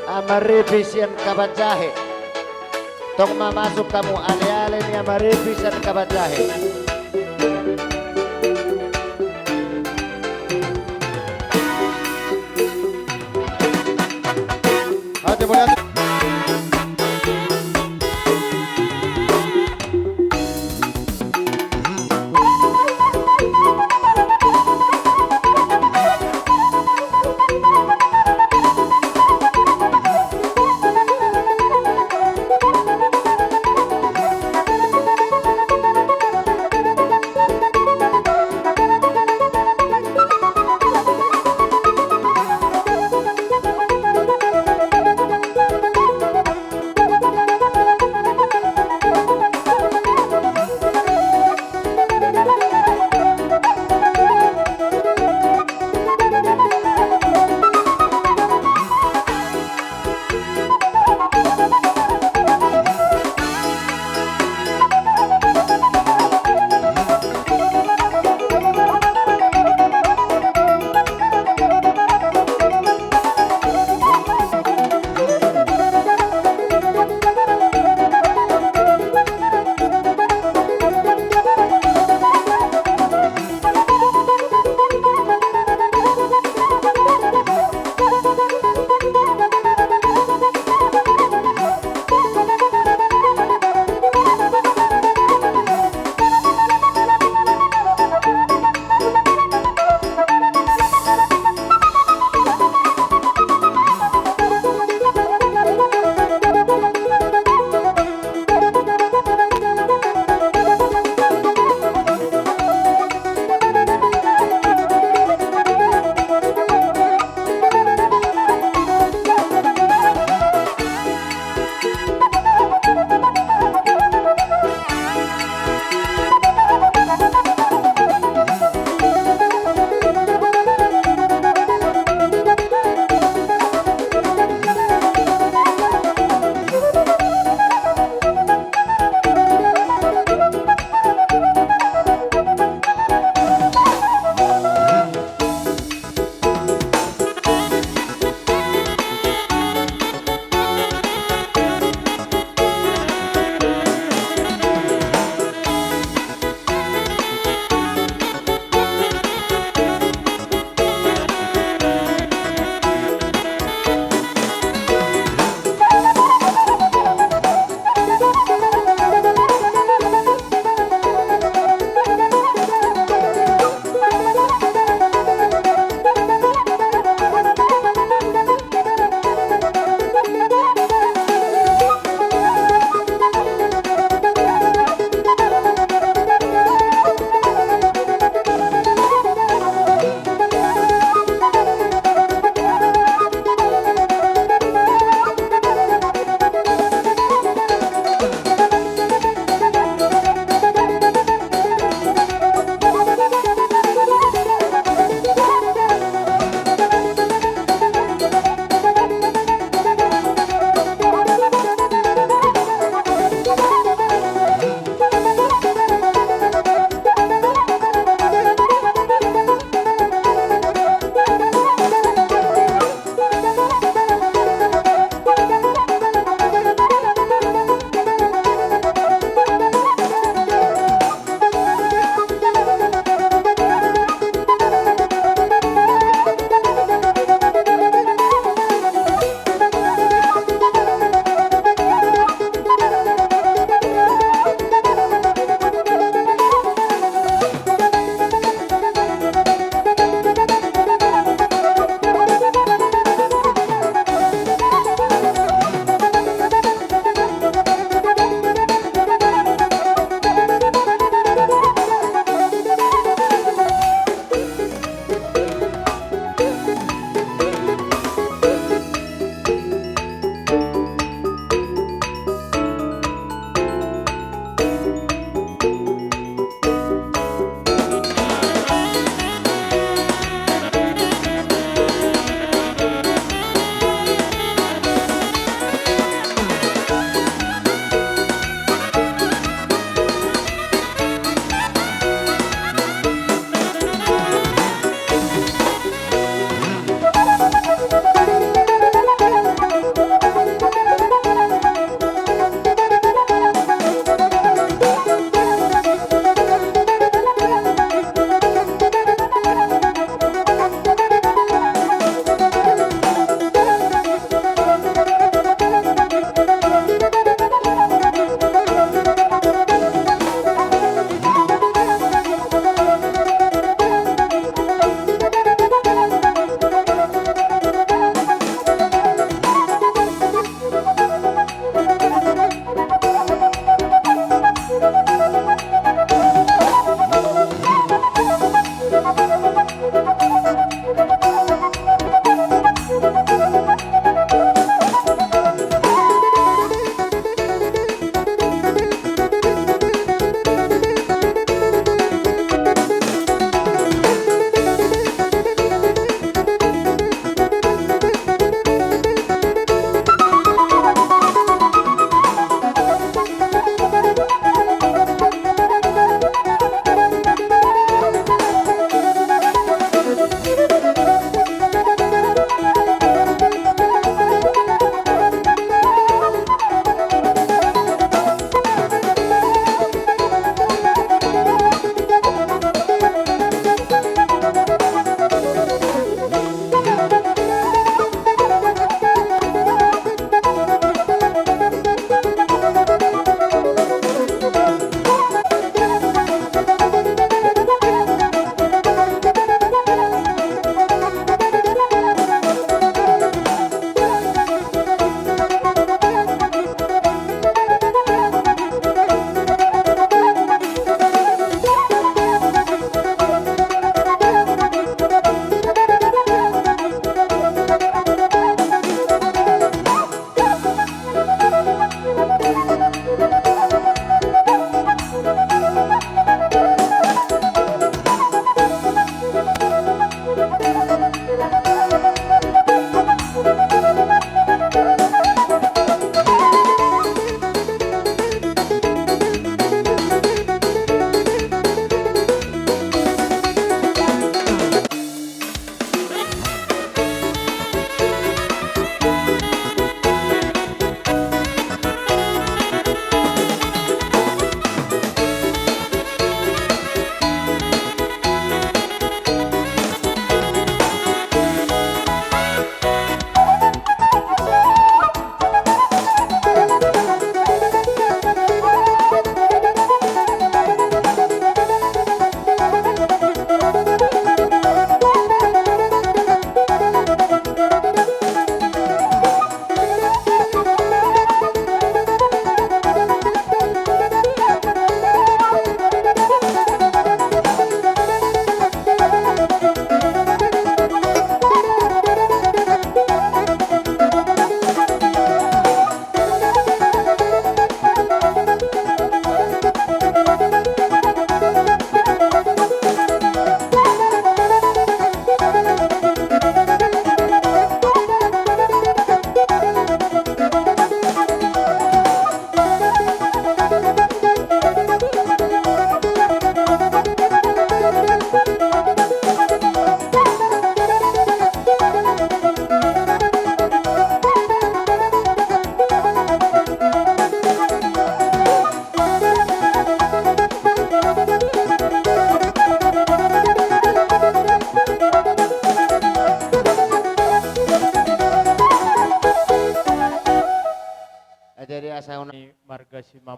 amaripisian kabat jahe tong mamasuk kamu ale-ale ni amaripisian kabat jahe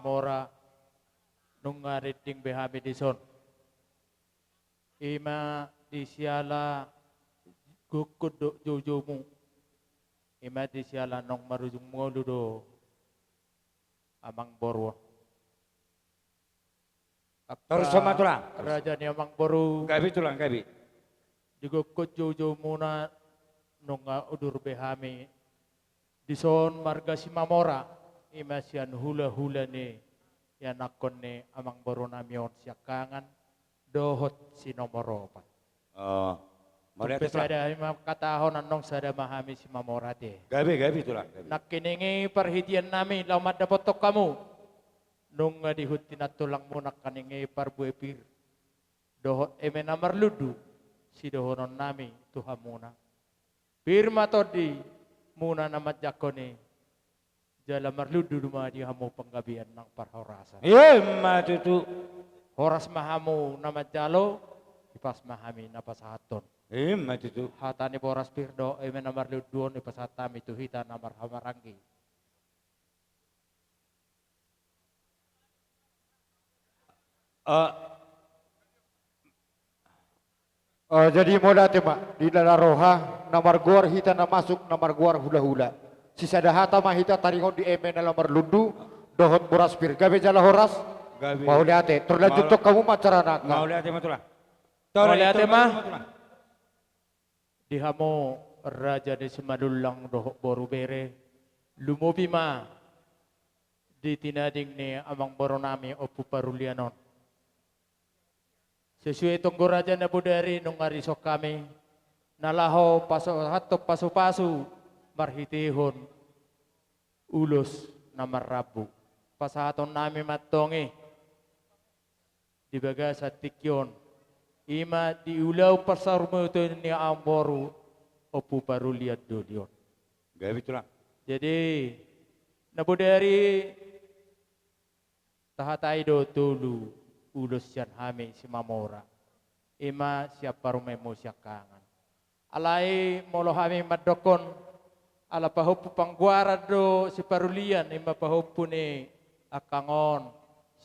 Mamora nung ngariting behami dison. Ima di siala gukud do jojomu. Ima di siala nong marujung ngoludo amang borwo. Terus sama tulang. Raja ni amang boru. Gabi tulang gabi. Digukud jojomu na nung udur behami. Dison marga si Mamora. Ima siyan hula-hula ni yanakon ni amang boru namion siya kangan. Dohot si nomoropan. Oh, mari atas lah. Sada imam katahon anong sada mahami si Mamorate. Gabi tulang. Nakiningi perhitian nami laumat dapotok kamu. Nung dihuti na tulang mo nakaningi parbuepir. Dohot namar ludu si dohonon nami Tuhan muna. Pirma todi muna namat jakone. Jala marludu dumadi hamu penggabian ng parhorasan. Iya, matutu. Horas mahamu nama jalo, ipas mahami na pasahaton. Matutu. Hatani boras pirdo, namar luduon ipasatami tuhita namar hamarangi. Jadi moda tema di dalam roha namar guar hita na masuk namar guar hula-hula. Sisa dahata mah hita taringon di na namar lundu, dohot boras pir. Gabe jala horas. Gabi. Mau lihat terlanjut tuh kamu macara nak. Mau lihat matulah. Mau lihat mah. Dihamo raja de semadulang dohok boru bere. Lumobi ma. Di tinading ni amang boronami opu parulianon. Sesuai tunggu raja na budari nung arisok kami. Nalaho pasu-pasu marhitihon. Ulos na marabu. Pasahaton nami matongi. Di baga sa tikyon. Ima diulaw pasarmo ito ni Amboru opu paruliat dolion. Gabi tulang. Jadi nabudari tahatay do tulu ulos siyan hami si Mamora. Ima siya parumemo siya kangan. Alay molo hami madokon ala pahupu pangguara do si parulian ima pahupu ni akangon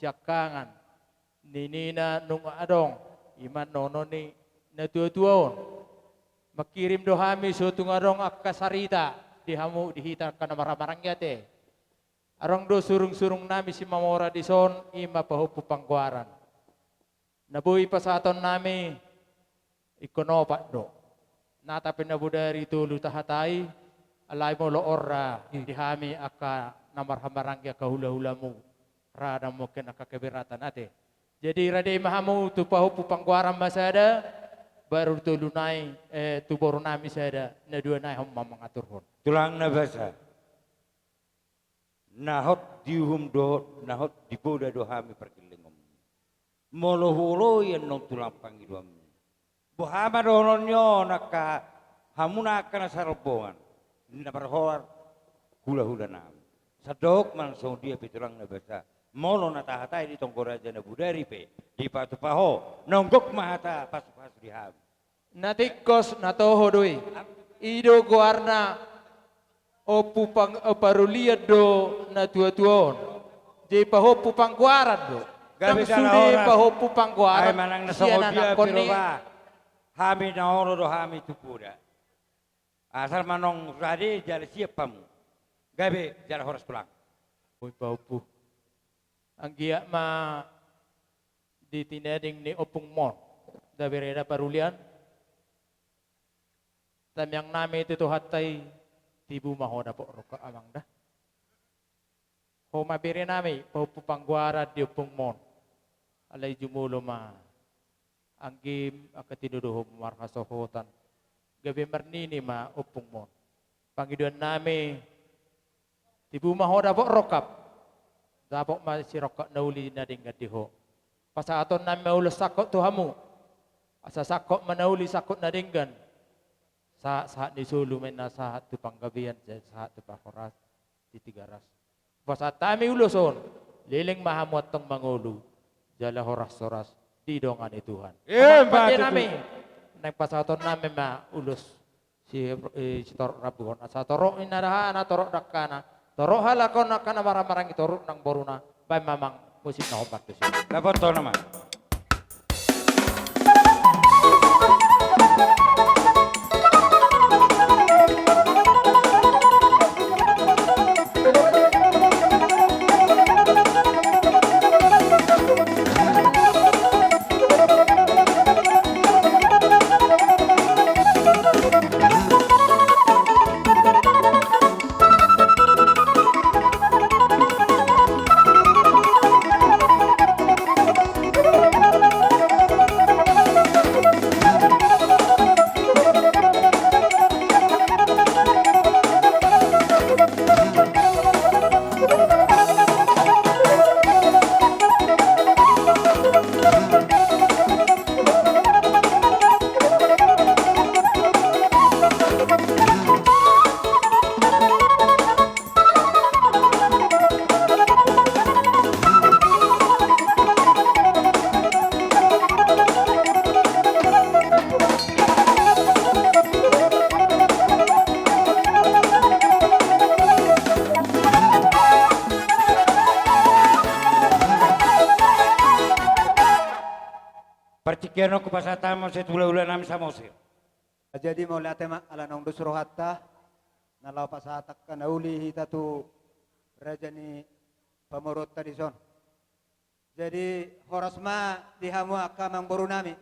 siya kangan. Ninina nung adong iman nono ni natutuon makirim do hami so tung adong akasarita dihamu dihita kana maramarang yate arong do surung-surung nami si Mamora dison ima pahupu pangguaran nabuhi pa sa aton nami ikonopat do natapin na budari tulu tahatay alay mo loora dihami aka namarhamarang ya kahula-hula mo rada mo kinakakabiratan ate. Jadi radai mahamu tu pahupu pangguaran masada baru tu lunai tu boru nami sada na dua nai hom mengatur hon. Tulang na basa. Nahot diuhum do nahot diboda do hami perkilingom. Molo yan nong tulang pangiduam. Buhama dononyo naka hamuna kana sarobongan. Na berhor hula-hula nami. Sadok man so dia pitulang na basa. Molo na tahatay di tonggoraja na budari pe di patupaho nonggok mahata pasu-pasu di ham. Natikos natoho doi. Ido guarna opu pang paruliat do na tua-tuon. Di pahopu pangguaran do. Gabi sude pahopu Ay pangguaran. manang nasongo dia piroba. Hami na oro do hami tupuda. Asal manong rade jala siap pamu. Gabi jala horas pulang. Oi pahopu. Ang giya ma ditinading ni opung mon da bereda parulian tamyang nami itu hatay tibu mahoda po roka amang da ho mabire nami pahupu pangguara di opung mon alay jumulo ma ang game akatinuduho markasohotan gabi marnini ma opung mon pangiduan nami tibu mahoda po rokap Dabok masirokak nauli na ding gadiho. Pasaton na maulos sakot tuhamu. Asa sakot manauli sakot na dinggan. Saat ni sulu men na saat tu panggabian saat tu pakoras di tigaras. Pasat tami uloson liling mahamot tong mangulu. Jala horas-horas di dongan ni Tuhan. Pati nami nang pasaton nami ma ulos si tor rabuhon asa torok inaraha na torok dakana. Toro halakon na kana marang-marang itorok ng boruna Baik mamang musik no partusi. Dapat to nama. Percikiano ko pasatamo sa tula-ula namin sa Mosir. Jadi mau lihat tema ala nong dusro hatta nalau pasatak kana uli hita tu raja ni pamorot tadi son. Jadi horasma dihamu akamang boru nami.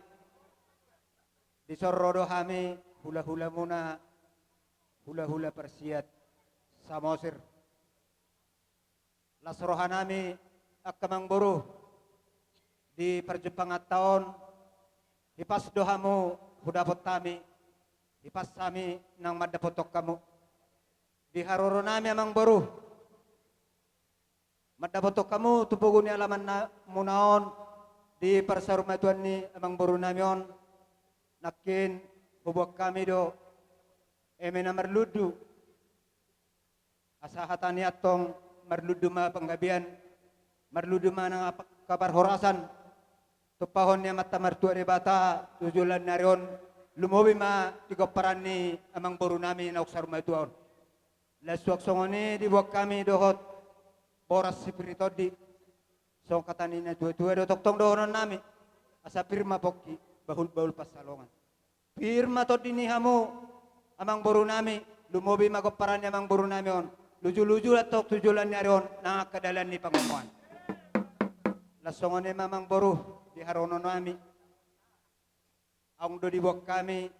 Di sorrodo hami hula-hula muna hula-hula persiat sa Mosir. Lasrohan nami akamang boru di perjepangat tahun hipas dohamu hudapot kami hipas kami nang madapotok kamu di haroro nami amang boru madapotok kamu tupugun ni alaman na munaon di parsaruma tuan ni amang boru nami on nakin hubok kami do emena merludu asahatani atong merludu ma penggabian merludu ma nang kabar horasan tupahon niya mata mertua di bata tujulan narion lumobi ma tigoparan ni amang boru nami na uksar matuon lasuak songoni dibuat kami dohot boras sipirito di song katani na tua-tua do toktong dohonon nami asa pirma pokki bahul-bahul pasalongan pirma to dinihamu amang boru nami lumobi ma goparan ni amang boru nami on luju-luju latok tujulan narion na kadalan ni pangomuan lasongone mamang boru di harono nami ang do dibuat kami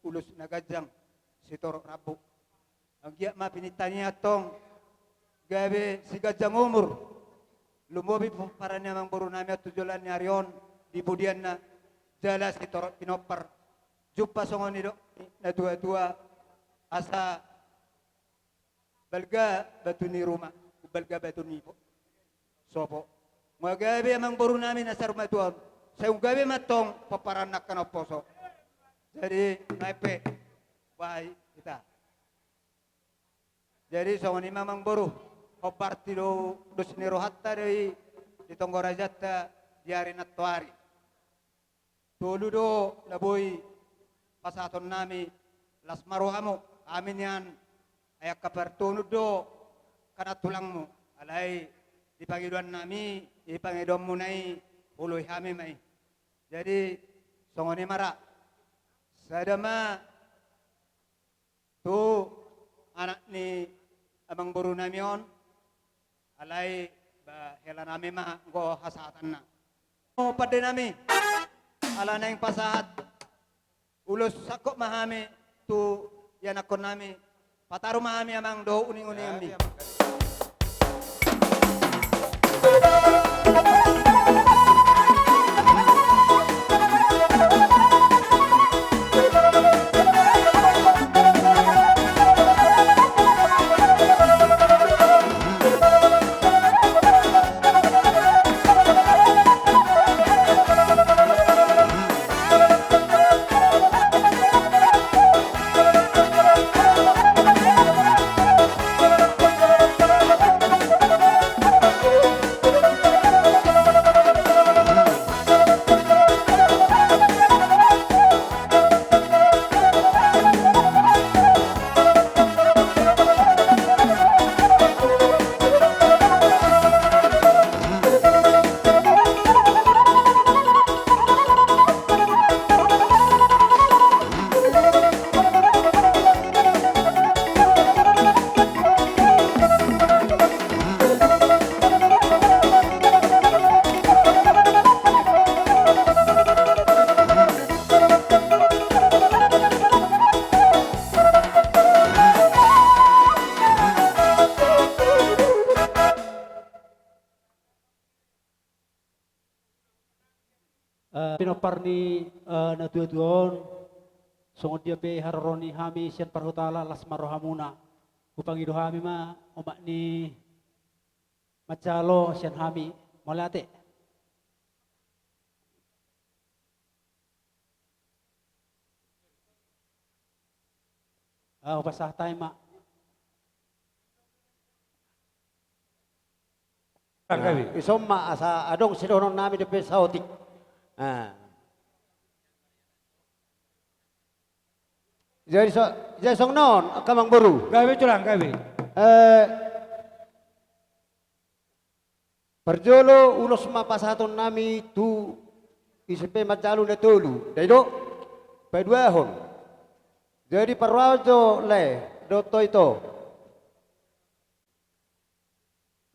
ulus nagajang sitorok rabu ang giyak mapinitanya tong gabe si gajang umur lumobi para namang buru nami at tujulan ni Arion di budian na jala sitorok pinopar jupa songon nido na dua-dua asa balga batu ni rumah balga batu ni po sopo magabi amang buru namin nasa rumah tuan. Sa gabi matong paparanak ka na poso. Jadi naipe bahay kita. Jadi sa ni mamang buru hoparti do dos ni rohatta dari di tonggorajata diari na tuari. Tulu do laboy pasaton nami las maruhamo amin yan ayak kapartunod do kana tulangmu alay di pangiduan nami di pangiduan munay uloy hami may jadi songoni mara sadama tu anak ni amang buru nami on alay ba hela nami ma go hasatan na o pade nami ala na yung pasahat ulos sakop mahami tu yan akon nami pataro mahami amang do uning-uning ambi Pinoparni na tuon songon dia pe haroroni hami sian parhutala las marohamuna upangi do hami ma umak ni macalo sian hami molate pasah tay mak Isomma asa adong sidonon nami de pesautik. Jadi song non kamang buru. Gawe tulang gawe. Perjolo ulos mapasaton nami tu isipe macalu na tulu. Daido peduahon. Jadi parwajo le doto itu.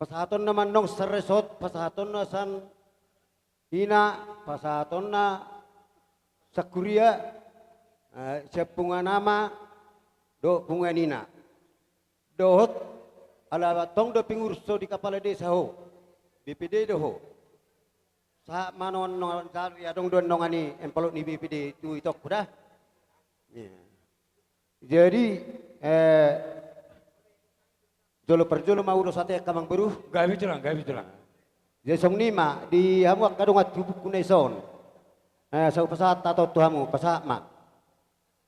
Pasaton naman nong seresot, pasaton na san hina, pasaton na sakuria, sepunga nama, do punga nina. Dohot ala tong do pingurso di kapala desa ho, BPD do ho. Sa manon non cari adong don nongani empalok ni BPD tu itok kuda. Jadi jolo perjolo mau ulos ate kamang beruh gawe tulang jadi song nima di hamu kadungat tubuk kuneson sau pesat atau tuhamu pesat mak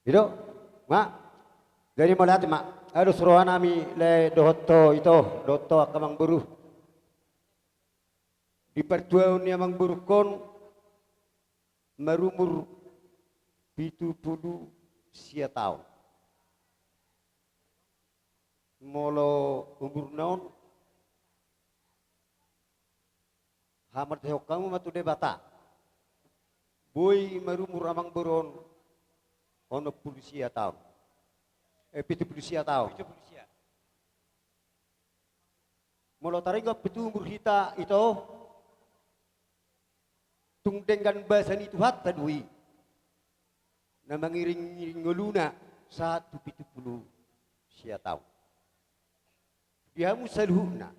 itu mak jadi melihat mak aduh suruhan nami le dohoto itu doto kamang beruh di perjuangan yang beruh kon merumur 70 sia tahun molo umur naon hamar tehok kamu matu debata boy marumur amang boron ono polisia tahun pitu polisia tahun molo taringa pitu umur hita itu tung dengan bahasan itu hatta dui na mangiring nguluna 170 sia tahun dihamu saluhna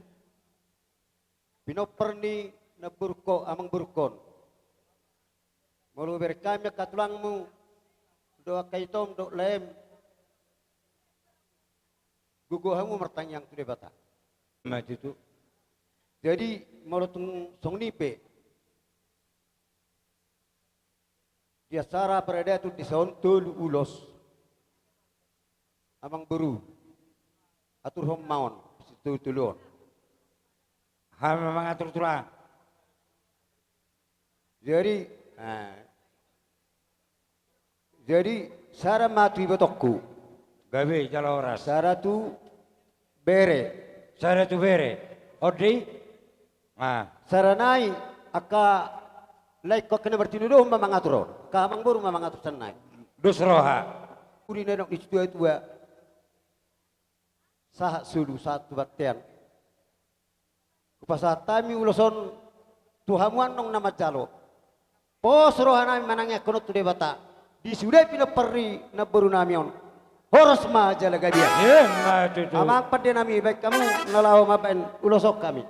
pinoperni na burko amang burkon mulu berkami katulangmu doa kaitom do lem guguhamu mertanyang tu debata maju tu jadi mulu tung song nipe dia sara berada tu di sontul ulos amang buru atur hom maon tulun. Memang atur tulang. Jadi sara matu ibotokku. Gawe jala oras. Sara tu bere. Odi. Sara nai aka like kok kena bertinuduh memang aturon. Kamang buru memang atur sanai. Dus roha. Uri nenok di tua sah sulu satu batian. Kupasatami uloson tuhamuan nong nama calo. Pos rohanami manangnya kono tu debata. Disudai pina perri na baru namion. Horos ma jalaga dia. Amang pada nami baik kamu nalau mapain ulosok kami.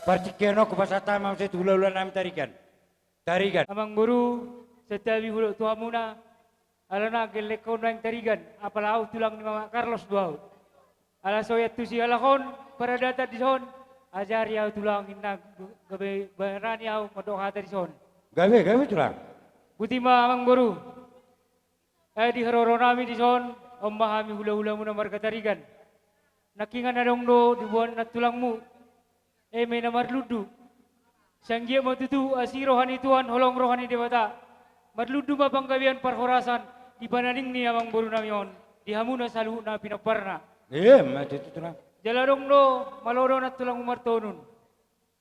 Parcikeno kupasata mau saya tula-ula nam tarikan. Amang guru setiap huluk tuamuna alana gelekon nang tarikan apalau tulang ni Mama Carlos duau. Ala soyat tu si alakon para data di son ajar yau tulang inang gabe berani yau madoha di son. Gawe tulang. Butima amang guru. Di haroro nami di son memahami hula-hula muna margatarigan. Nakingan adong do dibuan na tulangmu. Eme na marludu. Sanggia matutu asi rohani Tuhan holong rohani dewata. Marludu mapanggawian parhorasan di bananing ni amang boru namion. Di hamuna salu na pinakparna. Matutu tulang. Jalarong do maloro na tulang umartonun.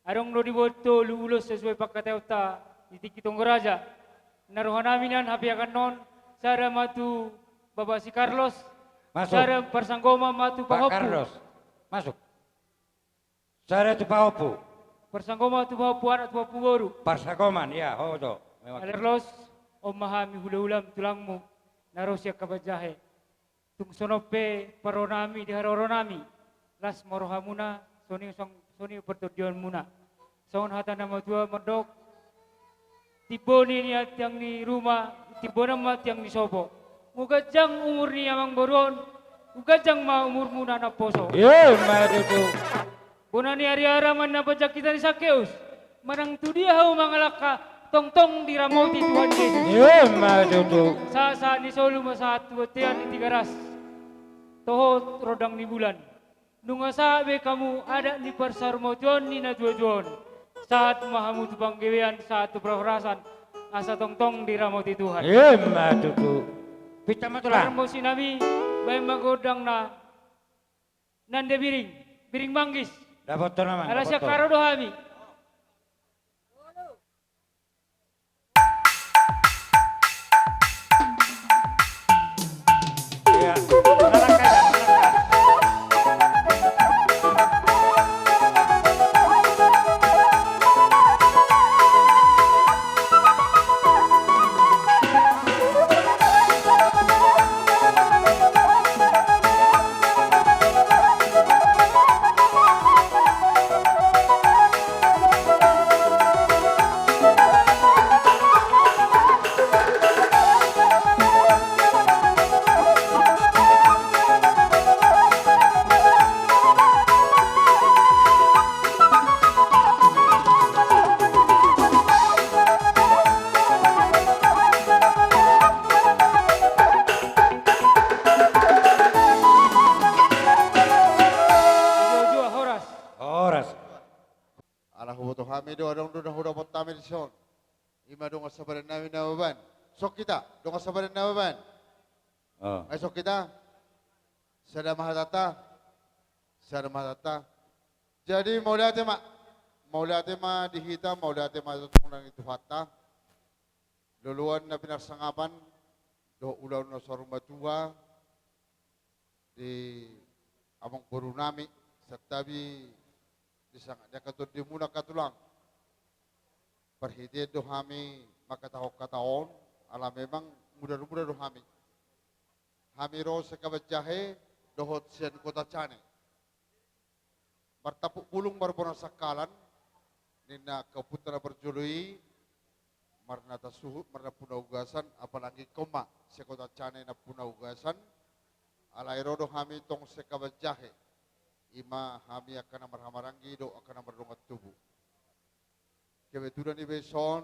Arong do diboto luulos sesuai pagkateota titik itong raja. Narohanaminan hapi akan non Sara matu Bapak si Carlos. Masuk. Sara persanggoma matu Pak Pahopu. Carlos, masuk. Sara tu Pahopu. Persanggoma tu Pahopu anak tu Pahopu baru. Parsagoman, ya, hodo. Alerlos, memahami hula-hulam tulangmu. Narosya kabajahe. Tung sonope paronami di haroronami. Las morohamuna, soni pertujuan muna. Soon hata nama tua merdok. Tiboni niat yang di rumah, tibona mat yang di sobo. Mugajang umur ni amang boron, mugajang ma umur muna na poso. Matutu. Bona ni ari-ara man na bajak kita ni Sakeus. Manang tu dia hau mangalaka, tong-tong di ramoti Tuhan Yesus. Matutu. Sa ni solo masahat tuwatian ni tigaras. Toho rodang ni bulan. Nung asabe kamu ada ni persarmojon ni najuajon. Saat mahamu tu panggewean, saat tu perhorasan, asa tong-tong di ramoti Tuhan. Matutu. Pita matulah. Karmo sinami, bayi magodang na nande biring manggis. Dapat tu nama. Alasya karo dohami. Ya. Hamido adong do huda potami son. Ima dong sabaran namin nababan. Sok kita dong sabaran nababan. Ay sok kita. Sada mahatata. Jadi maulate ma dihita maulate ma tutunan itu hatta. Luluan na pinagsangapan do ulaw na saruma tua di among puro nami sa tabi isang nakatod di muna katulang perhiti do kami makatahok kataon ala memang muda-muda do kami ro sa kabadyahe dohot siyan kota Chane martapuk pulong marbona sakalan nina kaputra berjului marna tasuhut marna punaugasan apalagi koma sa kota Chane na punaugasan ala irodo kami tong sa kabadyahe ima kami akan marhamaranggi do akan merdongat tubuh. Kebetulan ibe son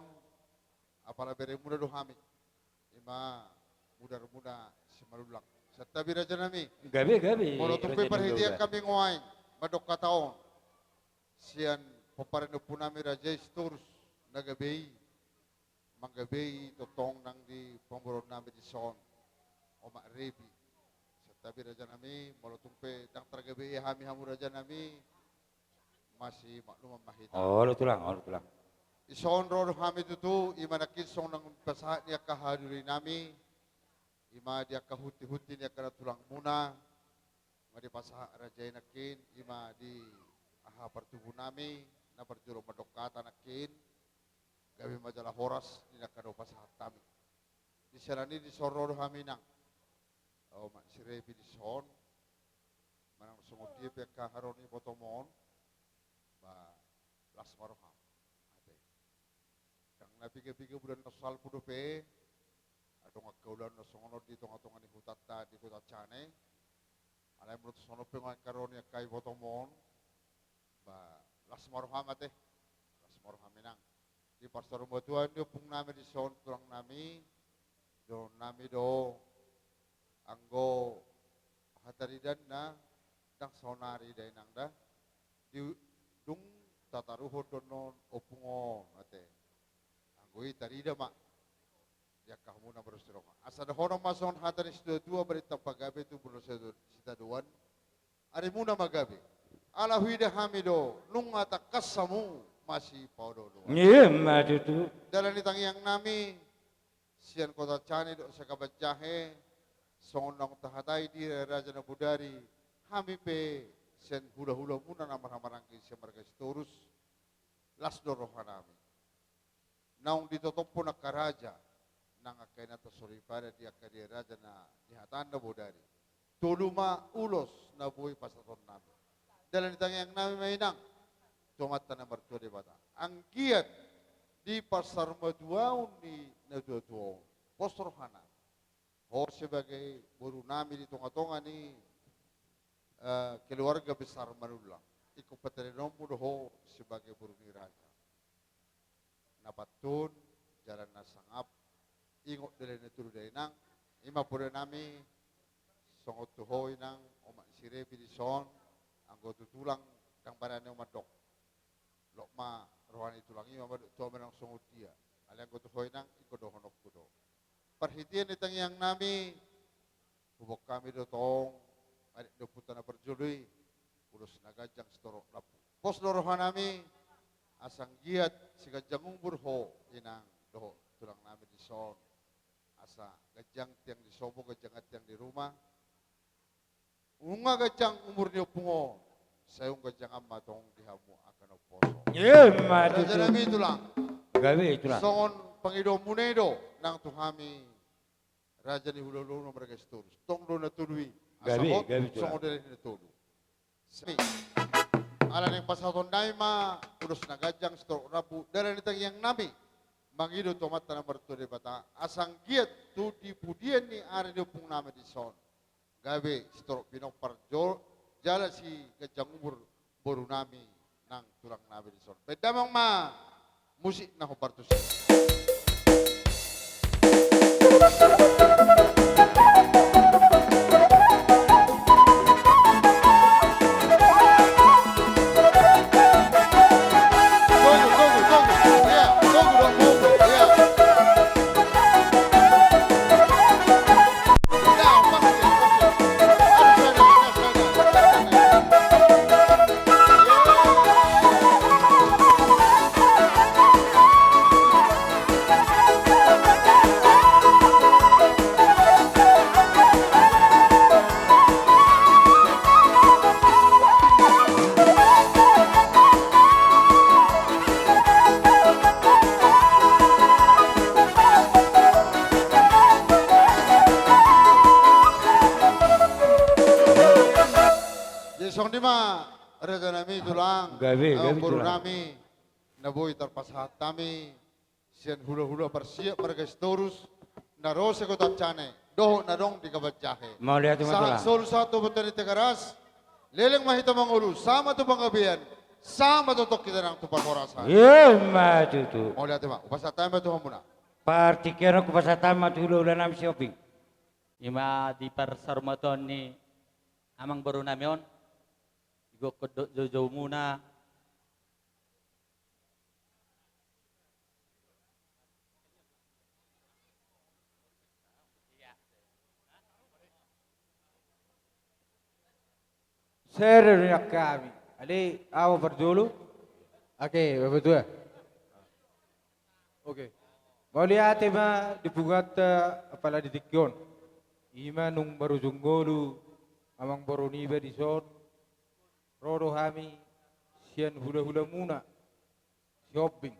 apala bere muda do kami. Ima muda semalulang. Setabi raja nami. Gabi. Moro tumpe perhatian kami ngoain madok kataon. Sian paparano punami raja isturus nagabei. Manggabei totong nang di pamboron nami di son. Oma rebi. Tapi raja nami malu tumpe dang tergabi hami hamu raja nami masih maklum mahita. Oh lu tulang. Ison roh kami itu imanakin song nang pasahat niya kahaduri nami ima dia kahuti-huti niya kana tulang muna madi pasahat raja nakin ima di aha pertubuh nami na perjuro madokata nakin gabi majalah horas niya kado pasahat kami. Di sarani di sororo kami nang oh mak sire bidison manang sungguh dia peka haroni potomon ba las maroham ate kang nabi ke bulan nasal pudope adong akaulan no songono di tonga-tonga ni hutata di kota Chane alai menurut sono pengai karoni kai potomon ba las maroham ate las maroham menang di pasar batuan dia pung nami di son tulang nami do anggo taridan na dang sonari day nang da di dung tataruho donon opungo ate anggoi tarida ma ya kahmuna berseronga asa da hono mason hataris dua berita pagabe tu bersedur sita duan ari muna magabe ala huida hamido nung ata kasamu masih paudo Iya, maju tu. dalam itang yang nami sian kota cani do sakabat jahe sonong tahatai di raja na budari hami pe sian hula-hula muna namar-hamarangki sian marga storus las dorohanami naung ditotopo na karaja nang akay na tasoripara di akay di raja na dihatan na budari tuluma ulos na buhay pasaton namin dalam itang yang nami mainang tumata na martua di bata ang giat di pasar maduaun ni naduatuon posrohana ho sebagai buru nami di tonga-tonga ni keluarga besar Manulang ikut paterinom ho sebagai buru ni raja napatun jalan nasangap ingot dari neturu dari nang ima pura nami songot tuhoy nang omak sirepi di son anggotu tulang kang barane omadok lokma rohani tulang ima madok tuwa menang songot dia aliang gotu hoy nang ikodohonok kudo perhatian itang yang nami hubok kami dotong adik doputan na perjului ulus nagajang setorok lapu pos dorohan nami asang giat si gajang umbur ho inang doho tulang nami di son asa gajang tiang di sobo gajang tiang di rumah unga gajang umur ni opungo sayung gajang amma tong dihamu akan oposo Iya, maju tu. nami tulang Gawe itulah. songon pangido munedo nang tuhami raja ni hulu-hulu no mereka seturus tong do natului Gawe tulah. songon dari natulu sami ala neng pasaton daima urus nagajang setor rabu dari nitang yang nami mangido tomat tanah berturi bata asang giat tu di pudian ni ari di pung nama di son gawe setor pinok parjol jala si gajang umur boru nami nang tulang nami di son bedamang ma musik nah partus Raja nami tulang, gawe buru tulang. nami, naboy tarpasat kami, sian hula-hula bersiap mereka storus, narose ko tacane, doho narong di kabatjahe. Mau lihat cuma tulang. Sol satu betul di tegaras, leleng mahita mangulu, sama tu panggabian, sama tu tok kita nang tupan morasan. Iya, maju tu. Mau lihat mak, upasa tayo tu hamuna. Partikiran ku pasatama tu hulu nam shopping. Ima di persarmaton ni amang baru namion. Igo kodok jauh-jauh muna. Serunya kami. Ali, apa berdulu? Oke, betul. Oke. Mau lihat tema dibuat apalagi di Tikyon. Ima nung baru junggolu, amang baru niba di son. Rodo kami sian hula-hula muna shopping.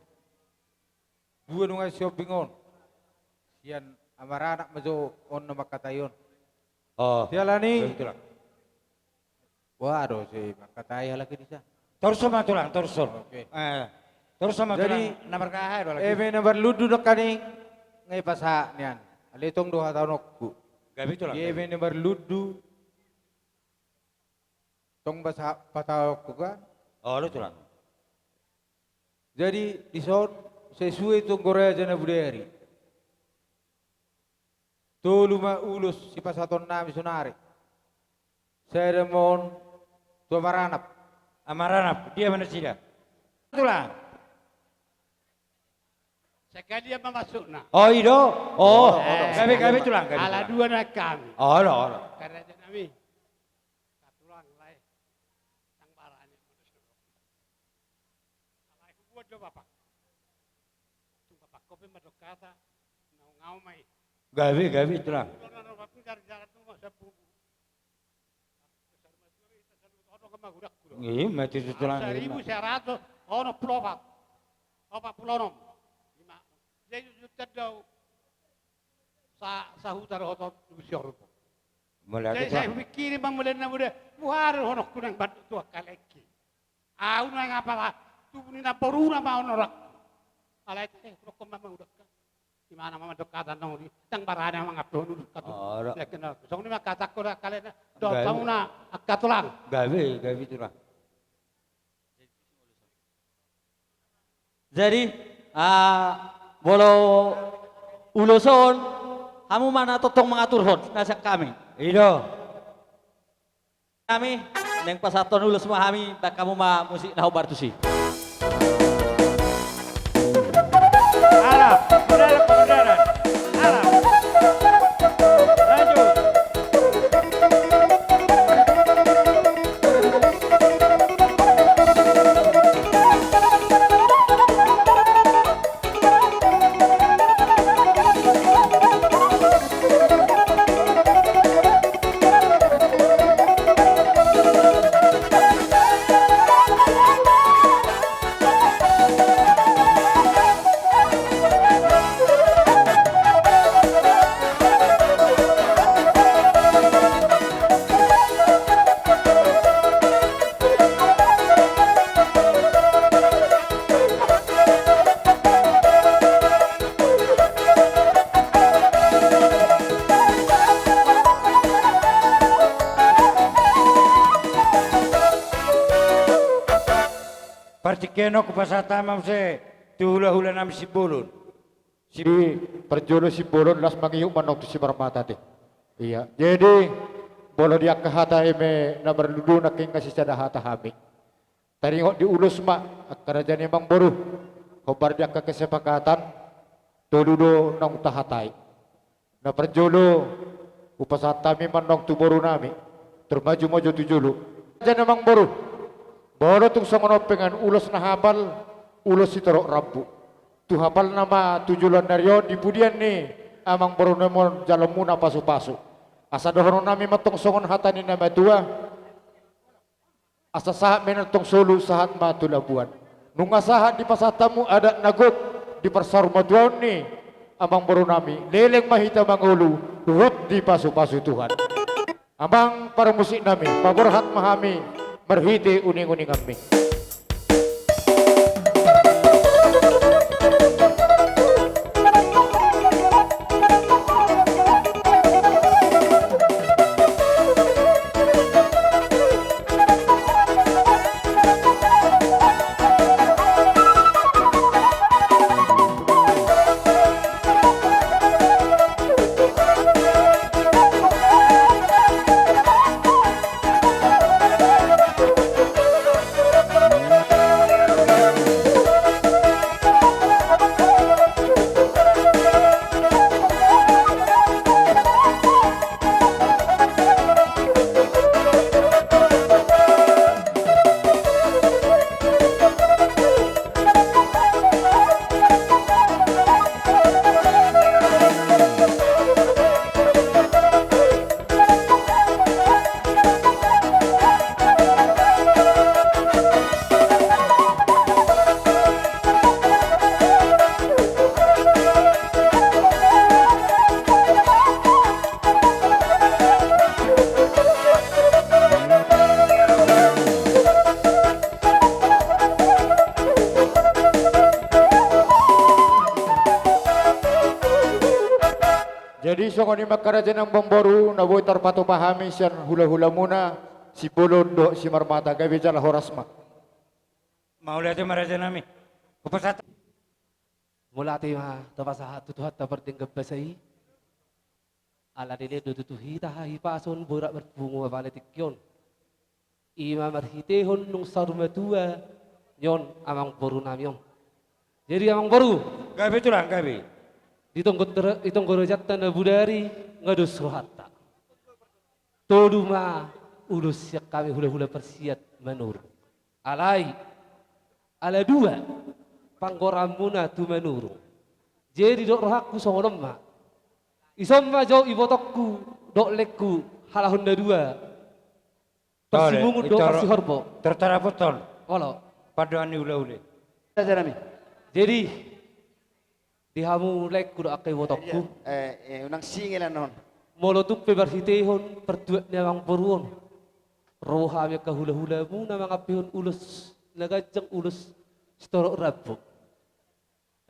Dua nunga shopping on. Sian amaranak majo on na makatayon. Oh. Sialani. Betul. Waduh si makataya lagi di sana. Torso mah tulang, torso. Oke. Torso mah Jadi tulang nomor kahar lagi. nomor ludu nak kaning ngai pasa nian. Alitong 2 tahun aku. Gabi tulang. Nomor ludu tong basa patao ko ka. Oh, lu tulang. Jadi di son sesuai tong Korea jana budari. Tolu ma ulus si pasaton nami sunari. Saya mohon Tua Maranap. Amaranap, dia mana sih dah? Itulah. Sekali dia masuk nak. Oh itu, kami tulang. Ala dua nak kami. Oh. Karena kami. Katulang lain. Tang baranya. Alai buat do bapak. Tu bapak kopi madok kata. Ngau mai. Gawe tulang. Iya, mati itu tulang. 1.100 ono pulopak. Opak pulonom. Jadi terdau sahutar otot usior. Jadi saya pikir bang mulai muda buar honok kunang batu tua kaleki. Aku nang apa tu ni na poruna ma onorak. Alai rokok mama udah di mana mama dekatan nong di tang barana mang abdo nu katu. Ya kenal. Song ni mah kata ko kalian do kamu na katulang. Gawe tulang. Jadi bolo uluson kamu mana totong mengatur hon nasak kami. Iyo. Kami neng pasaton ulus mah kami tak kamu mah musik nahu bartusi. Alam, kemudaran. Alam. Lanjut. Partikeno ku pasata mam se hula nam si bulun. Si perjolo si bolon las mangiyuk manok tu si marmata te. Iya. Jadi bolo dia ke hata eme na berludu na king kasih sada hata hami. Taringok di ulus mak kerajaan emang boru. Hobar dia ke kesepakatan toludo nang tahatai. Na perjolo upasata mi manok tu boru nami. Termaju-maju tu julu. Kerajaan emang boru. Bolo tung sangono pengan ulos na hapal ulos si terok rabu. Tu hafal nama tujuan nario di budian ni amang baru nemon jalamuna pasu-pasu. Asa dohono nami matong songon hatani nama tua. Asa sahat menentong solu sahat matu labuan. Nunga sahat di pasatamu ada nagok di persaruma tuan ni amang baru nami leleng mahita mangulu rut di pasu-pasu Tuhan. Amang para musik nami paborhat mahami merhiti uning-uning kami. Jadi sokoni makarajan ang bomboru na boy tarpato pahami siyan hula-hula muna si Bolondo si Marmata gabi jala horasma. Mau lihat maraja nami. Kupasat. Mula tayo ha tapasahat tutuhat taperting gabasay. ala dili dudutu hita hipason borak berbunga baletikyon. Ima marhitehon nung sarmatua yon amang boru namyon. Jadi amang boru. Gabi tulang gabi. Itong gorojat na budari ngadus rohata. Toduma ulus yak kami hula-hula persiat manur. Alai ala dua panggoramuna tu manuru. Jadi dok rohakku songonomma. Isomma jauh ibotokku dok lekku halahun dua. Persimungu dok kasih horbo. Tertara beton. Walau. Paduan ule-ule. Jadi dihamu lekku dok akai ibotokku. Unang singilan non. Molotuk pebarsitehon pertuat namang beruon. Rohami kahula-hula muna mga pihon ulus. Nagajang ulus setorok rabu.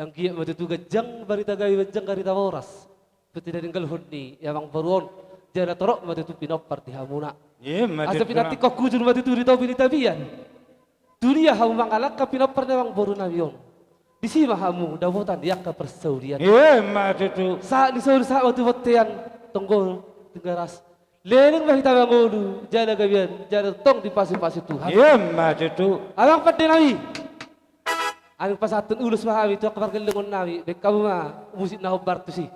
Ang kiyak matutu gajang barita gawi gajang karita oras. Pati na tinggal hudni yamang baruon. Jana torok matutu pinopar di hamuna. Asa pinati kok kujur matutu rito pinitabian. Dunia hamu mangalak ka pinopar namang baru nabiyon. Di sima hamu dawotan yak ka persaurian. Matutu. Saat di sauri saat waktu botean tonggol tinggaras. Leneng bahita mangulu jana gawian jana tong di pasi-pasi Tuhan. Matutu. Abang pada nabi. Ang pasatun ulus mahami itu kabar kelengon nabi. Bek kamu mah musik nahobar tu sih.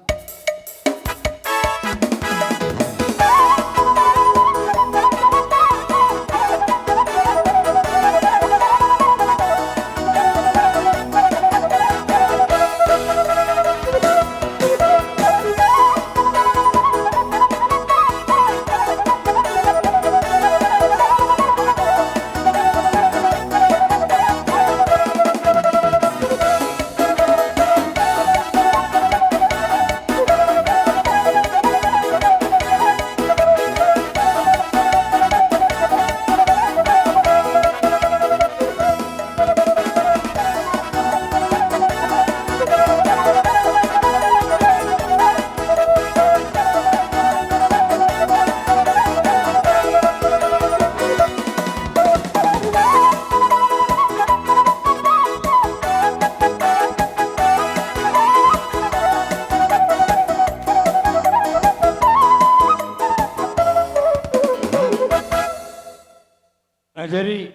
Jadi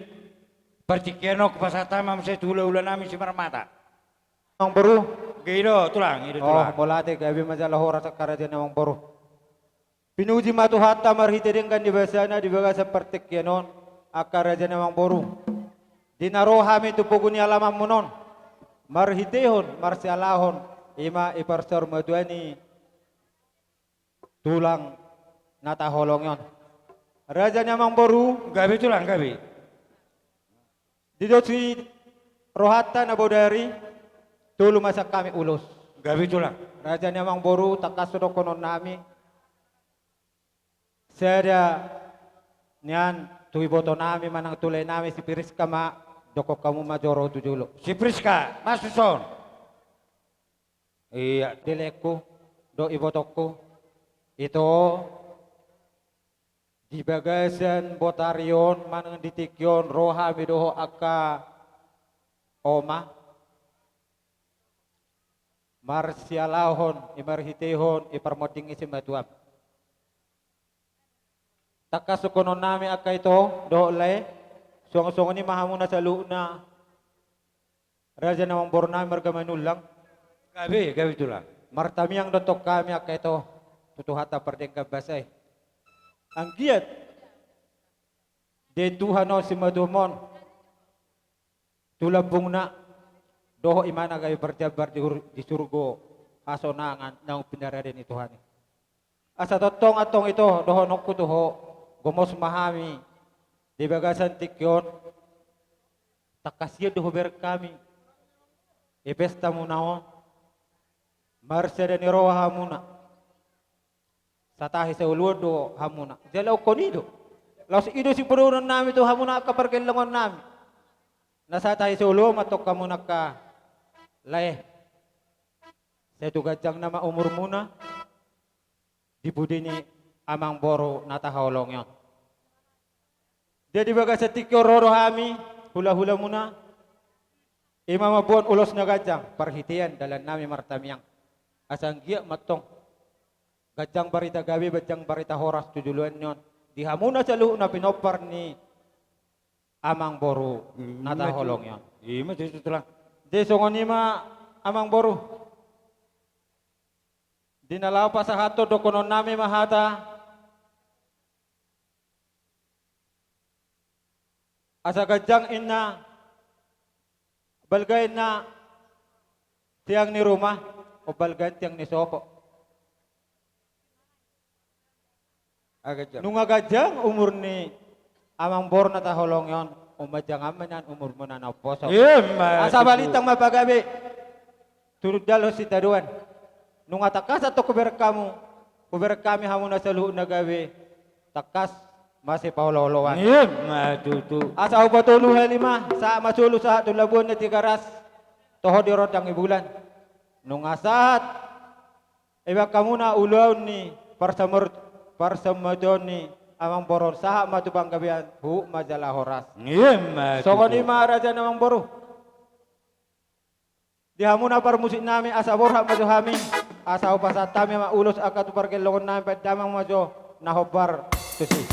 percikiano ke pasata mam saya tula-ula nami si marmata. Ang baru. Giro tulang, itu tulang. Molate gabi majalah hora sakara dia namang baru. Pinuji matu hatta marhite dengan di basana di baga seperti kianon akara dia namang baru. Dinaro hami tu puguni alamam munon. Marhitehon marsialahon ima iparsor maduani tulang nata holongyon. Raja namang baru gabi tulang gabi. Didosi rohata na bodari tulu masak kami ulus. Gabi tulang. Raja namang baru takasudok konon nami. Saya niyan tuiboto nami manang tulay nami si Priska ma doko kamu majoro tujulo. Si Priska masuson. Iya dileko do ibotokku itu di bagasan botarion manang ditikyon roha midoho aka oma marsialahon imarhitehon iparmoding isim matuam takasukonon nami aka ito doole song-song ni mahamuna sa luna raja namang bornami margamanulang gabi tulang martamiang dotok kami aka ito tutuhata perdengka basay. Ang giat de Tuhano si Madumon tulabong na doho imana gayo berjabar di surgo asonangan nang pinararin ni Tuhan. Asa totong atong ito doho nokku tuho gumos mahami di bagasan tikyon takasya doho ber kami ipesta munaon marsya ni roha muna satahi sa uludo hamuna. Jalaw konido. Laos ido si purunan namin to hamuna kaparkelangon namin. Nasatahi sa uludo matok ka muna ka lae. Sa ito gadyang na maumur muna. Di budi ni amang boro natahawlong yon. Jadi baga sa tikyo roro hami hula-hula muna. Imamabuan ulos na gadyang parhitian dalan namin martamiyang. Asang giya matong Gajang barita gabi, bajang barita horas tujuluan nyon. Di hamuna sa luho na pinopar ni Amang Boru nata holong yon. Ima itu tulang. Di songon nima Amang Boru. Dinalaw pa sa hato dokonon nami mahata. Asa gajang ina balgay na tiang ni rumah o balgay tiang ni sopo. Nung agajang umur ni Amang Boru na taholong yon, umajang amanan umur mo na naposo. Asa balitang mapagabi, turut dalo si taduan. Nung atakas ato kuber kami hamuna sa luho na gabi, takas masih paulolowan. Matutu. Asa upatulo halima, sa masulo sa hatong labuan na tigaras, toho di rodang ibulan. Nung asahat, iba kamuna ulaw ni parsamodon ni Amang Boru saha matubang gabian hu majalah horas. So ni maharaja Amang Boru. Di hamuna parmusik nami asa borha majo hami asa upasat tami maulos akatu pargelongon nami pedamang majo nahobar tusi.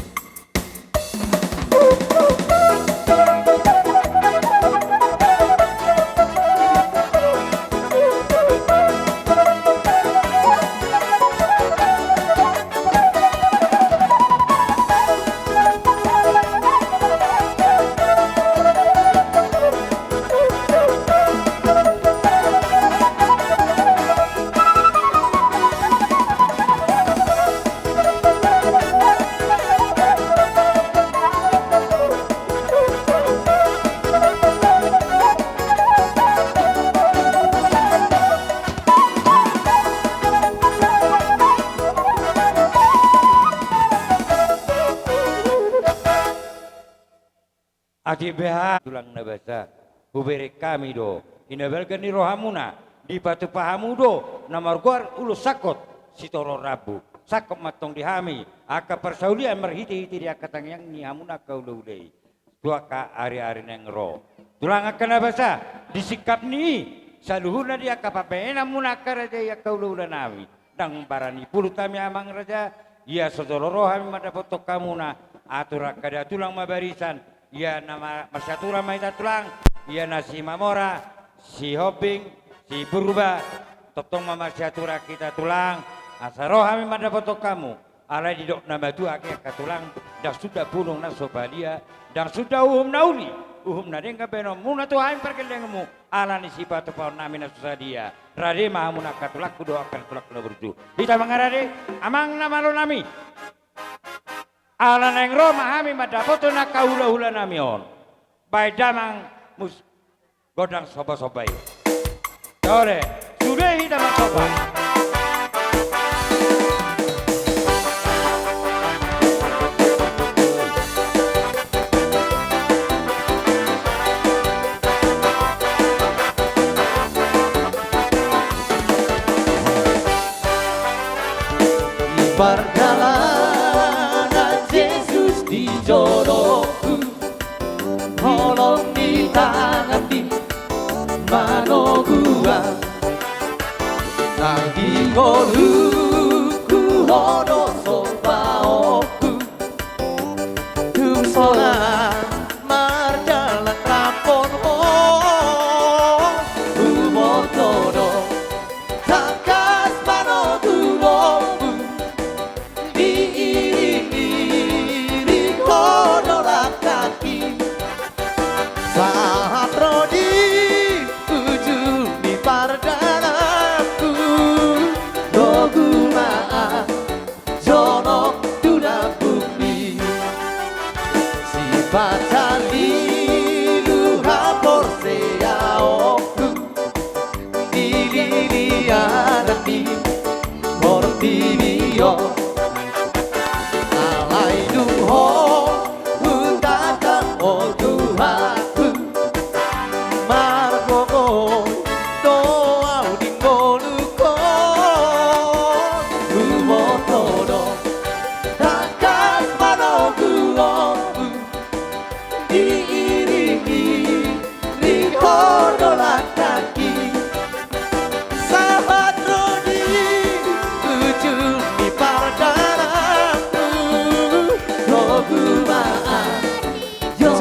Adi beha tulang nabasa hubere kami do inabalkan ni rohamuna di batu pahamu do namarguar ulu sakot sitoro rabu sakop matong dihami aka persaulian merhiti-hiti di akatang yang ni hamuna kau lulei tuaka ari-ari neng ro tulang akan nabasa disikap ni saluhuna dia kapapena munakar aja ya kau lula nami dang barani puluh tami amang raja ya sodoro rohami madapotok kamuna atur kada tulang mabarisan ya nama masyatura maita tulang ya nasi mamora si hoping si burba totong mama syatura kita tulang asaro kami mada foto kamu alai didok nama dua ke tulang dah sudah punung na sobalia dan sudah nauli na denga beno muna tu haim perkelengmu ala ni sifat pau nami na susadia rade mahamuna katulak kudo akan tulak na berju kita mengarade amang nama lo nami ala neng Roma kami madapoto na kahula-hula namion. Baik damang mus godang soba-sobai. Dore, sudah kita mencoba. Perjalanan Yesus di jodohku, holong di tanganti mano gua, nadi goluku hodo sobaoku, tumsola marjalan rapon ho, umotodo takas mano gulongku. Saat rodi ujung di pardanaku doguma jonok tuna bumi si batali luha porseaoku dililianati mortivio alai duho utaka o Tuhan di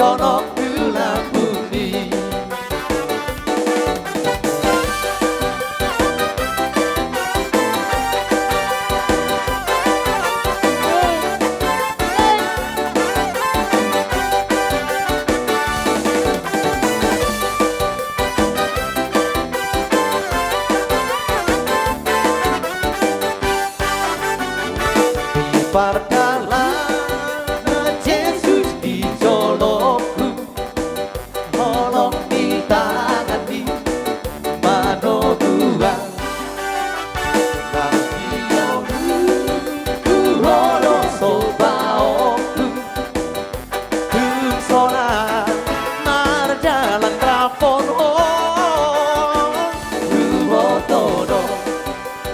Jonok tulang bumi. Perjalanan Yesus di jolokku, holong di tangan di mano Tuhan. Ku holo sobaoku, tung sona marjalan trafon rubotodo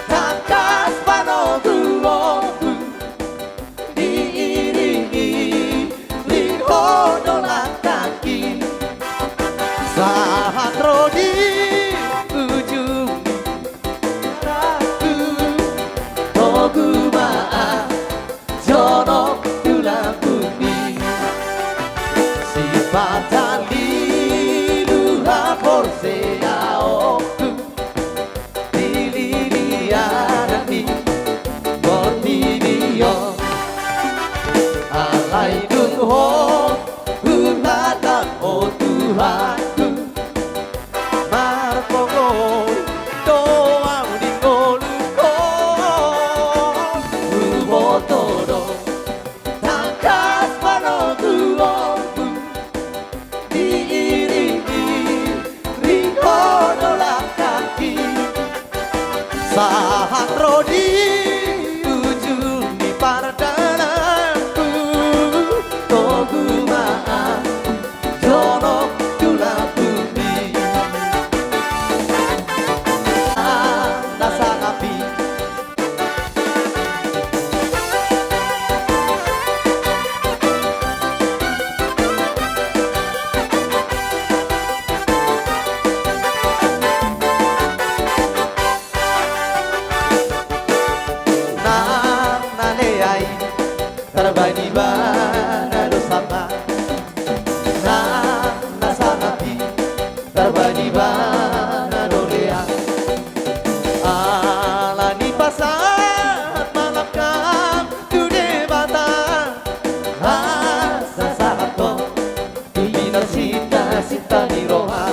takas pano tuwoku. Saat rodi ujung ragu togu maa jonok tulang bumi. Sifat liluha porseaoku dililiarani motivio alai dung ho hunatan o Tuhanku. Saat rodi ujung di pardananku, togu maa jonok tulang bumi. Nasa api terbagi bana dosama na nasangapi terbagi bana dolea alani pasat malakam tude bata asa sahato bina sita sita di roha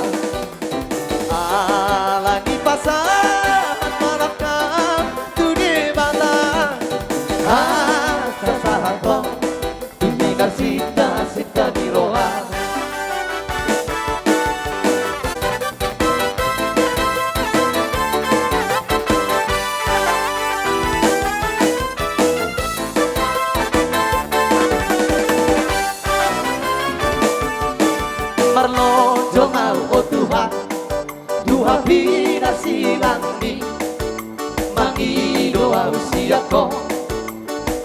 alani pasat malakam tude bata sahabat bimbingan sita-sita di roha. Merlojo mau o Tuhan Tuhan bina silang di mangido usiako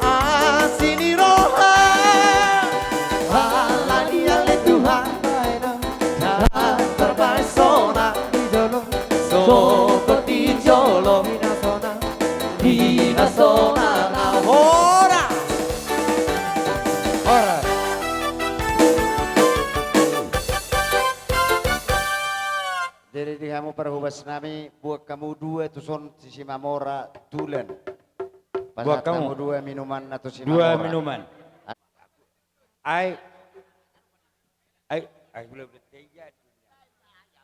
asini roha halani ale Tuhan dan terbaik sona soko di jolo hina sona ahora ora Jadi di kamu perhubas nami buat kamu dua tu son sisi mamora tulen. Buat kamu dua minuman atau sisi dua mamora. minuman. Ai belum tiga.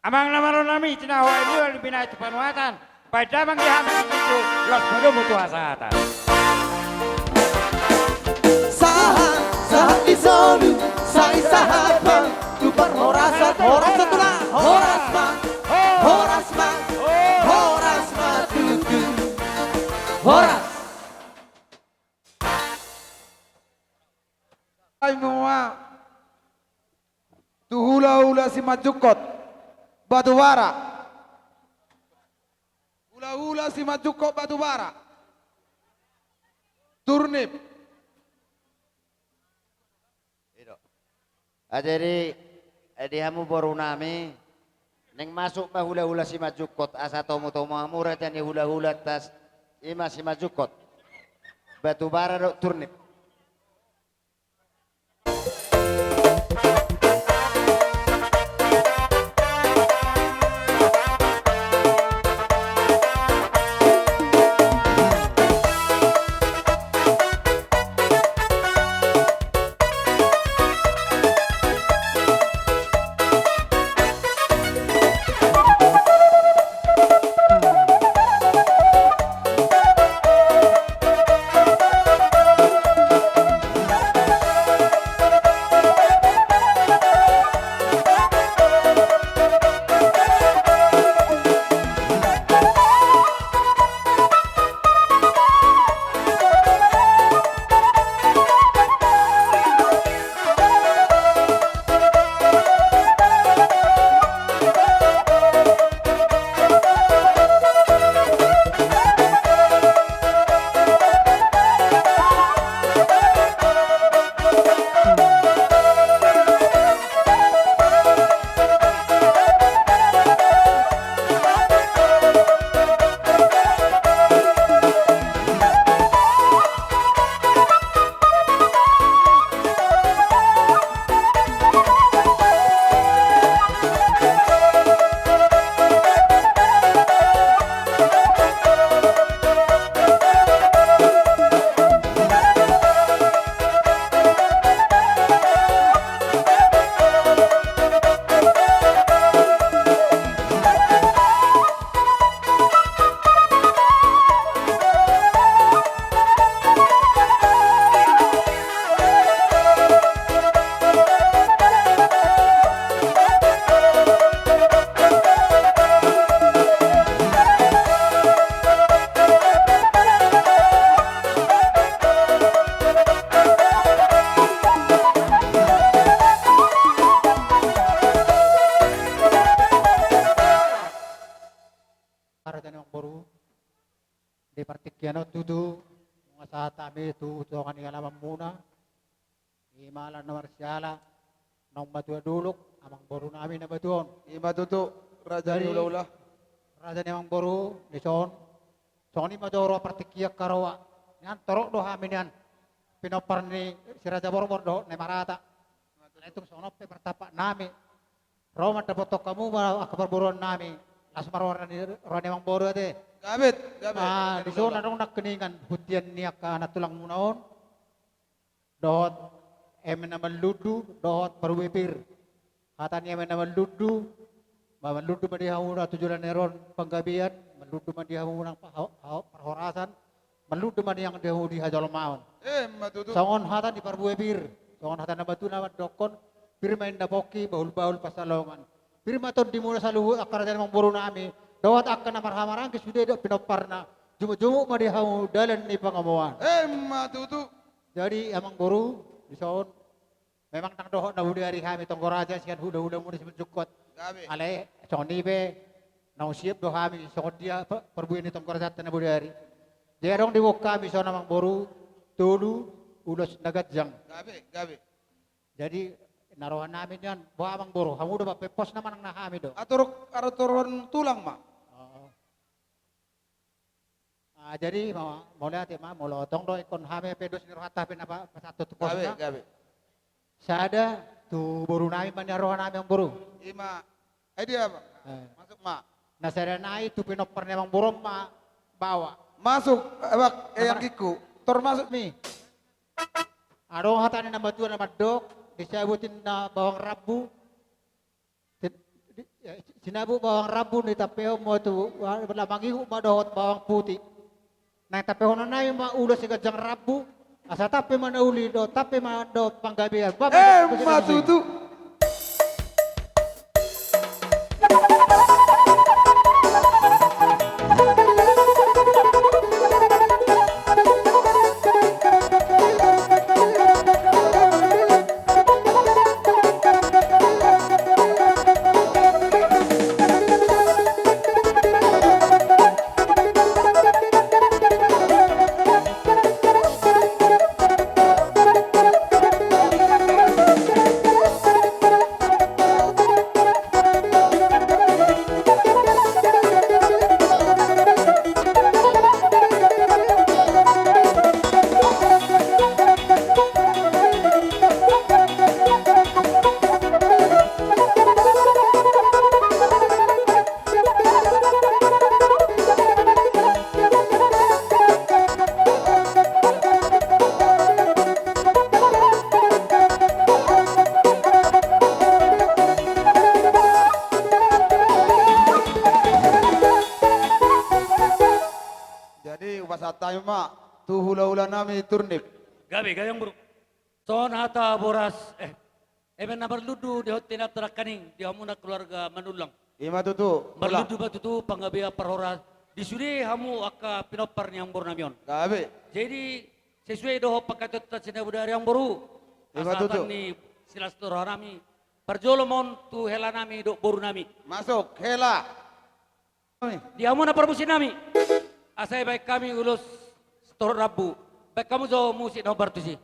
Amang nama nami cina hoa ini wali bina itu panuatan. Pada mang dihamil itu los baru mutu asatan. Sahat disolu sai sahabat tu horasat horasatula horasma horasma horasma tutu horas ay mga tuhula-hula si Majukot Batubara hula-hula si Majukot Batubara turnip Jadi di kamu baru nami neng masuk mah hula-hula si Majukot asa tomo-tomo amura tani hula-hula tas ima si Majukot Batubara do turnip Imalan na marsyala, nang batua duluk, amang boru namin na batuon. Ima tutu raja ni ulah-ulah. Raja ni amang boru, lison. So ni madoro partikiyak karawa. Yan, torok do hamin yan. Pinopar ni si Raja Borbor do, ni Marata. Itong sonop pe pertapak nami. Roma dapotok kamu akabarburon nami. Lasmarora ni Rani amang boru ade. Gabit. Ah, di sana dong nak keningan hutian niak kana tulang munaon. Dohot naman ludu, dohot perwipir. Kata niya naman ludu, ludu madihawuna tujuan neron penggabian, ludu madihawuna perhorasan, ludu madihang dihudi hajolmaon. Matutu. Sangon hata di perwipir, sangon hata na batu na dokon, pirmain na boki, baul-baul pasalongan. Pirmaton di mula sa luhut akar dyan mong buru nami, dawat akan na marhamarang kisude do pinopar na, jumu-jumu madihaw dalan ni pangamuan. Matutu. Jadi amang buru, disoon, memang tang dohot na hudi hari kami tong goraja sian huda-huda muna si menjukot. Ale, soni be, nau siap do kami, sokot dia perbuin ni tong goraja na hudi hari. Dia dong diwok kami so namang buru, tulu, ulos nagat jang. Gabi. Jadi naruhan namin yan, buha amang buru, hamu do pepos naman ang nakami do. Aturon tulang ma. Jadi mau lihat ya mau lotong do ikon hame pedos ni rohata pinapa pasatu tu kosna. Gabi. Sada tu buru nami manyarohan nami ang buru. Ima, dia apa? Masuk ma. Nasaranai tu pinopar ni amang buru ma bawa. Masuk, abak yang kiku. Tor masuk nih. Aro hata ni nama tuan nama dok disabutin na bawang rabu. Sinabu bawang rabu ni tapeo mo tu berlamangi madohot bawang putih. Nang tapi hono na yung mga ulo si Gajang Rabu. Asa tapi manauli do, tapi do panggabihan. Matutu. tayo ma, tu hula-hula nami turnip. Gabi, gayang bro. Son hata boras, even na berludu di hotel terakaning, di hamuna keluarga manulang. Ima tutu. Berludu batutu pangabia perhoras. Di sudi hamu aka pinopar yang bor namion. Gabi. Jadi sesuai doho pakatot sina budari yang boru. Ima tutu. Asalkan ni silas toroh nami. Perjolomon tu hela nami do boru nami. Masuk hela. Di hamuna permusin nami. Asai baik kami ulus setor rabu. Baik kamu zo musik no bartusi.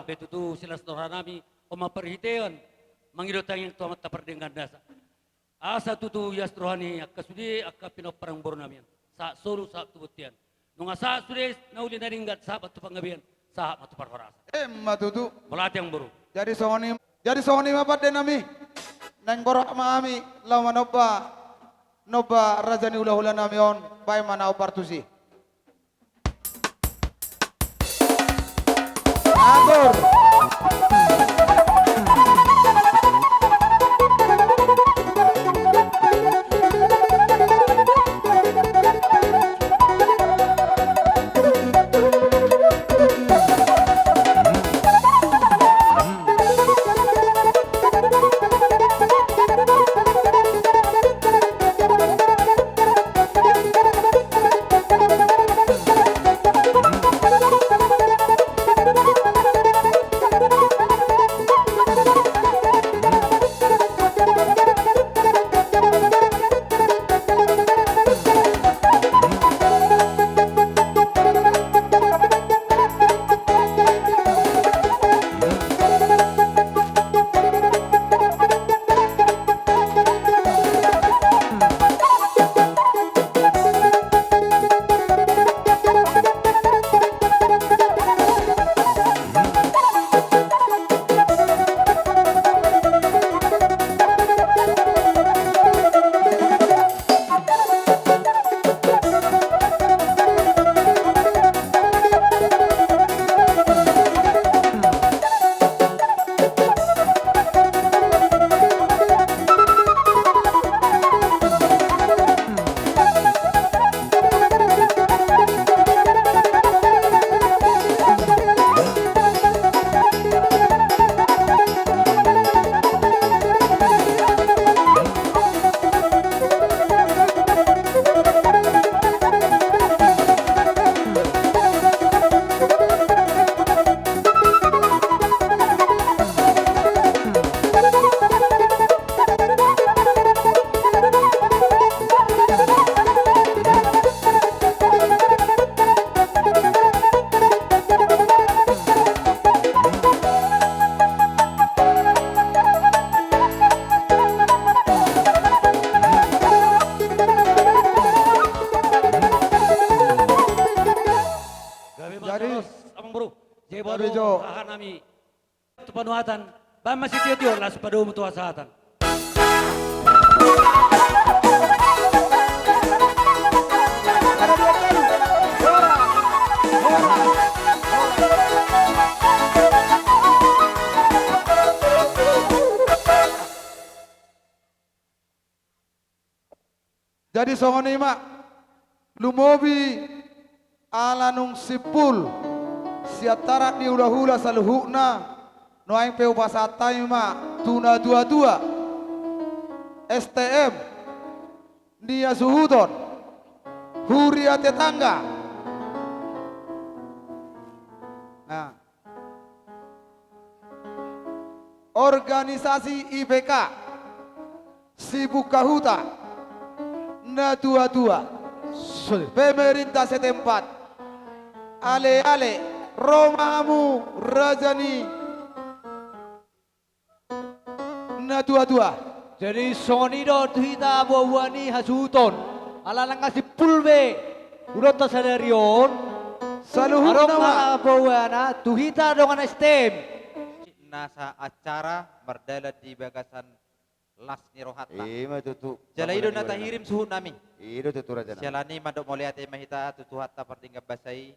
Betutu silas nami oma perhitean mangidotang yang tuamat taperdenggan dasa. Asa tutu yas rohani akka sudi akka pinoparang boru namian. Sa solu sa tubutian. Nunga sa sudes nauli na ringgat sahabat tu panggabian sahabat tu parhorasa. Matutu. Melat yang baru. Jadi songoni mapat denami. Nang borok maami lawan noba rajani hula namion pai mana opartusi. Atur. Bejo. Nami tupanuhatan. Ba masih tio las padu mutuasatan. Jadi songoni mak lumobi ala nung sipul siatara di hula saluhukna no aing peu pasatai mak tuna dua STM dia suhudon huria tetangga. Nah, organisasi IPK Sibuk Kahuta na dua pemerintah setempat ale romamu rajani na dua. Jadi sonido tuhita buani hasuton ala nangasi pulbe urut sadarion saluhuk nama buana tuhita dengan STM nasa acara merdela di bagasan las nirohata. Ima tutu. Jalaido na tahirim suhut nami. Ido tutu raja. Jalani madok moliate mahita tutu hatta pertingga basai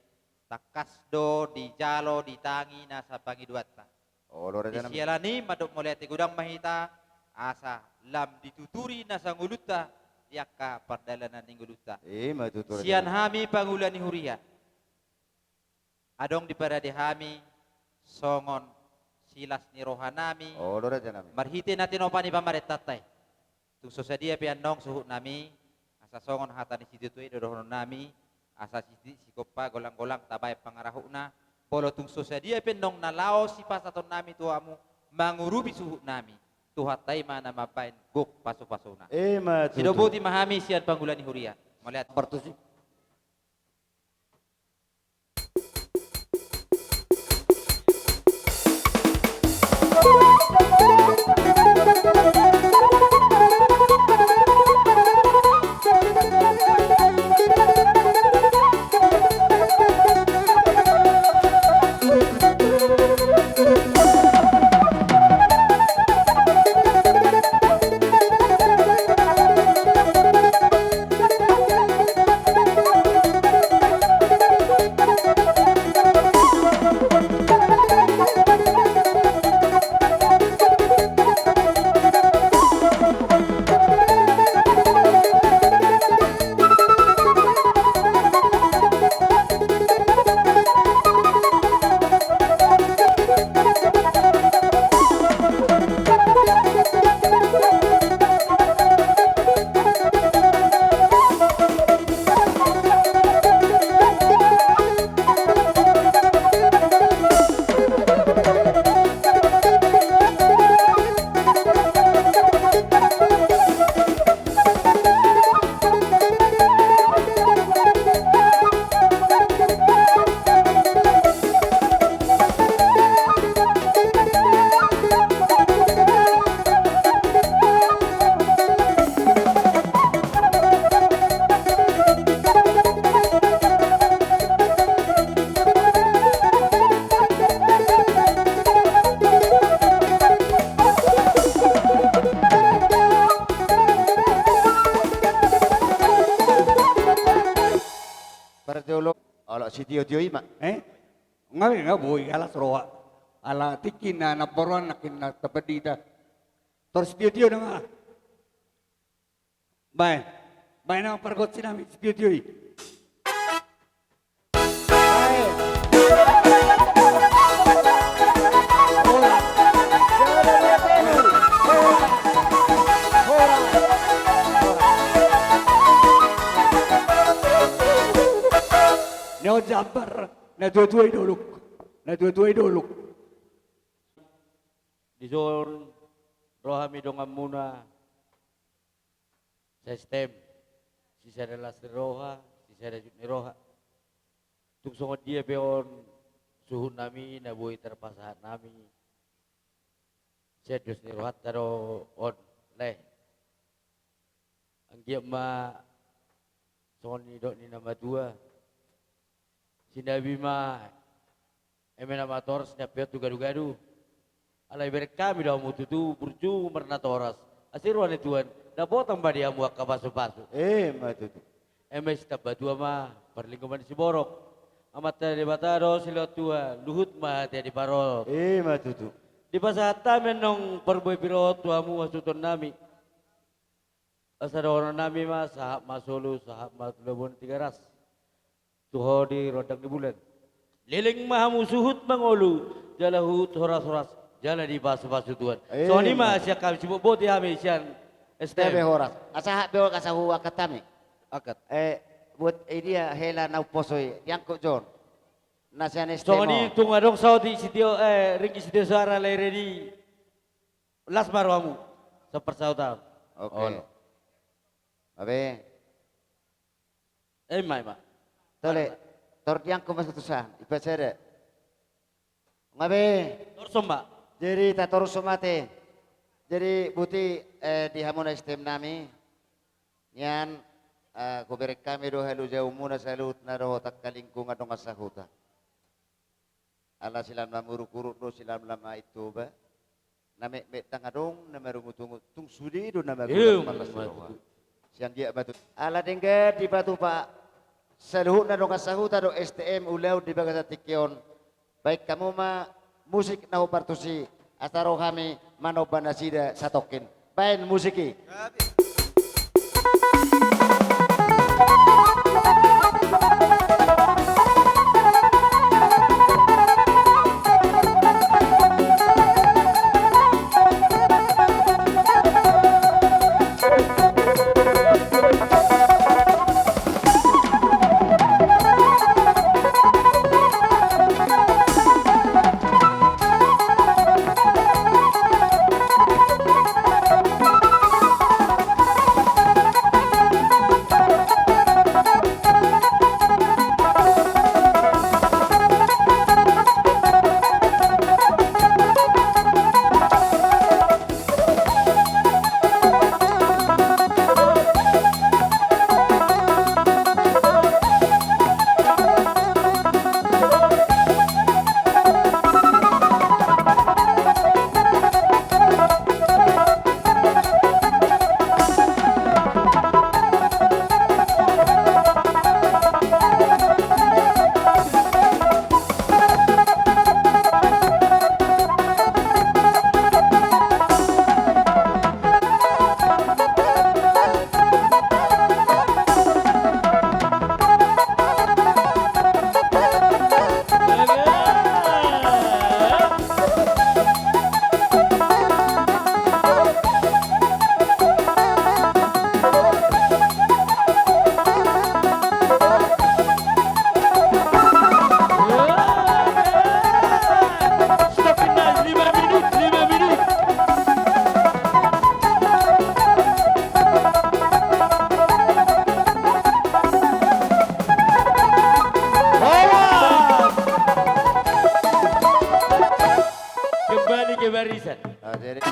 takasdo di jalo di tangi nasa pangi duatta. Oh lo raja. Jalani madok moliate gudang mahita asa lam dituturi nasa ngulutta yakka perdalanan ninggulutta. Ima tutu raja. Sian hami pangulani huria. Adong di parade hami songon silas ni rohanami. Oh, lo raja nami. Marhite natin opani pamaret tatay. Tung sosadia pianong suhut nami. Asa songon hata ni situtui dodohon nami. Asa sikopa golang-golang tabay pangarahuna. Polo tung sosadia pianong nalao si pasaton nami tuamu mangurubi suhut nami. Tuhatay mana mapain guk paso-pasona. Sidobuti mahami sian panggulani huria. Melihat partusi. Olo si Tio ima. Ngawi nga boy alas roa. Ala tikin na naporuan nakin na tapadita. Tor si Tio na nga. Bay na pargot sinami si Tio. Nyawa jambar, na dua-duai doluk. Di zon rohami dongam muna sistem sisa adalah roha, sisa ada jutni roha. Tuk songot dia beon suhu nami na boi terpasahan nami. Saya dus ni rohat taro on leh. Anggiap ma songot ni dok ni nama dua. Sinabi ma emena mator snapet tu gadu-gadu. Alai berkami dah mututu burju mernatoras. Asiruan tuan. Na botang ba dia muak kapasu-pasu. Matutu. MS tabadua ma perlingkuman si borok. Amat tadi bataro silot tua luhut ma tadi parol. Matutu. Di pasata menong perboy biro tuamu asuton nami. Asal orang nami ma sahab masulu sahab matulabun 3 ras. Tuho di rodang di bulan. Liling mahamu suhut mangolu. Jala hut horas-horas. Jala di basu-basu tuan. So ni mah siya kami sibuk boti kami siyan. Tebe horas. Asa beol kasahu akatami. Akat. Buat dia hela na uposoy. Yang ko John. Nasian estemo. So ni tungadong saudi sitio ringi sitio suara lere di las marwamu. Sa persautan. Okay. Abe. Mai. Tole, yang ko masutusan, ipasere. Ngabe. Torsomba. Jadi tatorusomate. Jadi buti di hamuna sistem nami. Yan kuberek kami do halu jauh muna salut na do takalingkung adong asahuta. Ala silam namuru-kurut do silam lama itu ba. Name tangadong na marungutungut tung sudi do na marungutungut. Siang dia batu. Ala dengge di batu Pak. Saluhut na dong kasahuta do STM ulau di bagasa tikion. Baik kamu ma musik na upartusi astaro kami manoban nasida satokin. Bain musiki.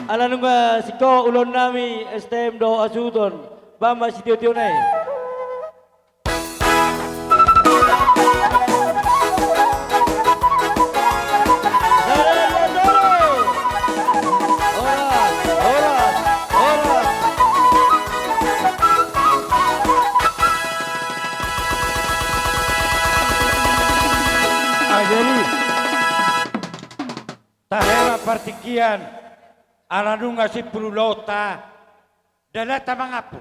Ala nungga siko ulon nami STM do asuton bamba si tio nai. pertikian ala nunga si Pululota dala tamangapu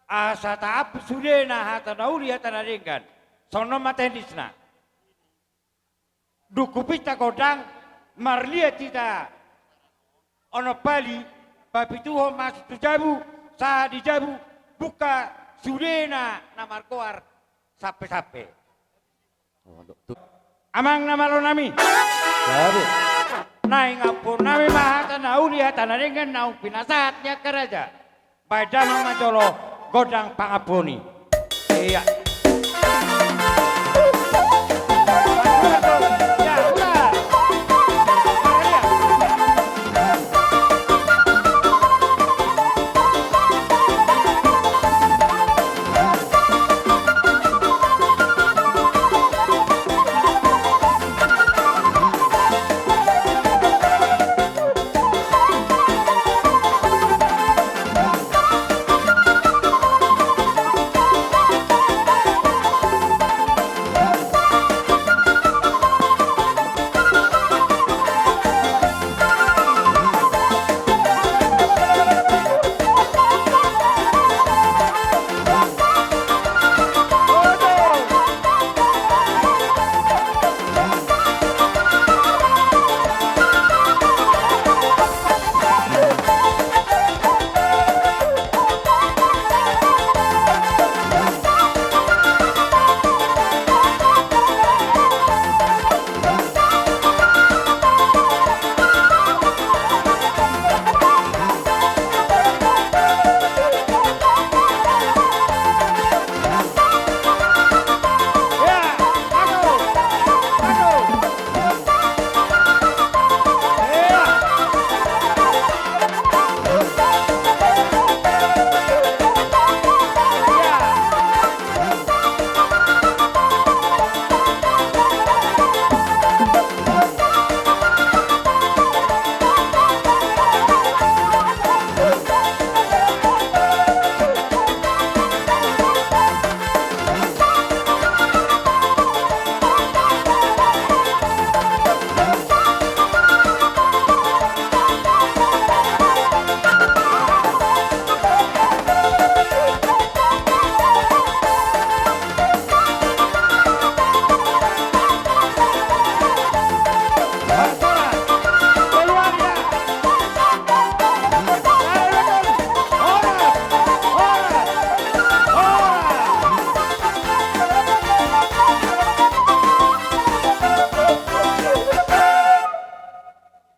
asa taap sudena hata nauli hata naringkan sono matendisna dukupita kodang marlia tita ono pali papituho masih tujabu sa dijabu buka sudena namar koar sape-sape amang namalo nami Sabi. Naing ampun nami mahata nauli hata naringkan naung pinasatnya keraja Padang Majolo godang pangapuni iya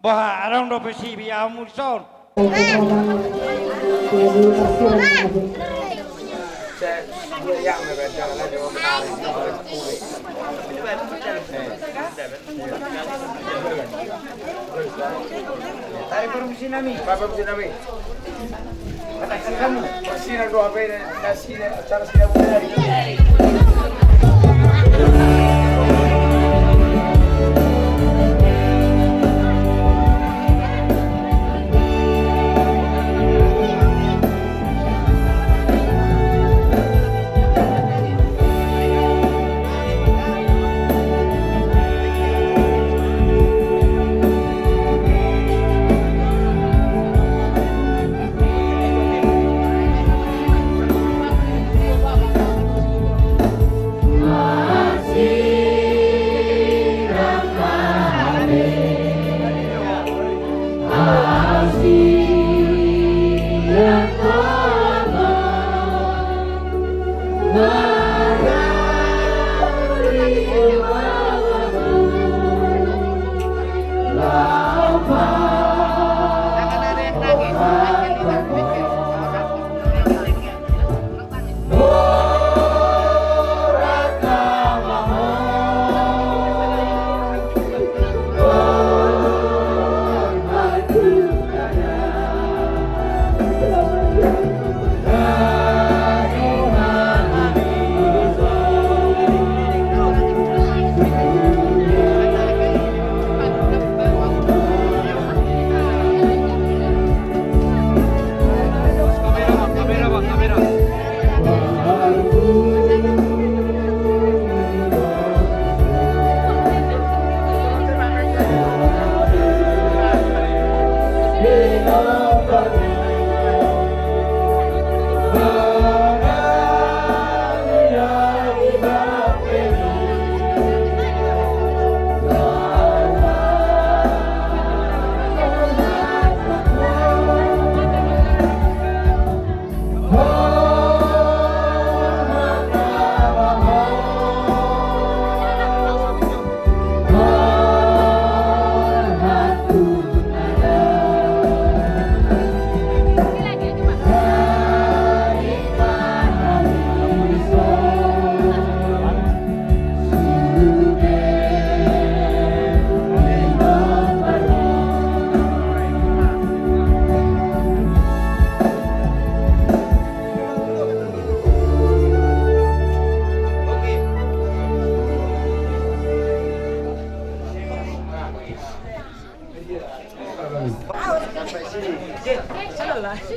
Bah, arang do besi biya mulson. Tayo permisi nami. Permisi nami. Kamu masih doa beda nasi acara sudah mulai.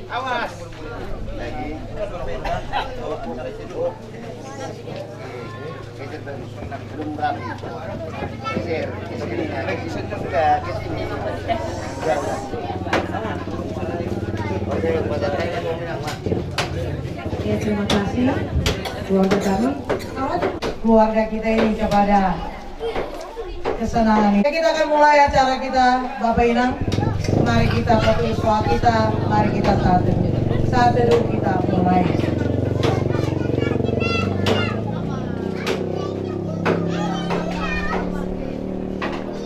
Awas. Lagi. Belum rapi. Geser. Ke sini. Oke, pada saya mau bilang, Mak. Ya, terima kasih keluarga kami, keluarga kita ini kepada kesenangan ini. Kita akan mulai acara kita, Bapak Inang. Mari kita fokus suara kita, mari kita saat teduh kita mulai.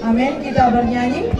Amin, kita bernyanyi.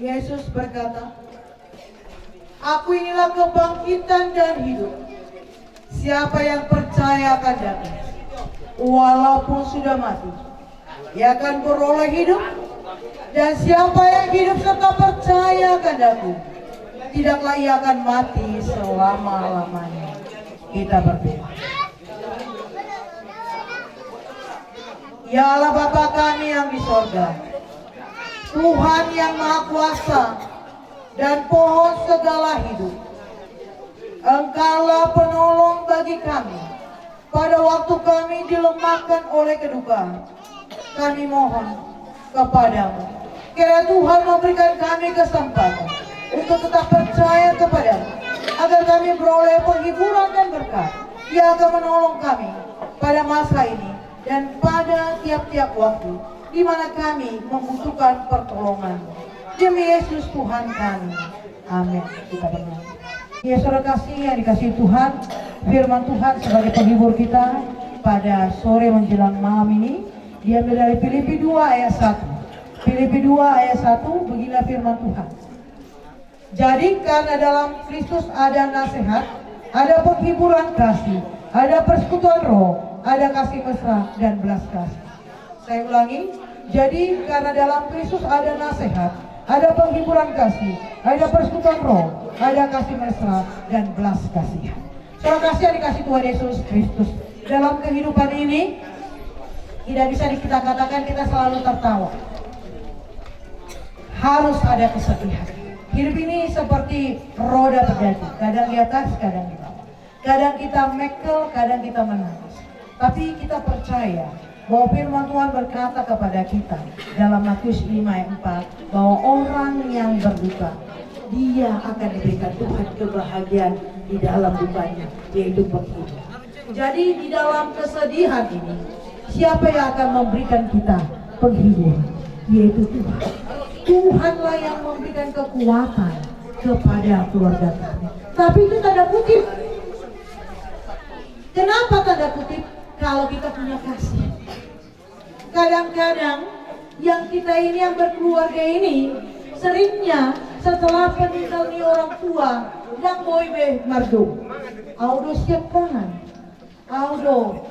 Yesus berkata, "Aku inilah kebangkitan dan hidup. Siapa yang percaya padaku, walaupun sudah mati, ia akan beroleh hidup. Dan siapa yang hidup serta percaya padaku, tidaklah ia akan mati selama-lamanya." Kita berdoa. Ya Allah Bapa kami yang di sorga, Tuhan yang Maha Kuasa dan pohon segala hidup, Engkaulah penolong bagi kami pada waktu kami dilemahkan oleh kedukaan. Kami mohon kepadamu, kiranya Tuhan memberikan kami kesempatan untuk tetap percaya kepadamu, agar kami beroleh penghiburan dan berkat yang akan menolong kami pada masa ini dan pada tiap-tiap waktu di mana kami membutuhkan pertolongan. Demi Yesus Tuhan kami. Amin. Kita berdoa. Ya saudara kasih yang dikasihi Tuhan, firman Tuhan sebagai penghibur kita pada sore menjelang malam ini diambil dari Filipi 2 ayat 1. Filipi 2 ayat 1, beginilah firman Tuhan. Jadi karena dalam Kristus ada nasihat, ada penghiburan kasih, ada persekutuan roh, ada kasih mesra dan belas kasih. Saya ulangi, jadi karena dalam Kristus ada nasihat, ada penghiburan kasih, ada persekutuan roh, ada kasih mesra dan belas kasihan. Saudara kasih yang dikasih Tuhan Yesus Kristus, dalam kehidupan ini tidak bisa kita katakan kita selalu tertawa. Harus ada kesedihan. Hidup ini seperti roda berdaki, kadang di atas, kadang di bawah. Kadang kita mekel, kadang kita menangis. Tapi kita percaya bahwa firman Tuhan berkata kepada kita dalam Matius 5 ayat 4 bahwa orang yang berduka, dia akan diberikan Tuhan kebahagiaan di dalam dukanya, yaitu penghiburan. Jadi di dalam kesedihan ini, siapa yang akan memberikan kita penghiburan? Yaitu Tuhan. Tuhanlah yang memberikan kekuatan kepada keluarga kami. Tapi itu tanda kutip. Kenapa tanda kutip? Kalau kita punya kasih. Kadang-kadang yang kita ini yang berkeluarga ini seringnya setelah meninggal nih orang tua yang boy be mardo. Audo siap tangan. Audo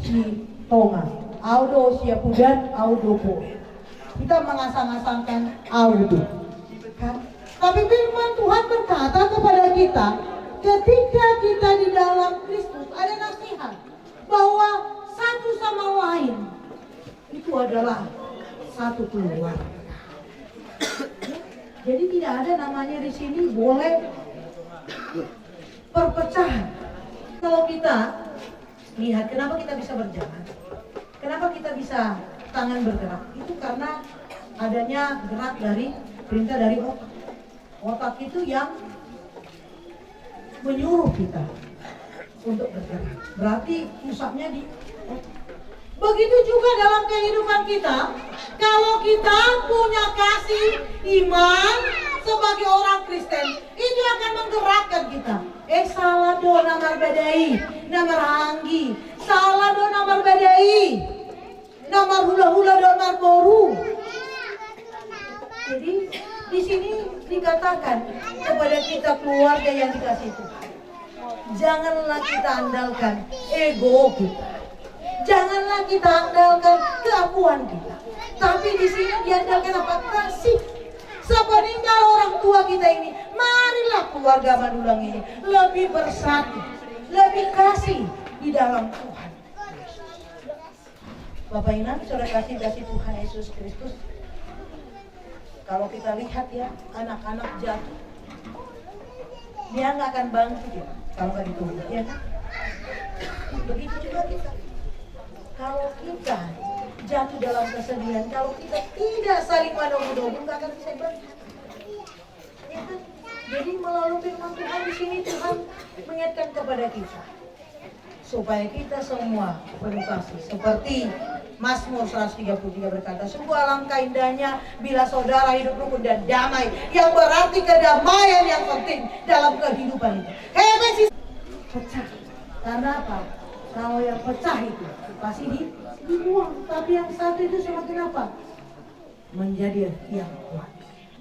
si tonga. Audo siap udan. Audo po. Kita mengasang-asangkan audo. Kan? Tapi firman Tuhan berkata kepada kita, ketika kita di dalam Kristus ada nasihat bahwa satu sama lain itu adalah satu keluarga. Jadi tidak ada namanya di sini boleh perpecahan. Kalau kita lihat kenapa kita bisa berjalan, kenapa kita bisa tangan bergerak, itu karena adanya gerak dari perintah dari otak. Otak itu yang menyuruh kita untuk bergerak. Berarti pusatnya di otak. Begitu juga dalam kehidupan kita, kalau kita punya kasih iman sebagai orang Kristen, itu akan menggerakkan kita. Salah do namar badai, namar hanggi, salah do namar badai, namar hula-hula do namar boru. Jadi di sini dikatakan kepada kita keluarga yang dikasih Tuhan, janganlah kita andalkan ego kita. Janganlah kita andalkan keakuan kita. Tapi di sini diandalkan apa? Kasih. Sepeninggal orang tua kita ini, marilah keluarga Madulang ini lebih bersatu, lebih kasih di dalam Tuhan. Bapak Inan, saudara kasih Tuhan Yesus Kristus. Kalau kita lihat ya, anak-anak jatuh, dia nggak akan bangkit ya, kalau nggak ditunggu, ya kan? Begitu juga kita. Kalau kita jatuh dalam kesedihan, kalau kita tidak saling menolong-menolong, nggak akan bisa bangkit. Ya kan? Jadi melalui firman Tuhan di sini Tuhan mengingatkan kepada kita supaya kita semua penuh kasih. Seperti Mazmur 133 berkata, sungguh alangkah indahnya bila saudara hidup rukun dan damai, yang berarti kedamaian yang penting dalam kehidupan itu. Hebat sih pecah. Karena apa? Kalau yang pecah itu pasti dibuang, tapi yang satu itu semakin apa? Menjadi yang kuat.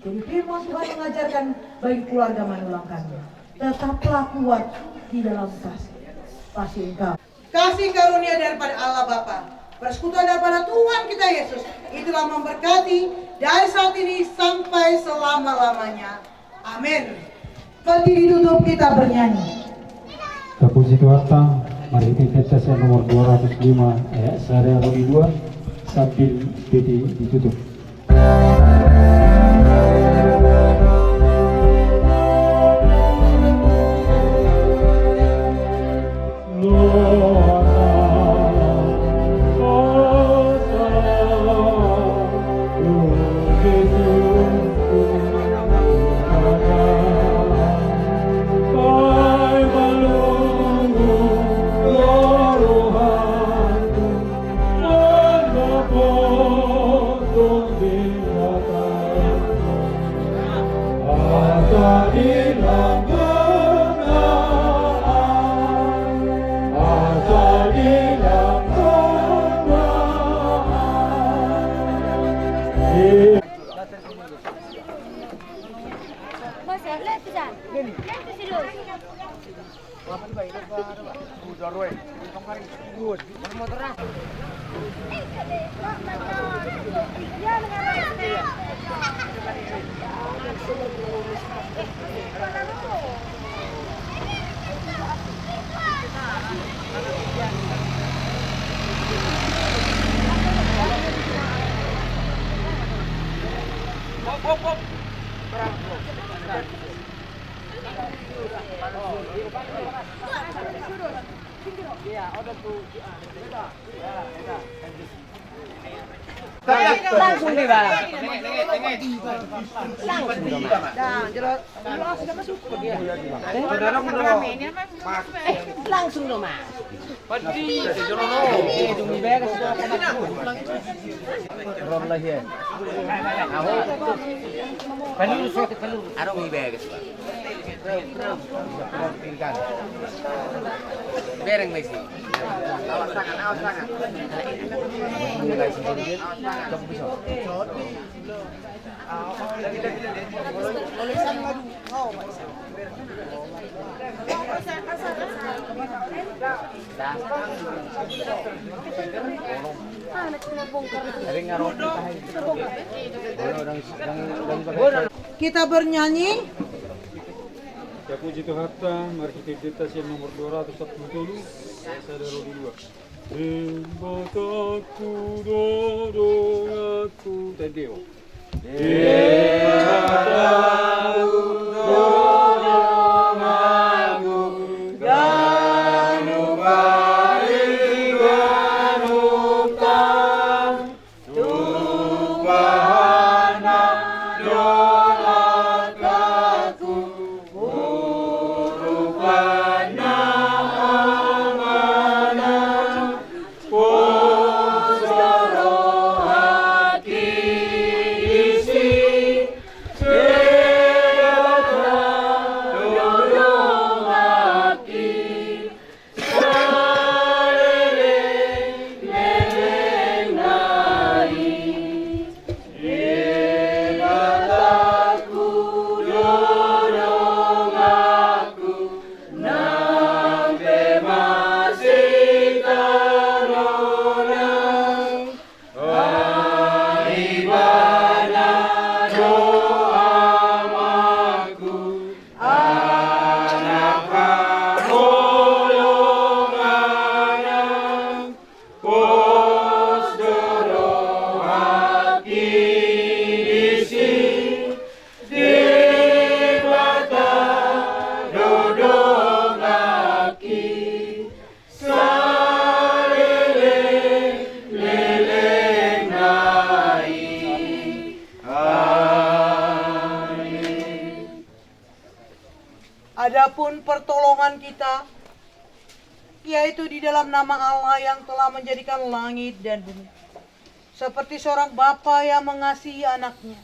Jadi firman Tuhan mengajarkan bagi keluarga Manulang kami, tetaplah kuat di dalam kasih. Pasti engkau. Kasih karunia daripada Allah Bapa, persekutuan daripada Tuhan kita Yesus, itulah memberkati dari saat ini sampai selama-lamanya. Amin. Berdiri ditutup kita bernyanyi. Terpuji Tuhan, mari kita tes yang nomor 205 ayat Sarea 2 sambil ditutup. Langsung deh, Bang. Langsung dong, Bang. Langsung dong, Mas. Peluru, Arong ibegas, Bang. Bereng Messi. Awas tangan. Mulai sedikit. Kita bernyanyi. Ya puji Tuhan, mari kita identitas yang nomor 210, saya Rodi 2. Embataku dodongaku tendeo. Embataku dodongaku ganu baik ganu tang tupahana dolakaku urupana amana posoro hati isi sebata dodong hati saleleng leleng nai ebataku dodong aku nampe masih taronang Aibana doamaku anak golongan pos dorong haki isi debata dodong aki saleleng leleng nai amin. Adapun pertolongan kita, yaitu di dalam nama Allah yang telah menjadikan langit dan bumi. Seperti seorang bapa yang mengasihi anaknya,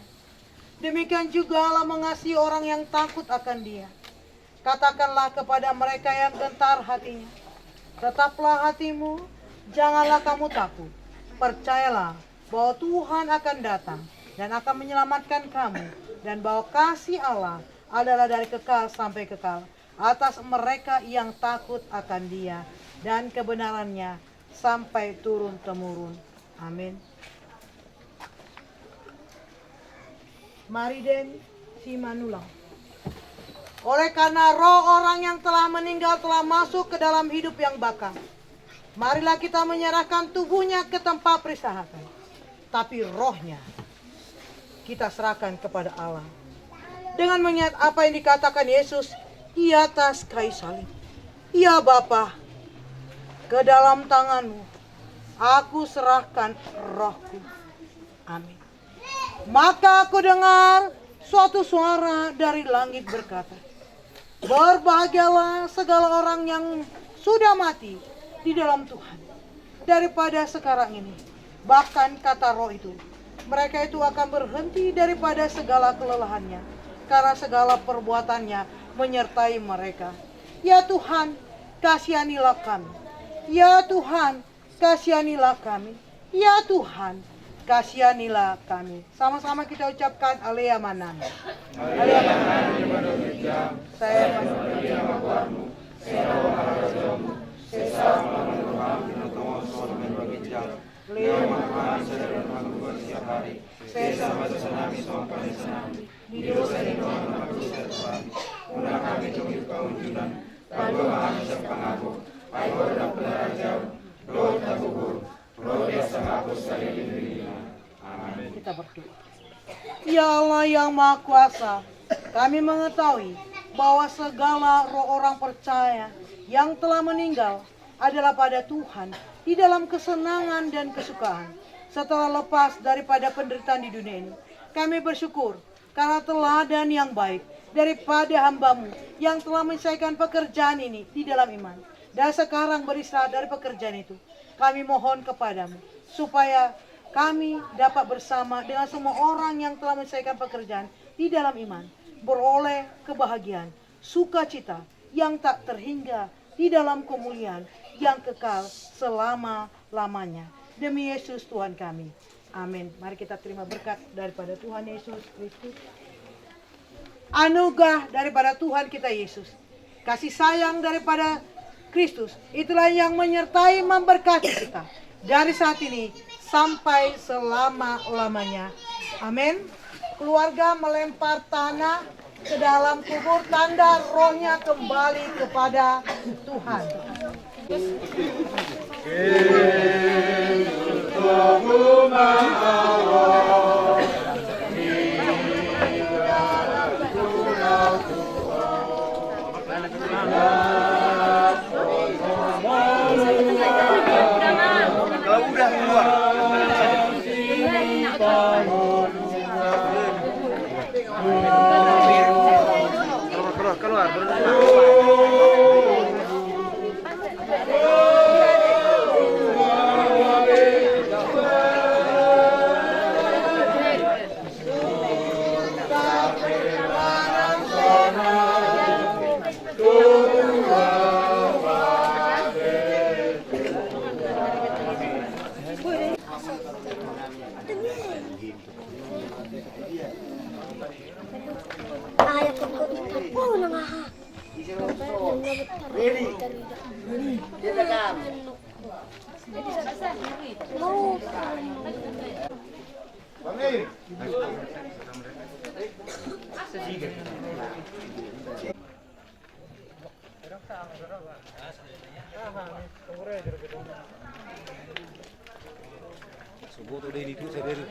demikian juga Allah mengasihi orang yang takut akan Dia. Katakanlah kepada mereka yang gentar hatinya, tetaplah hatimu, janganlah kamu takut. Percayalah bahwa Tuhan akan datang dan akan menyelamatkan kamu, dan bahwa kasih Allah adalah dari kekal sampai kekal atas mereka yang takut akan Dia, dan kebenarannya sampai turun-temurun. Amin. Mari den si manulang. Oleh karena roh orang yang telah meninggal telah masuk ke dalam hidup yang bakal, marilah kita menyerahkan tubuhnya ke tempat peristirahatan, tapi rohnya kita serahkan kepada Allah. Dengan mengingat apa yang dikatakan Yesus di atas kayu salib. Ya Bapa, ke dalam tanganmu aku serahkan rohku. Amin. Maka aku dengar suatu suara dari langit berkata, berbahagialah segala orang yang sudah mati di dalam Tuhan daripada sekarang ini. Bahkan kata roh itu, mereka itu akan berhenti daripada segala kelelahannya, karena segala perbuatannya menyertai mereka. Ya Tuhan, kasihanilah kami. Ya Tuhan, kasihanilah kami. Ya Tuhan, kasihanilah kami. Sama-sama kita ucapkan Alea Manan. Alea Manan. Saya kita berdoa. Ya Allah yang Maha Kuasa, kami mengetahui bahwa segala roh orang percaya yang telah meninggal adalah pada Tuhan di dalam kesenangan dan kesukaan setelah lepas daripada penderitaan di dunia ini. Kami bersyukur karena teladan yang baik daripada hamba-Mu yang telah menyelesaikan pekerjaan ini di dalam iman. Dan sekarang beristirahat dari pekerjaan itu. Kami mohon kepadamu supaya kami dapat bersama dengan semua orang yang telah menyelesaikan pekerjaan di dalam iman, beroleh kebahagiaan, sukacita yang tak terhingga di dalam kemuliaan yang kekal selama-lamanya. Demi Yesus Tuhan kami. Amin. Mari kita terima berkat daripada Tuhan Yesus Kristus. Anugerah daripada Tuhan kita Yesus. Kasih sayang daripada Kristus. Itulah yang menyertai memberkati kita. Dari saat ini sampai selama-lamanya. Amin. Keluarga melempar tanah ke dalam kubur, tanda rohnya kembali kepada Tuhan. Kalau udah keluar. Keluar. Subuh tu dari itu saya dari.